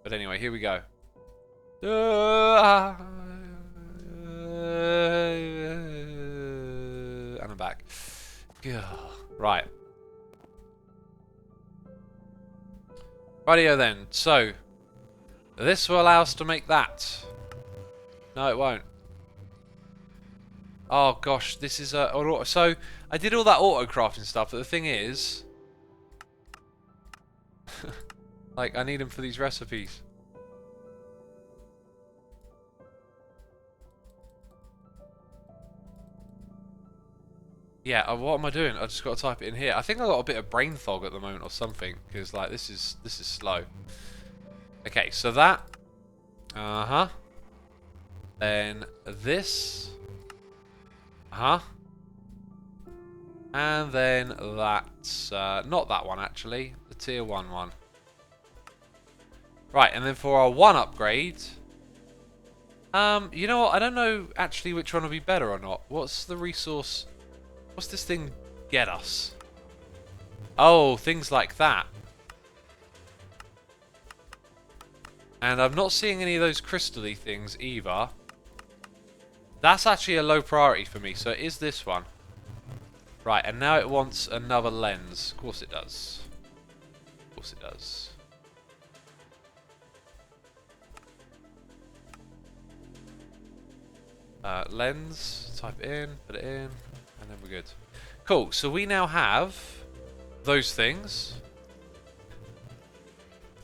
But anyway, here we go. And I'm back. Right. Rightio then. So, this will allow us to make that. No, it won't. Oh gosh, this is a... So, I did all that auto crafting stuff, but the thing is... like, I need them for these recipes. Yeah, what am I doing? I just got to type it in here. I think I got a bit of brain fog at the moment or something, because like this is slow. Okay, so that. Then this. And then that's not that one actually, the tier 1 one. Right, and then for our 1 upgrade. You know what? I don't know actually which one will be better or not. What's the resource? What's this thing get us? Oh, things like that. And I'm not seeing any of those crystal-y things either. That's actually a low priority for me, so it is this one. Right, and now it wants another lens. Of course it does. Of course it does. Lens, type it in, put it in. And then we're good. Cool, so we now have those things.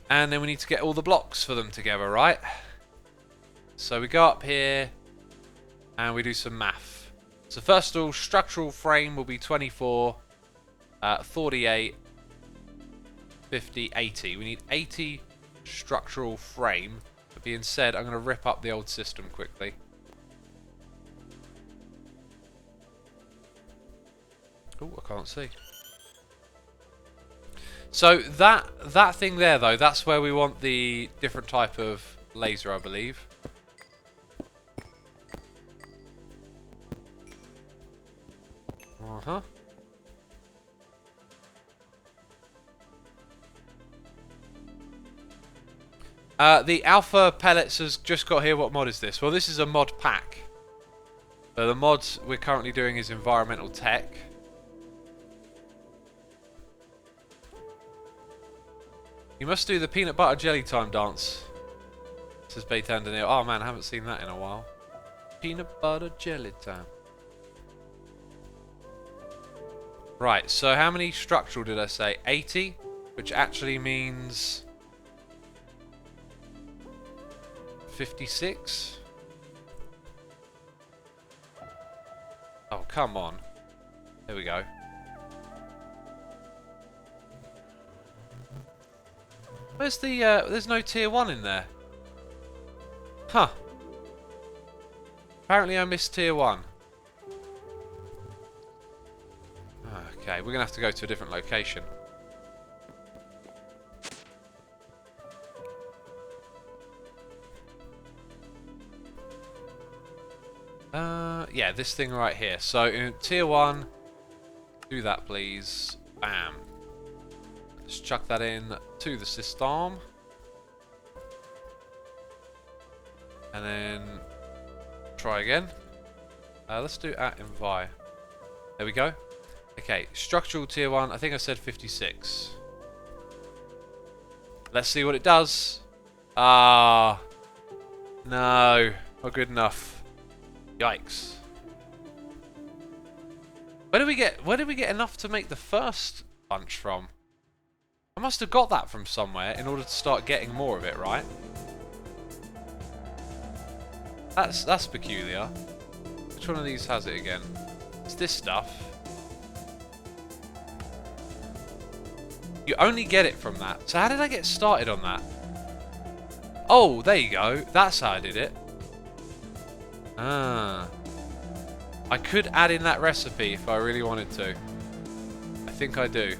And then we need to get all the blocks for them together, right? So we go up here and we do some math. So first of all, structural frame will be 24, 48, 50, 80. We need 80 structural frame. That being said, I'm going to rip up the old system quickly. Oh, I can't see. So that thing there, though, that's where we want the different type of laser, I believe. The alpha pellets has just got here. What mod is this? Well, this is a mod pack. So the mod we're currently doing is environmental tech. You must do the peanut butter jelly time dance, says Baytander Neil. Oh man, I haven't seen that in a while. Peanut butter jelly time. Right, so how many structural did I say? 80, which actually means 56. Oh, come on. There we go. Where's the, there's no tier 1 in there. Huh. Apparently I missed tier 1. Okay, we're going to have to go to a different location. Yeah, this thing right here. So in tier 1, do that please. Bam. Let's chuck that in to the system. And then try again. Let's do at envi. There we go. Okay, structural tier 1. I think I said 56. Let's see what it does. Ah, no, not good enough. Yikes. Where did we get enough to make the first bunch from? I must have got that from somewhere in order to start getting more of it, right? That's peculiar. Which one of these has it again? It's this stuff. You only get it from that. So how did I get started on that? Oh, there you go. That's how I did it. Ah. I could add in that recipe if I really wanted to. I think I do.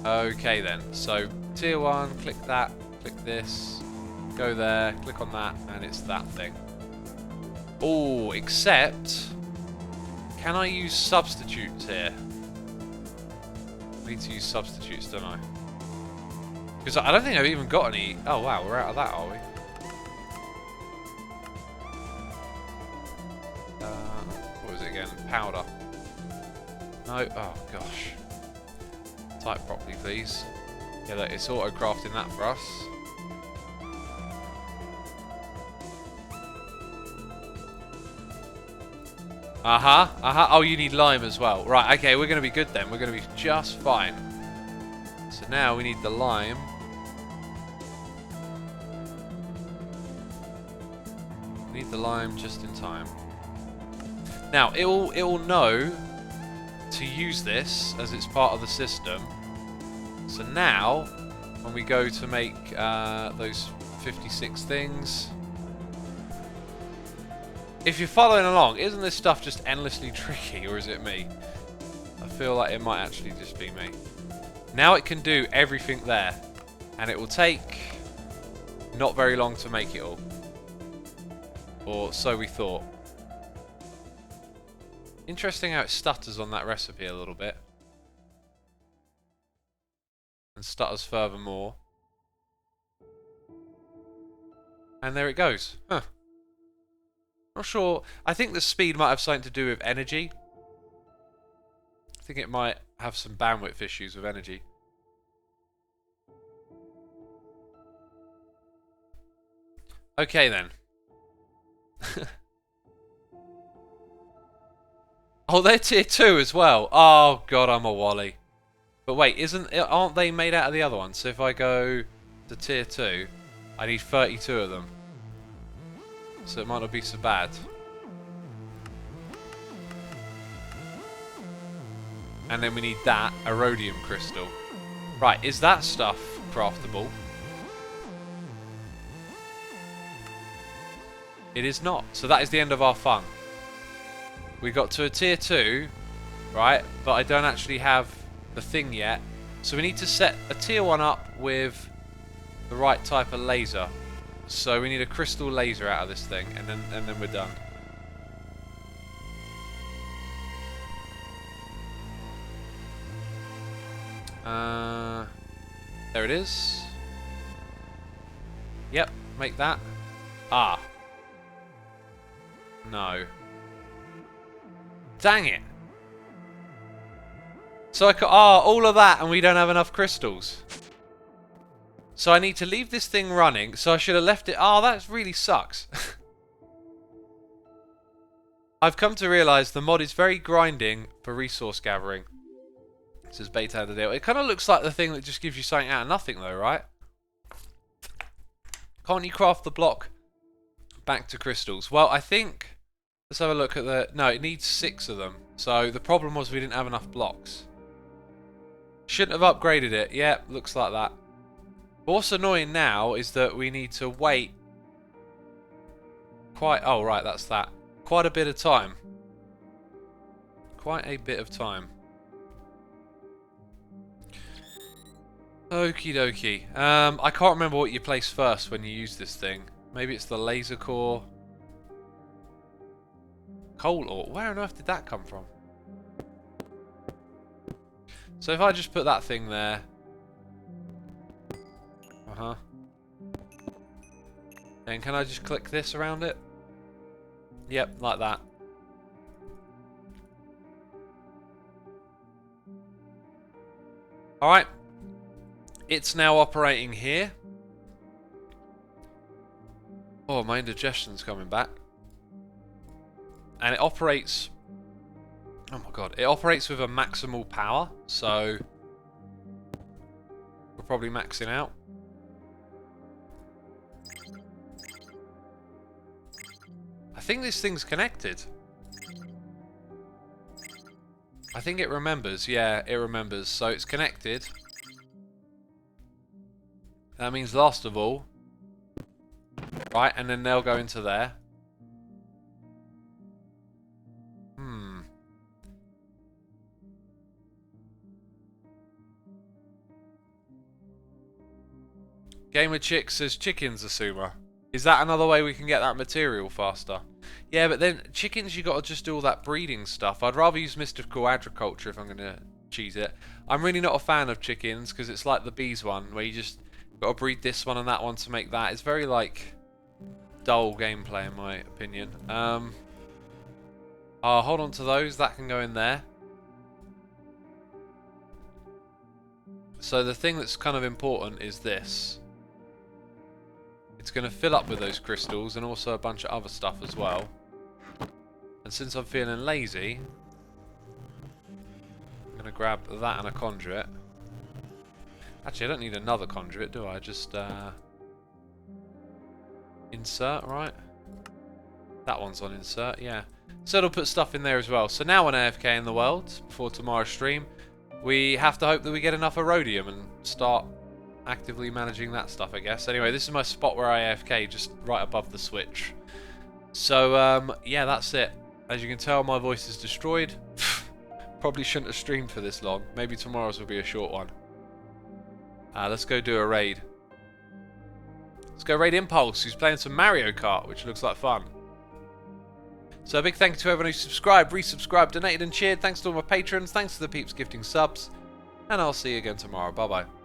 Okay then. So, tier 1, click that, click this, go there, click on that, and it's that thing. Oh, except... Can I use substitutes here? I need to use substitutes, don't I? Because I don't think I've even got any... Oh wow, we're out of that, are we? What was it again? Powder. No, oh gosh. Type properly, please. Yeah, look, it's auto-crafting that for us. Oh, you need lime as well. Right, okay, we're going to be good then. We're going to be just fine. So now we need the lime. We need the lime just in time. Now, it'll know to use this as it's part of the system. So now, when we go to make those 56 things... If you're following along, isn't this stuff just endlessly tricky, or is it me? I feel like it might actually just be me. Now it can do everything there, and it will take not very long to make it all. Or so we thought. Interesting how it stutters on that recipe a little bit. And stutters furthermore. And there it goes. Huh. Not sure. I think the speed might have something to do with energy. I think it might have some bandwidth issues with energy. Okay then. Oh, they're tier 2 as well. Oh god, I'm a wally. But wait, aren't they made out of the other ones? So if I go to tier 2, I need 32 of them. So it might not be so bad. And then we need that, a rhodium crystal. Right, is that stuff craftable? It is not. So that is the end of our fun. We got to a tier 2, right? But I don't actually have the thing yet. So we need to set a tier 1 up with the right type of laser. So we need a crystal laser out of this thing, and then we're done. There it is. Yep, make that. Ah. No. Dang it. So I could, all of that and we don't have enough crystals. So I need to leave this thing running, so I should have left it. Oh, that really sucks. I've come to realise the mod is very grinding for resource gathering. This is beta of the deal. It kind of looks like the thing that just gives you something out of nothing though, right? Can't you craft the block back to crystals? Well, I think... Let's have a look at the... No, it needs 6 of them. So the problem was we didn't have enough blocks. Shouldn't have upgraded it. Yeah, looks like that. But what's annoying now is that we need to wait quite... Oh, right, that's that. Quite a bit of time. Quite a bit of time. Okie dokie. I can't remember what you place first when you use this thing. Maybe it's the laser core. Coal ore. Where on earth did that come from? So if I just put that thing there. Uh-huh. Then can I just click this around it? Yep, like that. Alright. It's now operating here. Oh, my indigestion's coming back. And it operates... Oh my god. It operates with a maximal power, so... we're probably maxing out. I think this thing's connected. I think it remembers. Yeah, it remembers. So it's connected. That means last of all... Right, and then they'll go into there. Gamer Chick says chickens, Xisuma. Is that another way we can get that material faster? Yeah, but then chickens, you got to just do all that breeding stuff. I'd rather use mystical agriculture if I'm going to cheese it. I'm really not a fan of chickens because it's like the bees one where you just got to breed this one and that one to make that. It's very like dull gameplay in my opinion. Hold on to those. That can go in there. So the thing that's kind of important is this. It's going to fill up with those crystals and also a bunch of other stuff as well. And since I'm feeling lazy, I'm going to grab that and a conduit. Actually, I don't need another conduit, do I? Just insert, right? That one's on insert, yeah. So it'll put stuff in there as well. So now on AFK in the world, before tomorrow's stream, we have to hope that we get enough Erodium and start actively managing that stuff, I guess. Anyway, this is my spot where I AFK, just right above the switch. So, yeah, that's it. As you can tell, my voice is destroyed. Probably shouldn't have streamed for this long. Maybe tomorrow's will be a short one. Let's go do a raid. Let's go raid Impulse, who's playing some Mario Kart, which looks like fun. So a big thank you to everyone who subscribed, resubscribed, donated and cheered. Thanks to all my patrons. Thanks to the peeps gifting subs. And I'll see you again tomorrow. Bye-bye.